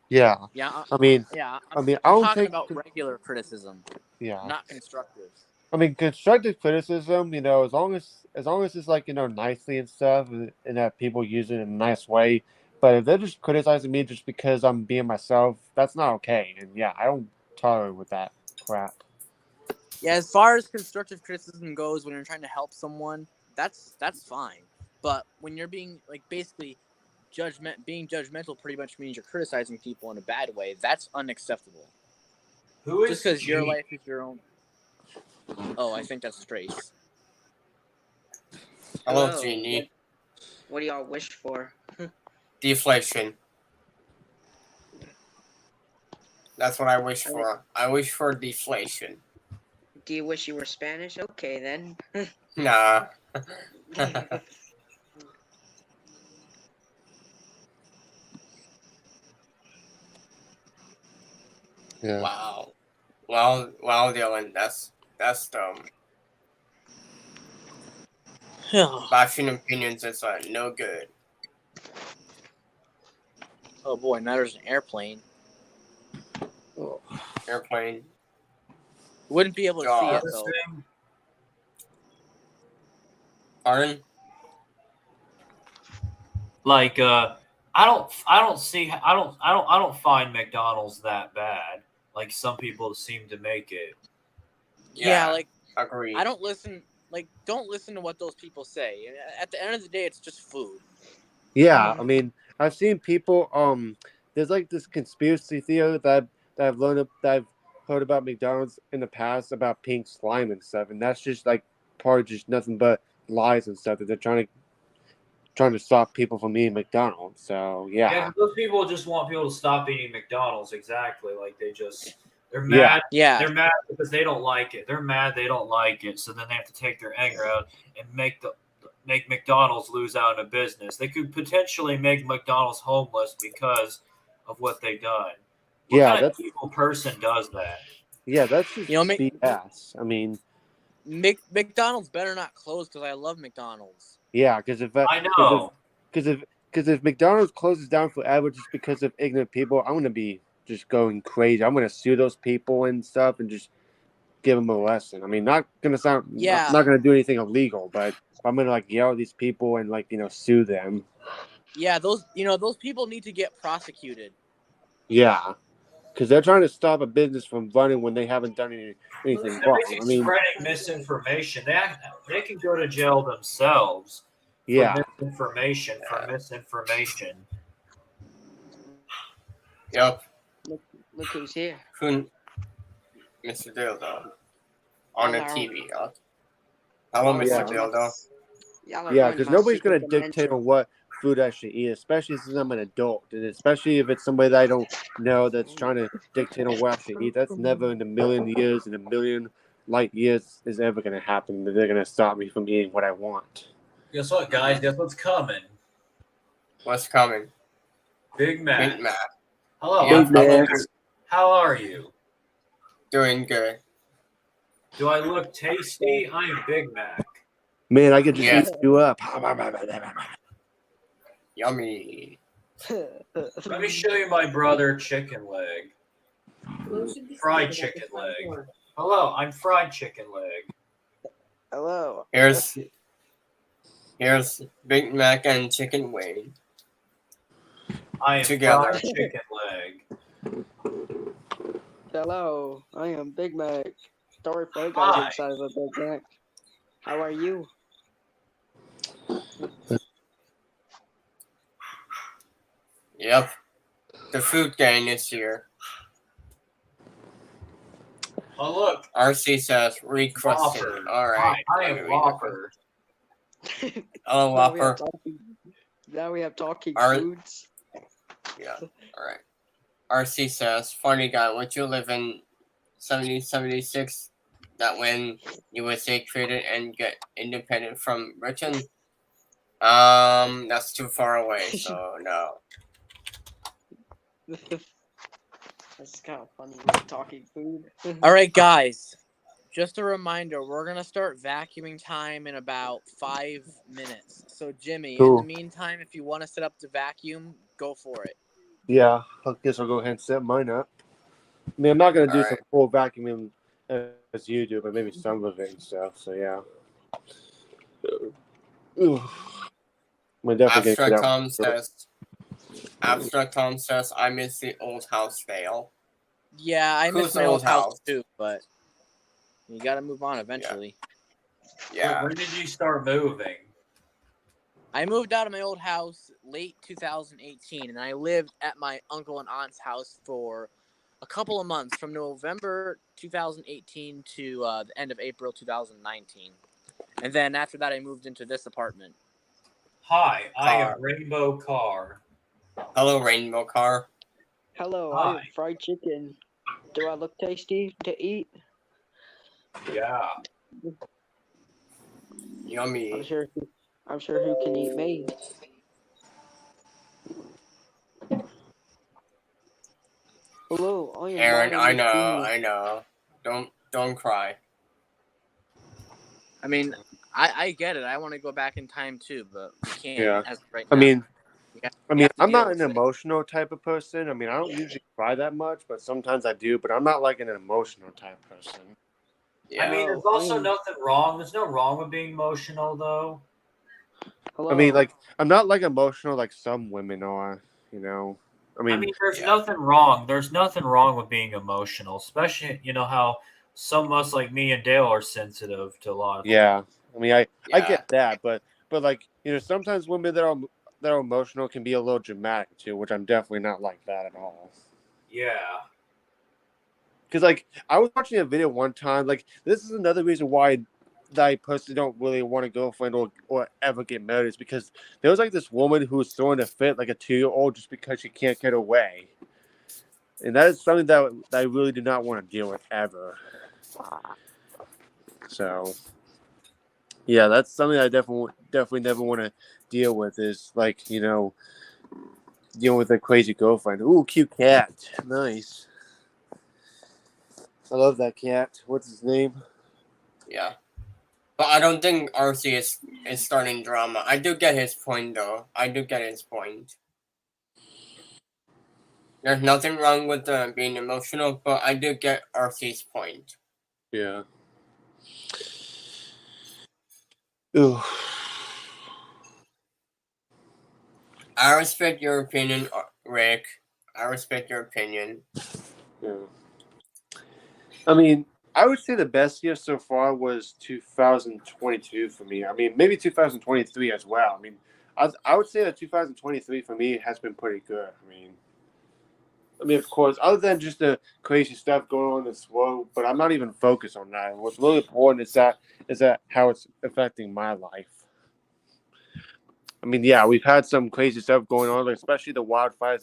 S2: yeah.
S1: yeah,
S2: I mean,
S1: yeah.
S2: I
S1: I'm
S2: don't
S1: talking
S2: take
S1: about regular criticism,
S2: yeah.
S1: not constructive.
S2: I mean, constructive criticism, as long as it's like nicely and stuff, and that people use it in a nice way. But if they're just criticizing me just because I'm being myself, that's not okay. And yeah, I don't tolerate with that crap.
S1: Yeah, as far as constructive criticism goes, when you're trying to help someone, that's fine. But when you're being like basically being judgmental pretty much means you're criticizing people in a bad way. That's unacceptable.
S7: who
S1: Just
S7: is
S1: because your
S7: G?
S1: life is your own. Oh, I think that's Trace.
S3: Hello,
S6: Hello.
S3: Genie.
S6: What do y'all wish for?
S3: Deflation. That's what I wish for. I wish for deflation.
S6: Do you wish you were Spanish? Okay, then.
S3: Nah.
S2: Yeah.
S3: Wow. Well, Dylan, that's dumb. Bashing opinions is no good.
S1: Oh boy, now there's an airplane.
S3: Airplane.
S1: Wouldn't be able to see it though.
S3: Pardon?
S7: Like, I don't find McDonald's that bad. Like some people seem to make it.
S1: Yeah, like
S3: agreed.
S1: I don't listen. Like, don't listen to what those people say. At the end of the day, it's just food.
S2: Yeah, I mean, I've seen people. There's like this conspiracy theory that I've heard about McDonald's in the past about pink slime and stuff, and that's just like part of just nothing but lies and stuff that they're trying to stop people from eating McDonald's. So
S7: Yeah, those people just want people to stop eating McDonald's. Exactly, like they're mad.
S1: Yeah.
S7: They're mad because they don't like it. They're mad they don't like it, so then they have to take their anger out and make McDonald's lose out in a business. They could potentially make McDonald's homeless because of what they've done. What kind of evil person does that?
S2: Yeah, that's just BS. I mean,
S1: McDonald's better not close because I love McDonald's.
S2: Yeah, because if McDonald's closes down forever just because of ignorant people, I'm gonna be just going crazy. I'm gonna sue those people and stuff and just give them a lesson. I mean, not gonna not gonna do anything illegal, but I'm gonna like yell at these people and sue them.
S1: Yeah, those people need to get prosecuted.
S2: Yeah, because they're trying to stop a business from running when they haven't done anything wrong. I mean,
S7: spreading misinformation. They can go to jail themselves.
S2: Yeah.
S7: For misinformation.
S3: Yep.
S6: Look who's here.
S3: Mr. Dildo. On the TV. Hello, Mr. Dildo.
S2: Yeah, because nobody's going to dictate on what food I should eat, especially since I'm an adult, and especially if it's somebody that I don't know that's trying to dictate on what I should eat. That's never in a million years, in a million light years, is ever going to happen. That they're going to stop me from eating what I want.
S7: Guess what, guys? Guess what's coming?
S3: What's coming?
S7: Big Mac.
S3: Big Mac.
S7: Hello.
S3: Yeah,
S4: Big Mac.
S7: How are you?
S3: doing good.
S7: Do I look tasty? I am Big Mac.
S2: Man, I could just
S3: Yes.
S2: eat you up.
S3: Yummy.
S7: Let me show you my brother chicken leg. Fried chicken leg. Hello, I'm fried chicken leg.
S6: Hello.
S3: Here's Big Mac and chicken wing.
S7: I am
S3: Together.
S7: fried chicken leg.
S6: Hello. I am Big Mac. Story for you
S7: Hi.
S6: guys inside of a Big Mac. How are you?
S3: Yep. The food gang is here.
S7: Oh look,
S3: RC says requested.
S7: Whopper.
S3: Alright.
S7: Hi, I am Whopper.
S3: Hello,
S6: Now we have
S3: Whopper.
S6: Now we have talking
S3: Our-
S6: foods.
S3: Yeah. Alright. RC says, funny guy, would you live in 1776? That when USA created and get independent from Britain? That's too far away, so no.
S6: That's kind of funny with talking food.
S1: All right, guys. Just a reminder, we're going to start vacuuming time in about 5 minutes. So, Jimmy, in
S2: Cool.
S1: the meantime, if you want to set up the vacuum, go for it.
S2: Yeah, I guess I'll go ahead and set mine up. I mean, I'm not going to do
S3: Alright.
S2: some full vacuuming as you do, but maybe some of it and stuff, so yeah. I'm definitely
S3: Abstract
S2: get out.
S3: Tom says, I miss the old house Dale.
S1: Yeah, I miss
S3: Whose
S1: my
S3: old
S1: old house
S3: house?
S1: too, but you got to move on eventually.
S3: Yeah.
S7: When did you start moving?
S1: I moved out of my old house late 2018, and I lived at my uncle and aunt's house for a couple of months, from November 2018 to the end of April 2019. And then after that, I moved into this apartment.
S7: Hi, I
S3: Car.
S7: am Rainbow Car.
S3: Hello, Rainbow Car.
S6: Hello, I am
S7: Hi.
S6: fried chicken. Do I look tasty to eat?
S7: Yeah.
S3: Yummy.
S6: I'm sure who can eat me. Hello, I am
S3: Aaron,
S6: Modern
S3: I
S6: Nick
S3: know. Don't cry.
S1: I mean, I get it. I want to go back in time too, but we can't.
S2: Yeah.
S1: As of right
S2: I
S1: now.
S2: mean,
S1: We have to
S2: I'm
S1: deal
S2: not
S1: with
S2: an
S1: it.
S2: emotional type of person. I mean, I don't usually cry that much, but sometimes I do. But I'm not like an emotional type person.
S3: Yeah.
S7: I mean, there's also nothing wrong. There's no wrong with being emotional, though.
S6: Hello.
S2: I mean, like, I'm not like emotional like some women are, you know. I mean,
S7: there's
S3: Yeah.
S7: nothing wrong. There's nothing wrong with being emotional, especially how some of us like me and Dale are sensitive to a lot of
S2: yeah. I mean, I
S3: Yeah.
S2: get that, but like, sometimes women that are emotional can be a little dramatic too, which I'm definitely not like that at all.
S7: Yeah.
S2: Because, like, I was watching a video one time. Like, this is another reason why I personally don't really want a girlfriend or ever get married, is because there was, like, this woman who was throwing a fit like a 2-year-old just because she can't get away. And that is something that I really do not want to deal with ever. So, yeah, that's something I definitely never want to deal with, is, like, dealing with a crazy girlfriend. Ooh, cute cat. Nice. I love that cat. What's his name?
S3: Yeah. But I don't think RC is starting drama. I do get his point, though. There's nothing wrong with being emotional, but I do get RC's point.
S2: Yeah. Ooh.
S3: I respect your opinion, Rick. I respect your opinion.
S2: Yeah. I mean, I would say the best year so far was 2022 for me. I mean, maybe 2023 as well. I mean, I would say that 2023 for me has been pretty good. I mean, of course, other than just the crazy stuff going on in this world, but I'm not even focused on that. What's really important is that how it's affecting my life. I mean, yeah, we've had some crazy stuff going on, like especially the wildfires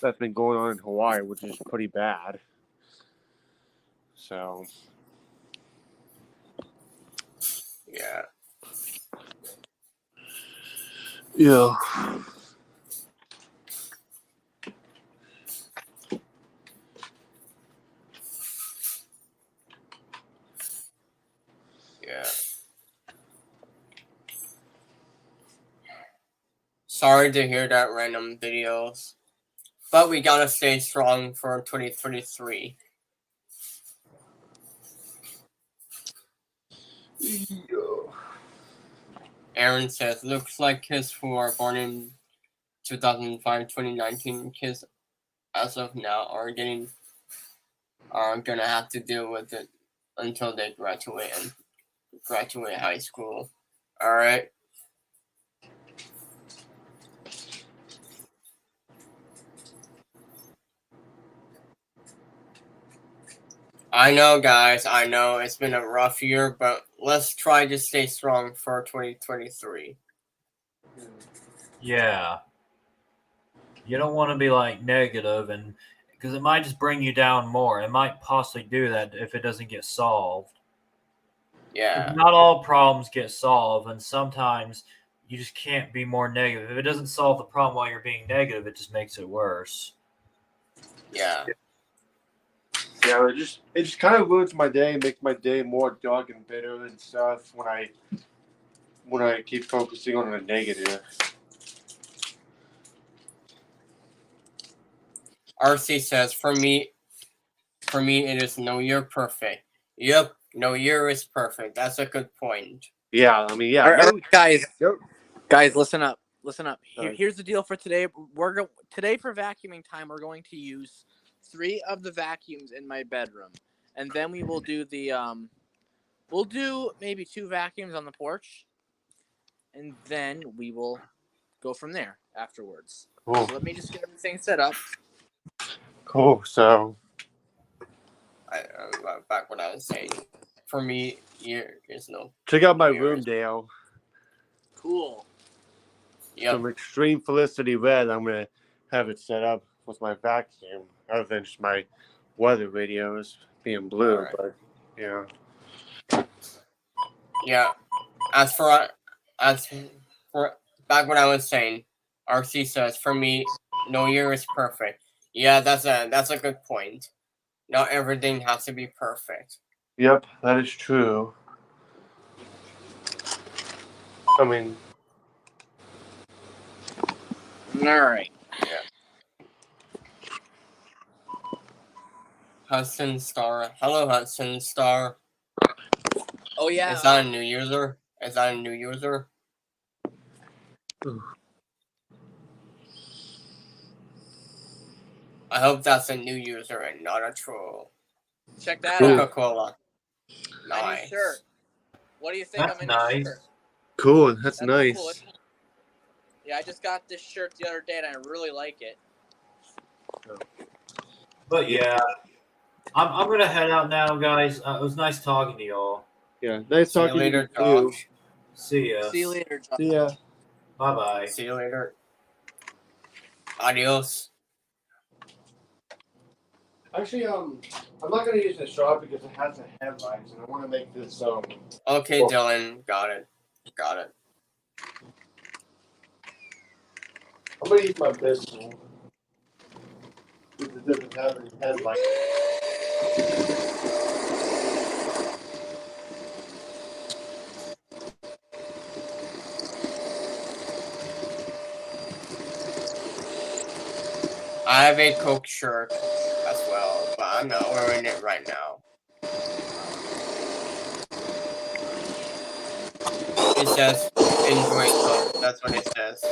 S2: that's been going on in Hawaii, which is pretty bad. So,
S3: Yeah.
S2: Yeah.
S3: Yeah. Sorry to hear that, random videos. But we gotta stay strong for 2023. Aaron says, looks like kids who are born in 2005, 2019 kids as of now are gonna have to deal with it until they graduate high school. All right. I know, guys. I know it's been a rough year, but let's try to stay strong for 2023.
S7: Yeah. You don't want to be like negative, and because it might just bring you down more. It might possibly do that if it doesn't get solved.
S3: Yeah.
S7: Not all problems get solved, and sometimes you just can't be more negative. If it doesn't solve the problem while you're being negative, it just makes it worse.
S3: Yeah.
S2: Yeah, it just kind of ruins my day, makes my day more dark and bitter and stuff when I keep focusing on the negative.
S3: RC says, for me, it is no year perfect. Yep, no year is perfect. That's a good point.
S2: Yeah, I mean, yeah.
S1: All right, guys,
S2: Yep.
S1: guys, listen up. Listen up.
S2: Sorry.
S1: Here's the deal for today. Today for vacuuming time, we're going to use 3 of the vacuums in my bedroom, and then we will do the we'll do maybe 2 vacuums on the porch, and then we will go from there afterwards.
S2: Cool.
S1: So let me just get everything set up.
S2: Cool. So,
S3: Back what I was saying. For me, year is no.
S2: check out my
S3: Year
S2: room,
S3: is-
S2: Dale.
S1: Cool.
S3: Yep.
S2: Some extreme Felicity Red. I'm gonna have it set up with my vacuum, other than just my weather videos being blue.
S3: Alright.
S2: But yeah.
S3: Yeah. As for back what I was saying, RC says, for me, no year is perfect. Yeah, that's a good point. Not everything has to be perfect.
S2: Yep, that is true. I mean,
S1: All right.
S3: Hudson Star. Hello, Hudson Star.
S1: Oh yeah.
S3: Is that a new user? I hope that's a new user and not a troll.
S1: Check that out.
S3: Coca-Cola.
S1: My new
S3: Nice.
S1: shirt. What do you think
S7: That's
S1: of my new
S7: nice.
S1: shirt?
S2: cool. That's
S1: So
S2: nice.
S1: cool. Yeah, I just got this shirt the other day and I really like it.
S7: But yeah, I'm gonna head out now, guys. It was nice talking to y'all.
S2: Yeah, nice
S3: See you
S2: talking
S3: later,
S2: to you.
S3: Josh.
S7: See ya.
S1: See you later, John.
S2: See ya.
S7: Bye bye.
S3: See you later. Adios.
S2: Actually, I'm not gonna use the straw because it has the headlights, and I want to make this
S3: Okay,
S2: Well-
S3: Dylan. Got it.
S2: I'm gonna use my pistol. Because it doesn't have any headlights.
S3: I have a Coke shirt as well, but I'm not wearing it right now. It says, enjoy Coke. That's what it says.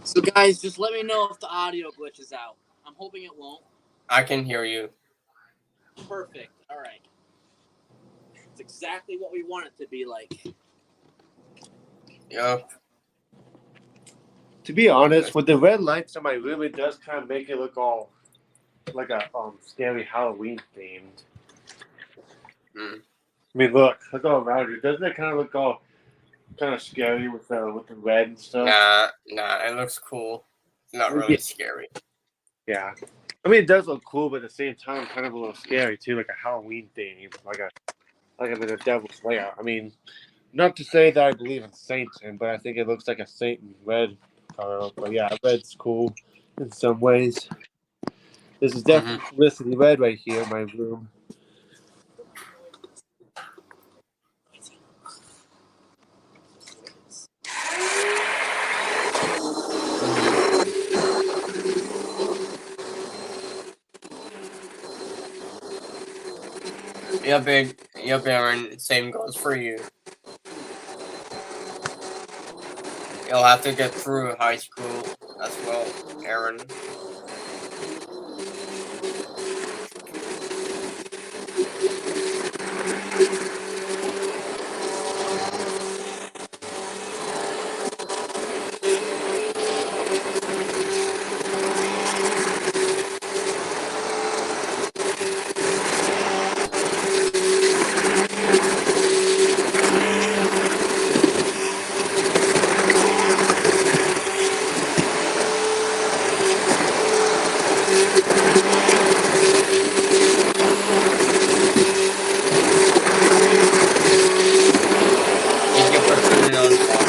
S1: So, guys, just let me know if the audio glitches out. I'm hoping it won't.
S3: I can hear you.
S1: Perfect. All right. It's exactly what we want it to be like.
S3: Yup.
S2: To be honest, with the red lights in my room, it does kind of make it look all like a scary Halloween themed.
S3: Mm.
S2: I mean, look all around you. Doesn't it kind of look all kind of scary with the red and stuff?
S3: Nah, it looks cool. It's not really scary.
S2: Yeah. I mean, it does look cool, but at the same time, kind of a little scary too, like a Halloween theme, like I'm in a devil's lair. I mean, not to say that I believe in Satan, but I think it looks like a Satan red color. But yeah, red's cool in some ways. This is definitely Felicity Red right here in my room.
S3: Yep, Aaron. Same goes for you. You'll have to get through high school as well, Aaron. Thank you for turning on Fox.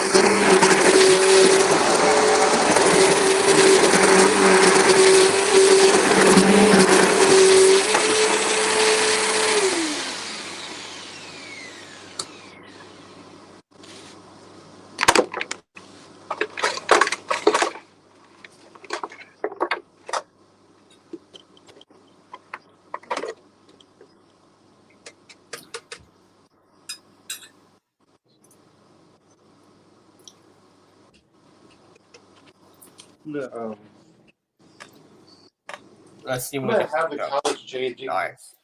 S3: Let's see
S2: I'm
S3: what
S2: gonna
S3: it's
S2: have the colors changing.
S3: Nice.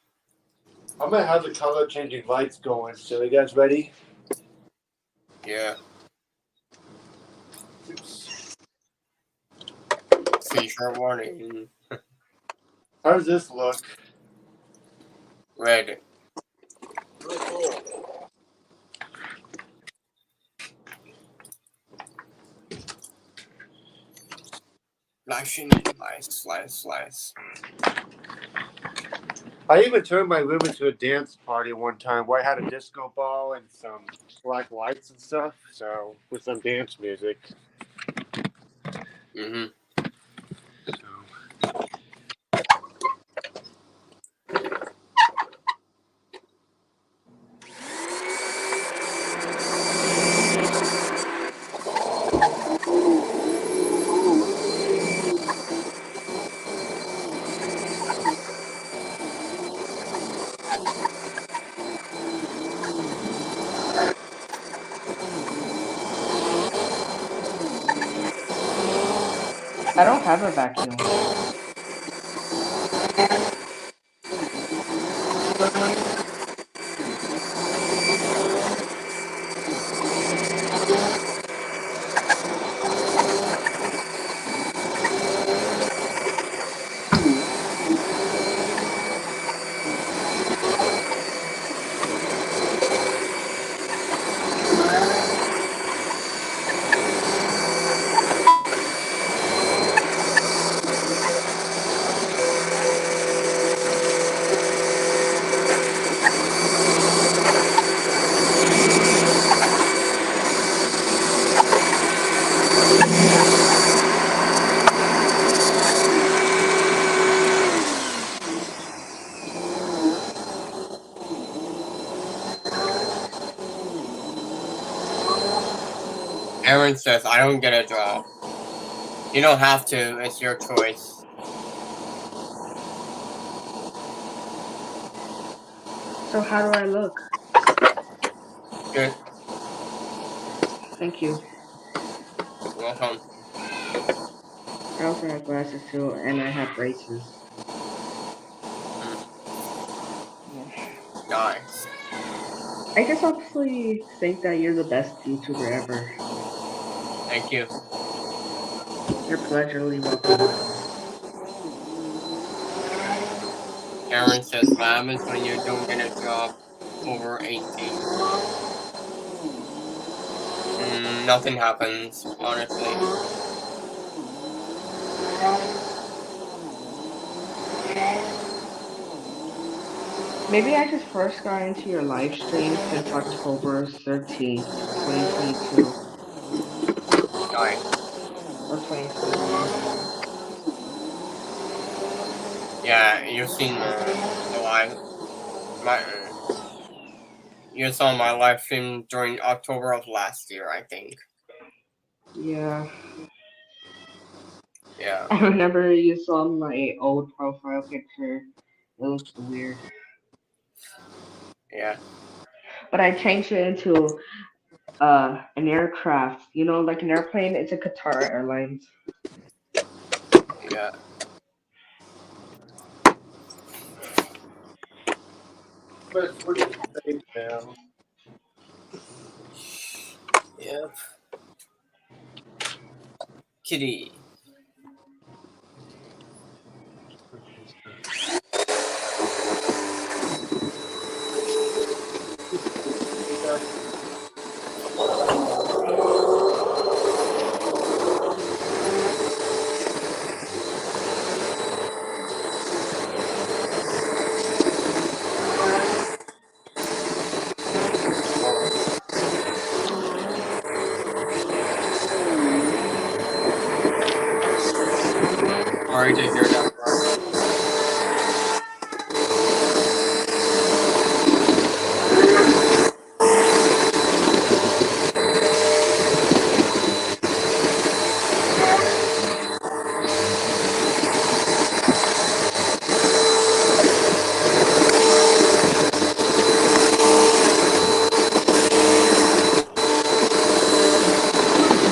S2: I'm gonna have the color changing lights going. So, you guys ready?
S3: Yeah.
S2: Oops.
S3: Feature warning.
S2: How does this look?
S3: Red.
S1: Really cool.
S3: Slice.
S2: I even turned my room into a dance party one time where I had a disco ball and some black lights and stuff. So, with some dance music.
S3: Mm-hmm.
S4: I don't have a vacuum.
S3: Aaron says, I don't get a job. You don't have to. It's your choice.
S4: So how do I look?
S3: Good.
S4: Thank you.
S3: Welcome.
S4: I also have glasses too, and I have braces. Yeah.
S3: Nice.
S4: I just honestly think that you're the best YouTuber ever.
S3: Thank you.
S4: You're pleasurably welcome.
S3: Aaron says, what happens when you don't get a job over 18? Nothing happens, honestly.
S4: Maybe I just first got into your live stream since October 13th, 2022.
S3: Nice.
S4: Or 2021.
S3: Yeah, you've seen the live. You saw my live stream during October of last year, I think.
S4: Yeah.
S3: Yeah.
S4: I remember you saw my old profile picture. It looked weird.
S3: Yeah.
S4: But I changed it into an aircraft. You know, like an airplane, it's a Qatar Airlines.
S3: Yeah.
S2: But what you say now?
S3: Yep. Kitty. Sorry to hear that, bro.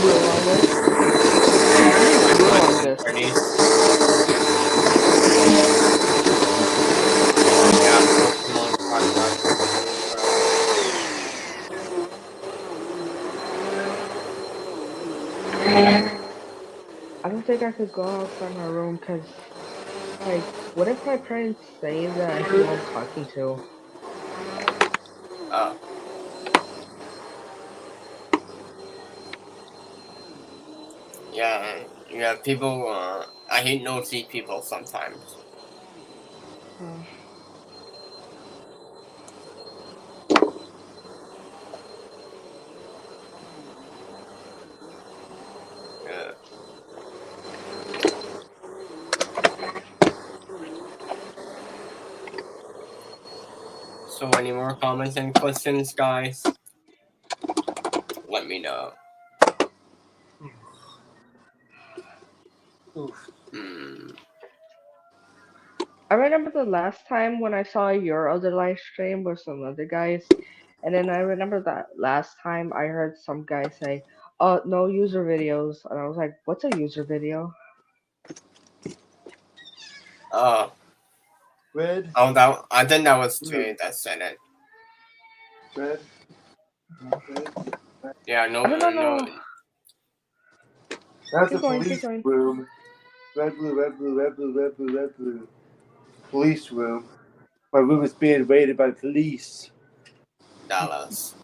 S4: Blue on this.
S3: I'm
S4: Blue
S3: nice
S4: on
S3: and
S4: this.
S3: pretty. Yeah, Pokemon copyright infringement, bro.
S4: I don't think I could go outside my room because, like, what if my parents say that who I'm talking to?
S3: Oh. Yeah, people, I hate nosy people sometimes. Yeah. So any more comments and questions, guys? Let me know.
S4: I remember the last time when I saw your other live stream with some other guys, and then I remember that last time I heard some guy say, "Oh, no user videos," and I was like, "What's a user video?"
S2: Red.
S3: Oh, I think that was Jay that said it.
S2: Red.
S3: Yeah,
S4: I don't know.
S2: That's
S4: Keep
S2: a
S4: going,
S2: police
S4: keep going.
S2: room. Red, blue, red, blue, red, blue, red, blue, red, blue. Police room. My room is being raided by police.
S3: Dallas.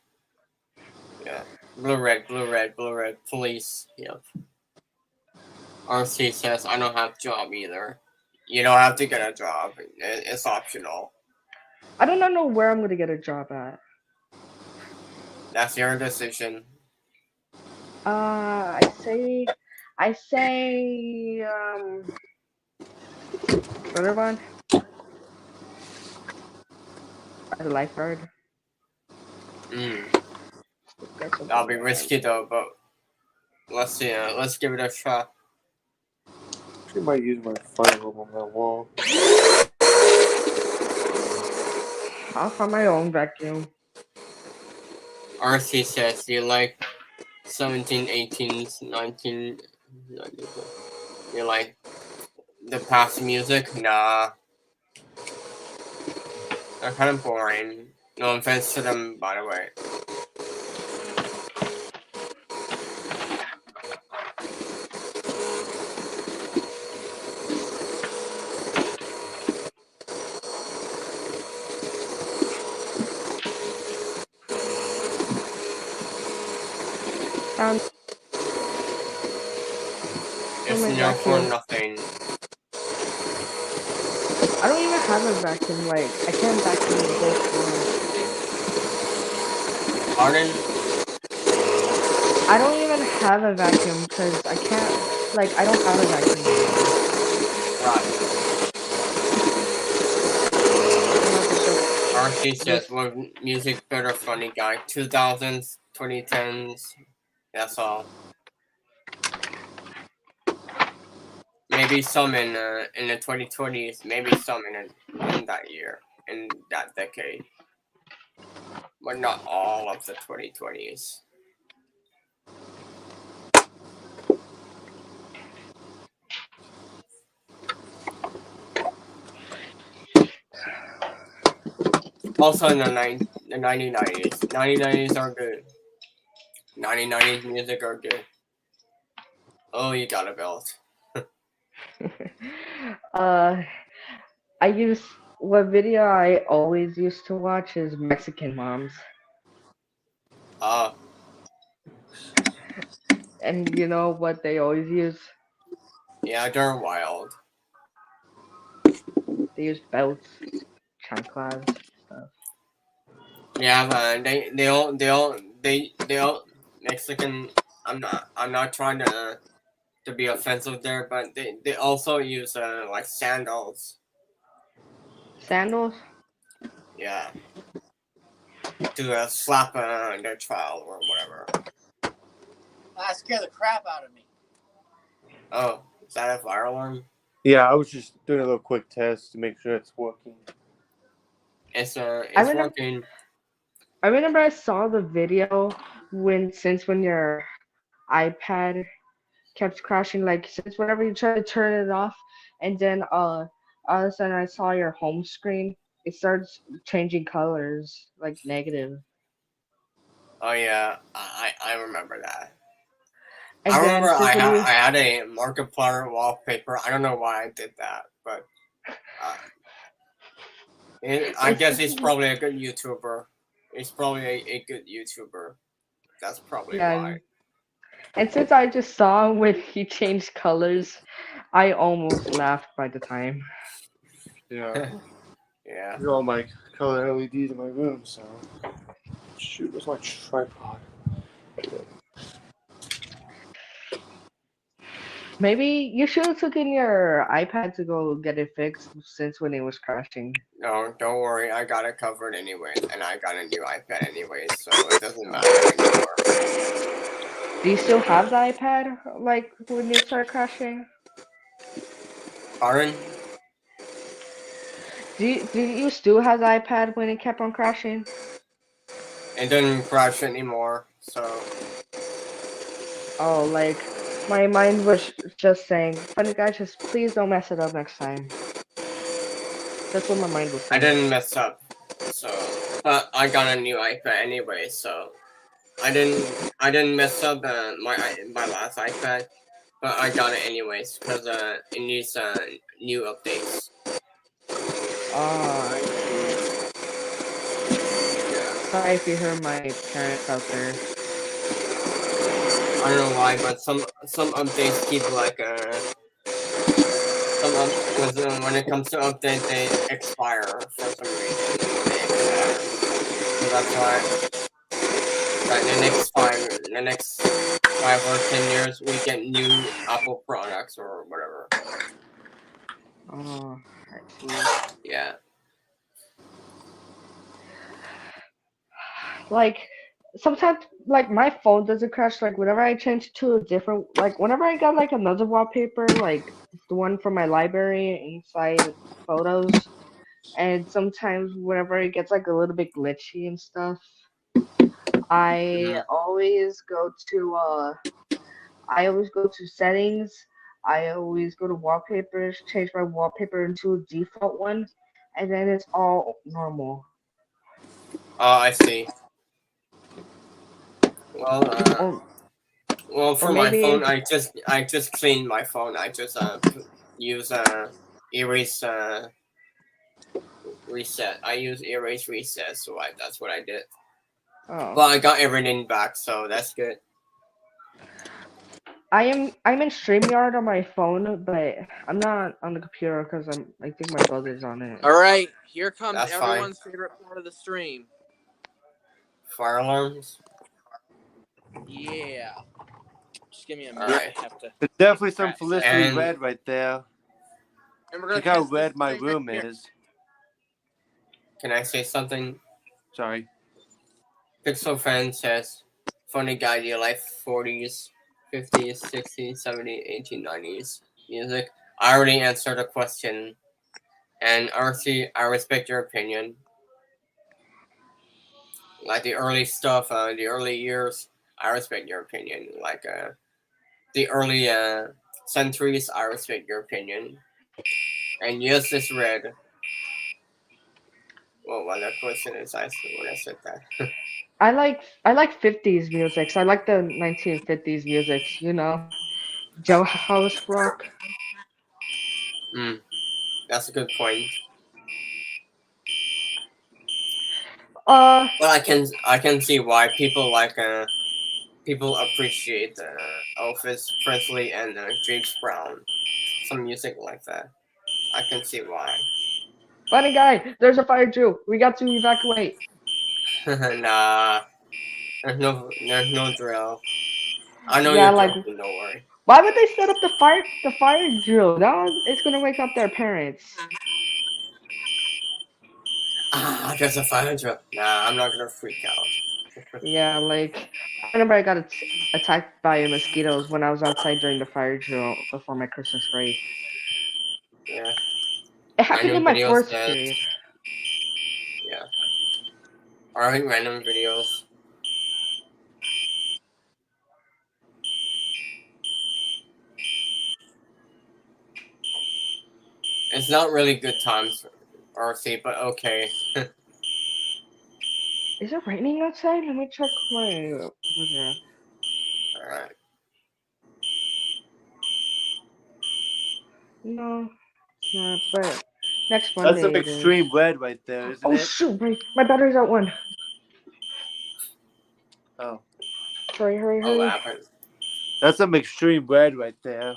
S3: Yeah. Blue, red, blue, red, blue, red. Police. Yep. RC says, I don't have a job either. You don't have to get a job. It's optional.
S4: I do not know where I'm gonna get a job at.
S3: That's your decision.
S4: I say, another one. As a lifeguard.
S3: That'll be risky though, but let's see. Let's give it a shot.
S2: Actually, might use my fire hose on that wall.
S4: I'll find my own vacuum.
S3: RC says, do you like 17, 18s, 19, 94? You like the past music? Nah. They're kind of boring. No offense to them, by the way. It's
S4: my
S3: no for
S4: vacuum.
S3: nothing.
S4: I don't even have a vacuum. Like, I can't vacuum the whole floor.
S3: Pardon?
S4: I don't even have a vacuum because I can't. Like, I don't have a vacuum.
S3: Right. Archie says,
S4: Just
S3: "What music better, funny guy? 2000s, 2010s. That's all. Maybe some in the 2020s. Maybe some in that year, in that decade, but not all of the 2020s." Also in the 1990s. 1990s are good. 1990s music are good. Oh, you got a belt.
S4: uh, I use what video I always used to watch is Mexican moms, and you know what they always use?
S3: Yeah, they're wild.
S4: They use belts, chanclas, stuff.
S3: Yeah, but they all Mexican. I'm not trying to be offensive there, but they also use like sandals.
S4: Sandals?
S3: Yeah, to slap their child or whatever.
S1: That scared the crap out of me.
S3: Oh, is that a fire alarm?
S2: Yeah, I was just doing a little quick test to make sure it's working.
S3: It's
S4: remember,
S3: working.
S4: I remember I saw the video when your iPad kept crashing, like since whenever you try to turn it off, and then all of a sudden I saw your home screen. It starts changing colors, like negative.
S3: Oh yeah, I remember that.
S4: And
S3: I
S4: then
S3: remember
S4: since when you
S3: I had a Markiplier wallpaper. I don't know why I did that, but I guess he's probably a good YouTuber. He's probably a good YouTuber. That's probably why.
S4: and since I just saw when he changed colors, I almost laughed by the time.
S2: Yeah.
S3: Yeah.
S2: These are all my color LEDs in my room, so. Shoot, where's my tripod?
S4: Maybe you should have taken your iPad to go get it fixed since when it was crashing.
S3: No, don't worry. I got it covered anyways, and I got a new iPad anyways, so it doesn't matter anymore.
S4: Do you still have the iPad, like, when it started crashing?
S3: Pardon?
S4: Do you still have the iPad when it kept on crashing?
S3: It didn't crash anymore, so.
S4: Oh, like, my mind was just saying, funny guy, just please don't mess it up next time. That's what my mind was
S3: I
S4: saying.
S3: didn't mess up, so. But I got a new iPad anyway, so. I didn't mess up my last iPad, but I got it anyways because it needs new updates.
S4: Ah, I see. Sorry if you heard my parents out there.
S3: I don't know why, but some updates keep like because when it comes to update they expire for some reason. They expire, so that's why. Right, the next 5 or 10 years, we get new Apple products or whatever.
S4: Oh, I see.
S3: Yeah.
S4: Like, sometimes, like, my phone doesn't crash. Like, whenever I change to a different, like, whenever I got, like, another wallpaper, like, the one from my library inside photos, and sometimes whenever it gets, like, a little bit glitchy and stuff, I always go to settings. I always go to wallpapers, change my wallpaper into a default one, and then it's all normal.
S3: Oh, I see. Well,
S4: Or
S3: for my phone,
S4: maybe
S3: I just cleaned my phone. I just use erase reset. I use erase reset, so that's what I did.
S4: oh.
S3: Well, I got everything back, so that's good.
S4: I'm in StreamYard on my phone, but I'm not on the computer because I think my brother's on it.
S1: All right, here comes
S3: That's
S1: everyone's favorite part of the stream.
S3: Fire alarms.
S1: Yeah. Just give me a minute.
S3: Alright.
S1: I have to.
S2: It's definitely some
S1: Crap,
S2: Felicity
S3: and-
S2: Red right there.
S1: And we're gonna
S2: Look how
S1: test this
S2: red my
S1: thing right
S2: room
S1: here.
S2: is.
S3: Can I say something?
S2: Sorry.
S3: Pixel Fan says, funny guy, do you like 40s, 50s, 60s, 70s, 18, 90s music? I already answered the question. And RC, I respect your opinion. Like the early stuff, the early years, I respect your opinion. Like the early centuries, I respect your opinion. And yes, it's red. Well, what the question is, when I said that.
S4: I like 50s music. So I like the 1950s music. You know, jailhouse rock.
S3: That's a good point.
S4: Uh,
S3: Well, I can see why people like people appreciate Elvis Presley and James Brown, some music like that. I can see why.
S4: funny guy. There's a fire drill. We got to evacuate.
S3: Nah, there's no drill. I know
S4: Yeah,
S3: you're
S4: like
S3: joking. Don't worry.
S4: why would they set up the fire drill? It's gonna wake up their parents.
S3: Ah, there's a fire drill. Nah, I'm not gonna freak out.
S4: Yeah, like I remember I got attacked by mosquitoes when I was outside during the fire drill before my Christmas break.
S3: Yeah.
S4: It happened in
S3: Random
S4: my
S3: videos
S4: fourth
S3: says,
S4: period.
S3: yeah. Alright, random videos. It's not really good times, RC, but okay.
S4: Is it raining outside? Let me check my weather.
S3: Alright.
S4: No, it's not. But next
S2: That's
S4: Monday
S2: some
S4: it is.
S2: extreme red right there, isn't
S4: Oh
S2: it?
S4: shoot! My battery's at one.
S2: Oh.
S4: Hurry!
S3: Oh, what happened?
S2: That's some extreme red right there.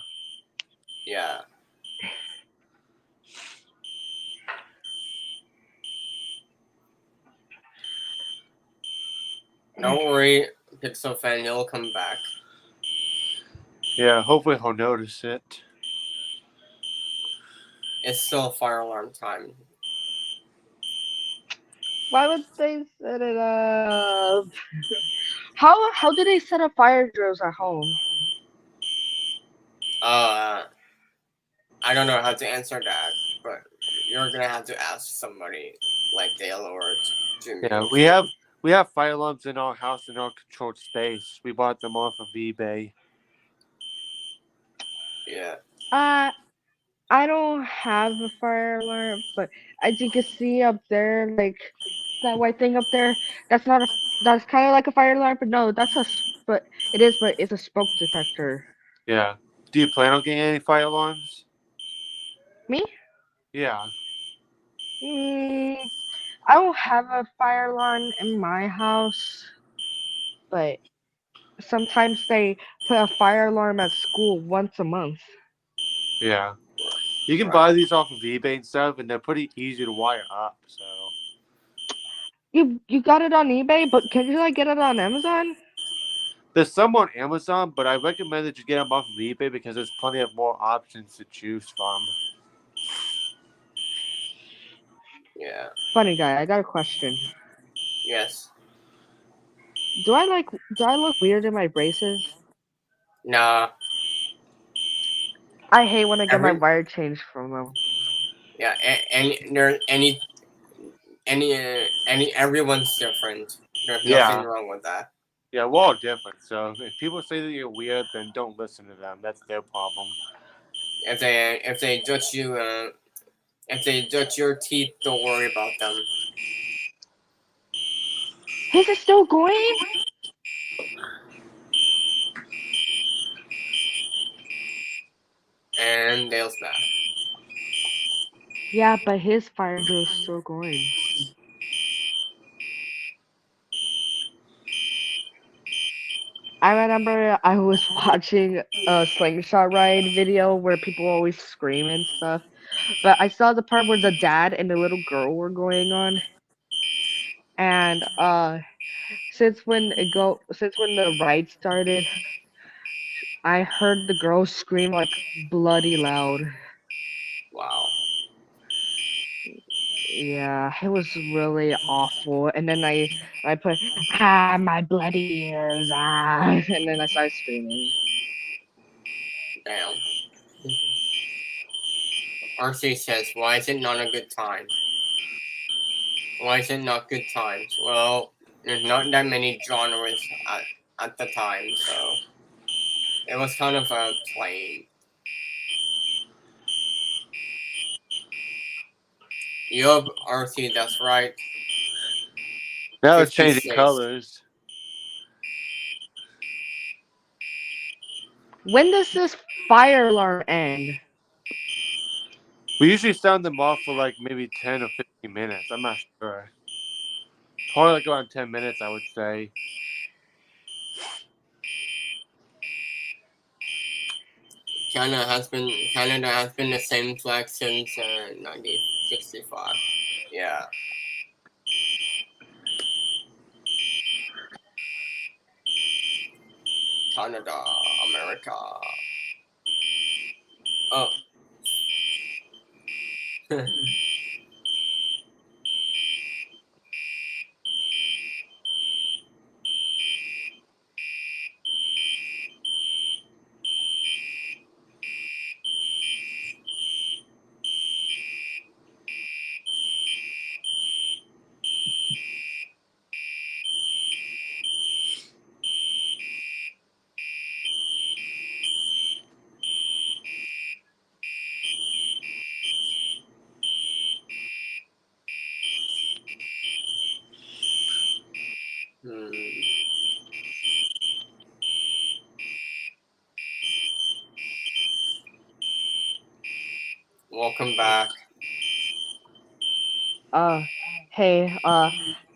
S3: Yeah. Don't worry, Pixel fan, you'll come back.
S2: Yeah, hopefully he'll notice it.
S3: It's still fire alarm time.
S4: Why would they set it up? How do they set up fire drills at home?
S3: I don't know how to answer that, but you're gonna have to ask somebody like Dale or Jimmy.
S2: Yeah, we have fire alarms in our house in our controlled space. We bought them off of eBay.
S3: Yeah.
S4: I don't have a fire alarm, but as you can see up there, like that white thing up there, that's not a that's kind of like a fire alarm, but no, but it's a smoke detector.
S2: Yeah. Do you plan on getting any fire alarms?
S4: Me?
S2: Yeah.
S4: I don't have a fire alarm in my house, but sometimes they put a fire alarm at school once a month.
S2: Yeah. You can buy these off of eBay and stuff, and they're pretty easy to wire up. So
S4: You got it on eBay, but can you like get it on Amazon?
S2: there's some on Amazon, but I recommend that you get them off of eBay because there's plenty of more options to choose from.
S3: Yeah.
S4: Funny guy, I got a question.
S3: Yes.
S4: Do I look weird in my braces?
S3: Nah.
S4: I hate when I get my wire changed from them.
S3: Yeah. Everyone's different. There's nothing wrong with that.
S2: Yeah, we're all different. So if people say that you're weird, then don't listen to them. That's their problem.
S3: If they touch you, if they touch your teeth, don't worry about them.
S4: Is it still going?
S3: And Dale's back.
S4: Yeah, but his fire drill is still going. I remember I was watching a slingshot ride video where people always scream and stuff, but I saw the part where the dad and the little girl were going on, and since when the ride started, I heard the girl scream like bloody loud.
S3: Wow.
S4: Yeah, it was really awful. And then I put my bloody ears and then I started screaming.
S3: Damn. RC says, why is it not a good time? Why is it not good times? Well, there's not that many genres at the time, so it was kind of plain. Yup, RC, that's right.
S2: Now it's changing
S3: 56.
S2: colors.
S4: When does this fire alarm end?
S2: We usually sound them off for like maybe 10 or 15 minutes. I'm not sure. Probably like around 10 minutes, I would say.
S3: Canada has been the same flag since 1965. Yeah. Canada, America. Oh. Welcome back.
S4: Hey,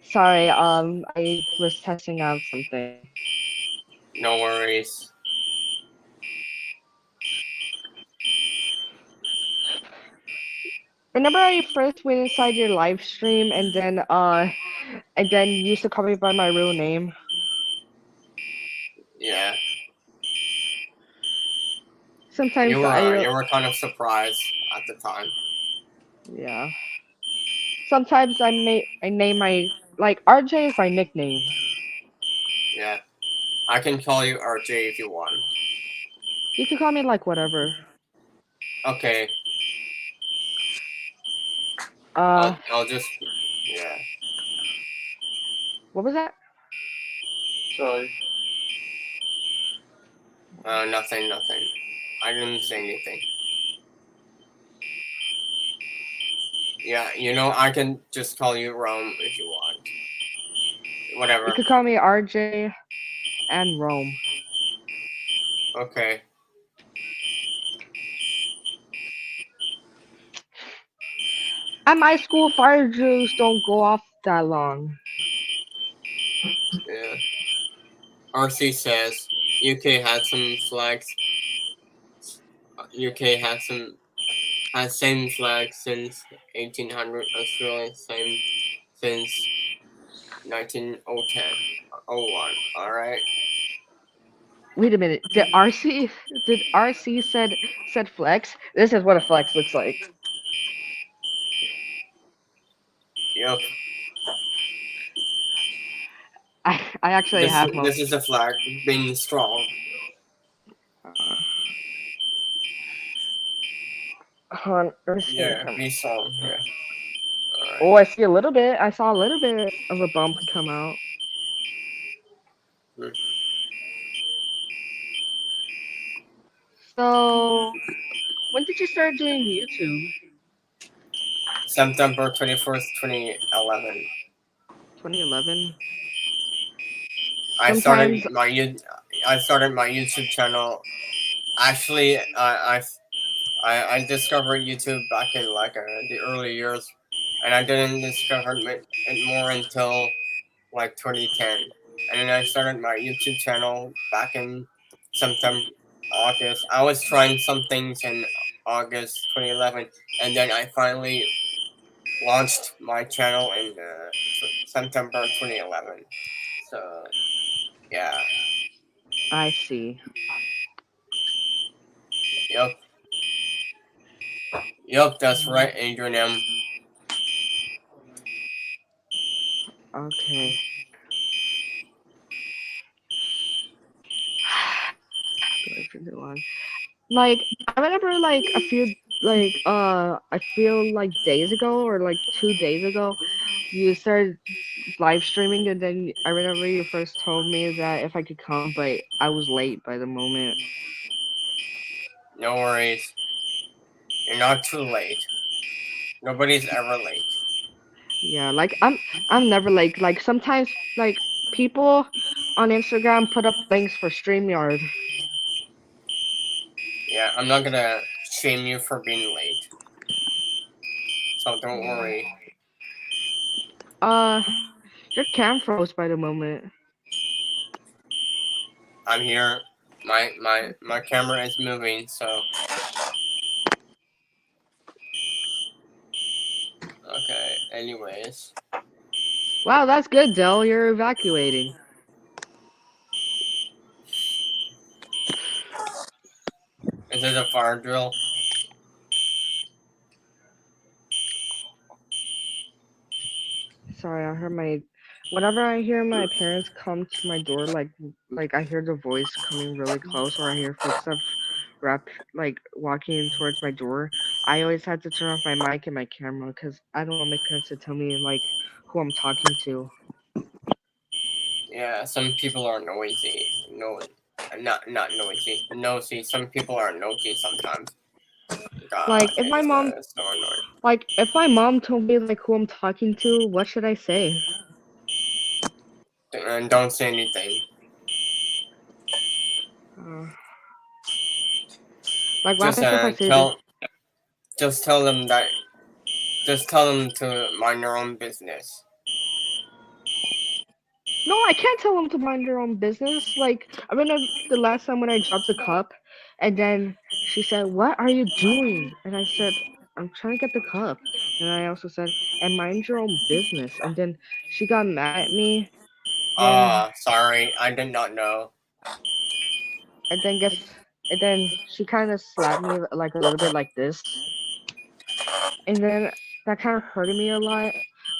S4: sorry, I was testing out something.
S3: No worries.
S4: Remember I first went inside your live stream and then you used to call me by my real name?
S3: Yeah.
S4: Sometimes
S3: You were kind of surprised at the time.
S4: yeah. Sometimes I name my like RJ is my nickname.
S3: Yeah. I can call you RJ if you want.
S4: You can call me like whatever.
S3: Okay. I'll just yeah.
S4: What was that?
S2: Sorry.
S3: Nothing. I didn't say anything. Yeah, I can just call you Rome if you want. Whatever.
S4: You could call me RJ and Rome.
S3: Okay.
S4: At my school, fire drills don't go off that long.
S3: Yeah. RC says UK had some flags. UK has same flag since 1800. Australia same since 1910. 01. All right.
S4: Wait a minute. Did RC said flex? This is what a flex looks like.
S3: Yep.
S4: I actually have most.
S3: This is a flag being strong.
S4: Hold on,
S3: Yeah, be strong. Yeah. Right.
S4: Oh, I see a little bit. I saw a little bit of a bump come out. So, when did you start doing YouTube?
S3: September 21st, 2011.
S4: 2011.
S3: I
S4: Sometimes
S3: started my YouTube channel. Actually, I discovered YouTube back in like the early years, and I didn't discover it more until like 2010. And then I started my YouTube channel back in September, August. I was trying some things in August 2011, and then I finally launched my channel in September 2011. So yeah,
S4: I see.
S3: yep, that's right, Adrian M.
S4: Okay. Like I remember like a few I feel like days ago or like 2 days ago you started live streaming and then I remember you first told me that if I could come but I was late by the moment.
S3: No worries, you're not too late. Nobody's ever late.
S4: Yeah, like I'm never like sometimes like people on Instagram put up links for StreamYard.
S3: Yeah, I'm not gonna shame you for being late. So don't
S4: Yeah.
S3: worry.
S4: Uh your cam froze by the moment.
S3: I'm here. My camera is moving, so okay. Anyways.
S4: Wow, that's good, Dell. You're evacuating.
S3: Is it a fire drill?
S4: Sorry, I heard my. Whenever I hear my parents come to my door, like I hear the voice coming really close, or I hear footsteps, like walking towards my door. I always have to turn off my mic and my camera because I don't want my parents to tell me like who I'm talking to.
S3: Yeah, some people are noisy. No, not noisy. Nosy. Some people are nosy sometimes. God,
S4: Like if my mom,
S3: it's so annoying.
S4: like if my mom told me like who I'm talking to, what should I say?
S3: And don't say anything.
S4: Uh, like what
S3: Just
S4: happens if I say this?
S3: just tell them that. Just tell them to mind their own business.
S4: No, I can't tell them to mind their own business. Like, I remember the last time when I dropped the cup, and then she said, "What are you doing?" And I said, "I'm trying to get the cup." And I also said, "And mind your own business." And then she got mad at me. Then,
S3: Sorry, I did not know.
S4: and then guess, and then she kind of slapped me like a little bit like this. And then that kind of hurted me a lot.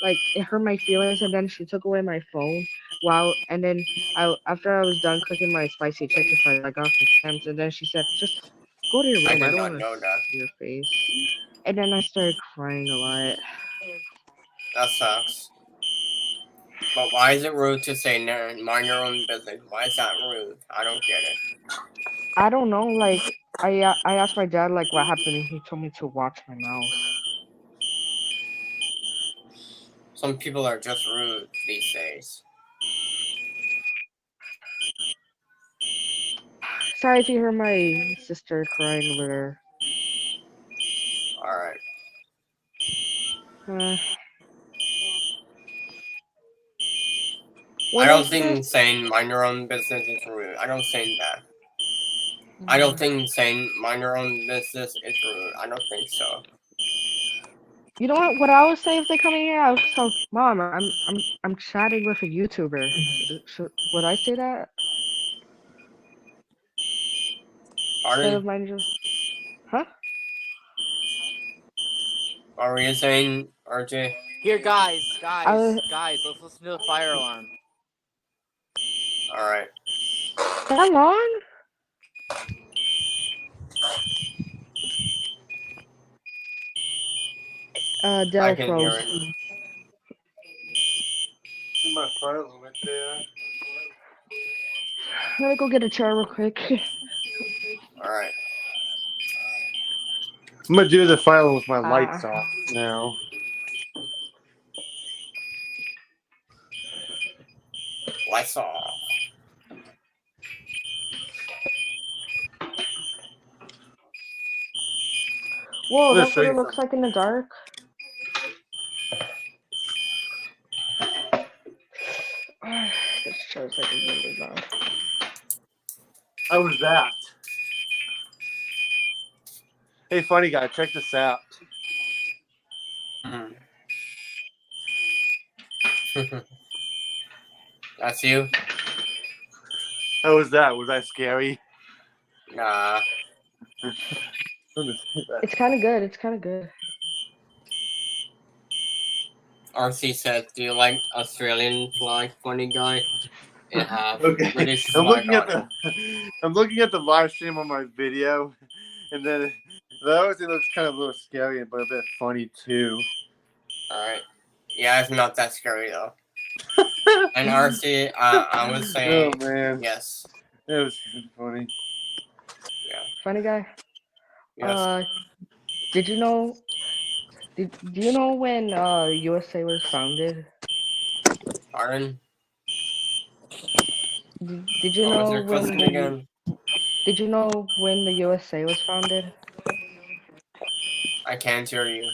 S4: Like it hurt my feelings, and then she took away my phone. Wow! And then after I was done cooking my spicy chicken fries, I got some stamps, and then she said, "Just go to your
S3: I
S4: room. I
S3: did
S4: don't
S3: not
S4: want to
S3: know that.
S4: see your face." And then I started crying a lot.
S3: That sucks. But why is it rude to say mind your own business? Why is that rude? I don't get it.
S4: I don't know. Like I asked my dad like what happened, and he told me to watch my mouth.
S3: Some people are just rude these days.
S4: Sorry if you heard my sister crying over there.
S3: Alright. I
S4: When
S3: don't
S4: is this?
S3: think saying mind your own business is rude. I don't think that. I don't think saying mind your own business is rude. I don't think so.
S4: You know what? What I would say if they come in here, I would tell Mom, I'm chatting with a YouTuber. Would I say that instead of
S3: Pardon?
S4: mind your? Huh?
S3: What were you saying, RJ?
S1: Here, guys,
S4: I was
S1: let's listen to the fire alarm.
S3: Alright.
S4: that long?
S3: I
S4: Dell
S3: can hear
S4: froze.
S3: it.
S2: My files right there.
S4: Let me go get a chair real quick.
S3: Alright.
S2: I'm gonna do the final with my lights off now.
S3: Lights off.
S4: Whoa,
S2: I'm gonna
S4: that's
S2: show
S4: what
S2: you
S4: it looks
S2: something.
S4: like in the dark. This chair's like really loud.
S2: How was that? Hey, funny guy, check this out.
S3: That's you?
S2: How was that? Was that scary?
S3: Nah.
S4: It's kind of good. It's kind of good.
S3: RC said, "Do you like Australian flag, funny guy?" It have
S2: Okay.
S3: British
S2: I'm
S3: flag
S2: looking at
S3: on it.
S2: I'm looking at the live stream on my video, and then that obviously looks kind of a little scary, but a bit funny too.
S3: Alright. Yeah, it's not that scary though. And RC, I would say
S2: Oh man,
S3: yes.
S2: it was funny.
S3: Yeah.
S4: Funny guy.
S3: Yes.
S4: Did you know? Do you know when USA was founded?
S3: Pardon?
S4: Did you
S3: What was
S4: know
S3: your
S4: when
S3: question again?
S4: Did you know when the USA was founded?
S3: I can't hear you.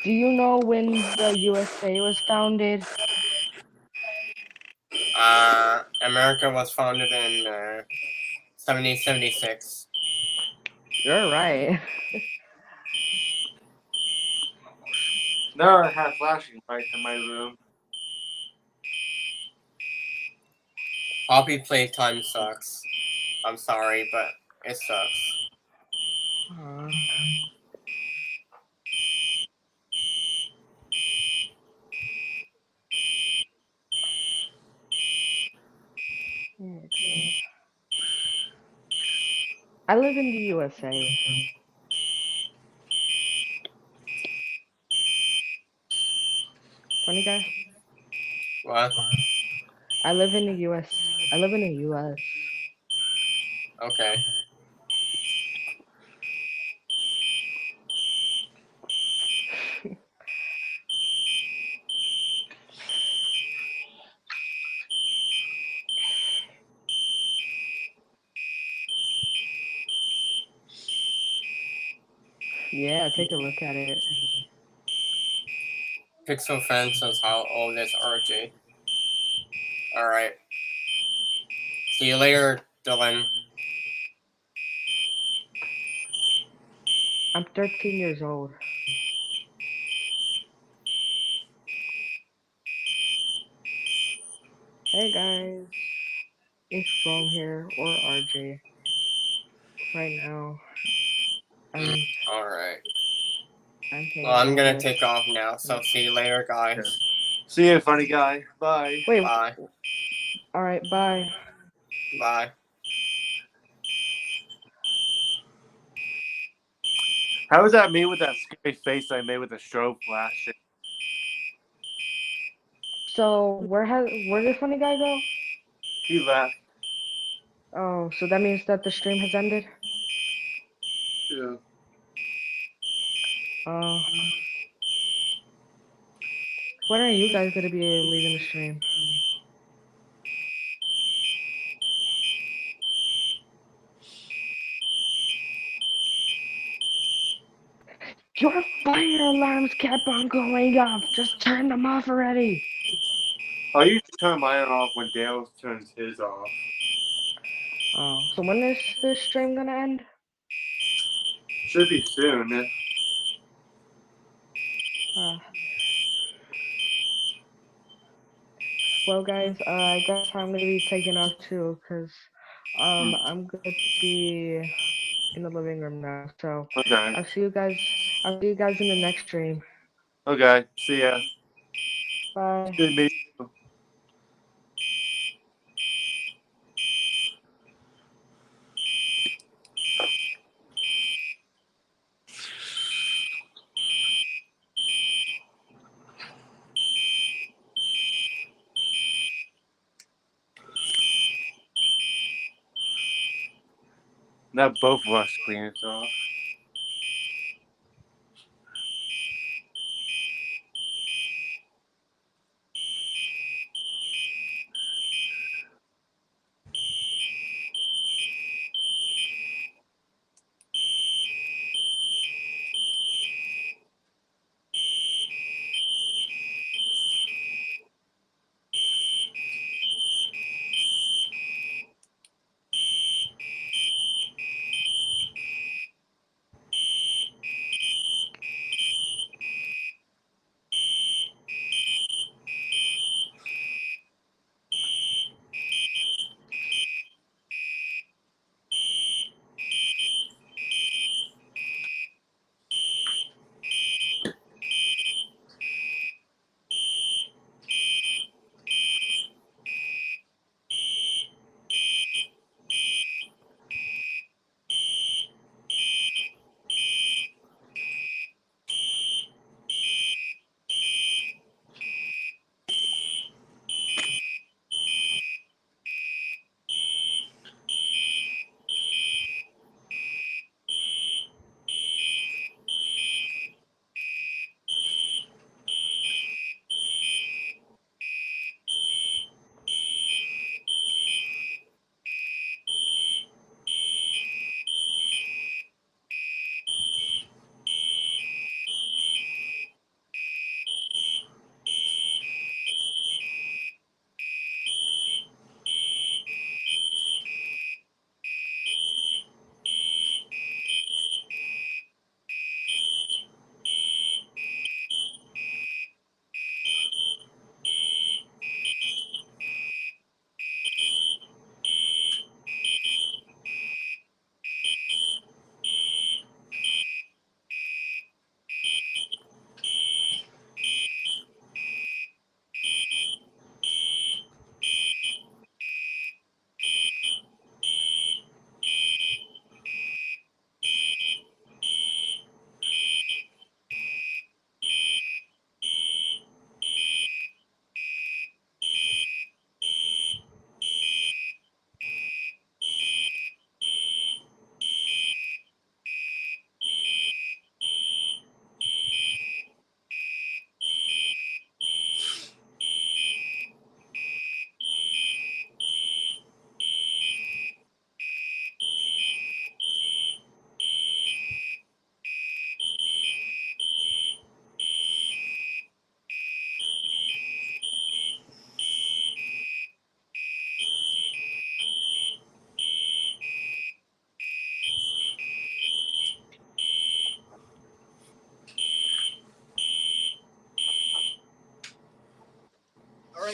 S4: Do you know when the USA was founded?
S3: America was founded in 1776.
S4: You're right.
S2: Now I have flashing lights in my room.
S3: Poppy playtime sucks. I'm sorry, but it sucks.
S4: I live in the USA. Funny guy.
S3: What?
S4: I live in the US. I live in the US.
S3: Okay.
S4: Yeah, take a look at it.
S3: Pixel fan says how old is RJ? Alright. See you later, Dylan.
S4: I'm 13 years old. Hey guys, it's Rome here, or RJ. Right now,
S3: Alright.
S4: I'm hanging
S3: Well, I'm
S4: out
S3: gonna
S4: with...
S3: take off now, so see you later, guys.
S2: See you, funny guy. Bye.
S4: Wait,
S3: Bye.
S4: alright, bye.
S3: Bye.
S2: How was that me with that scary face I made with the strobe flashing?
S4: So, where did Funny Guy go?
S2: He left.
S4: Oh, so that means that the stream has ended?
S2: Yeah.
S4: When are you guys gonna be leaving the stream? Your fire alarms kept on going off. Just turn them off already.
S2: I usually turn mine off when Dale turns his off.
S4: Oh, so when is this stream gonna end?
S2: Should be soon.
S4: Well, guys, I guess I'm gonna be taking off too, cause I'm gonna be in the living room now. So
S2: Okay.
S4: I'll see you guys. I'll see you guys in the next stream.
S2: Okay. See ya.
S4: Bye.
S2: Good meeting you. Now both of us clean it off.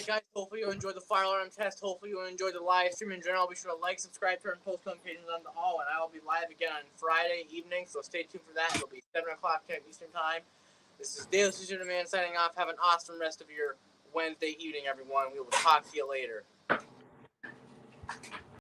S1: Alright, guys, hopefully you enjoyed the fire alarm test. Hopefully you enjoyed the live stream in general. Be sure to like, subscribe, turn post notifications on to all, and I will be live again on Friday evening, so stay tuned for that. It'll be 7 o'clock Eastern Time. This is Dale Soucier The Man signing off. Have an awesome rest of your Wednesday evening, everyone. We will talk to you later.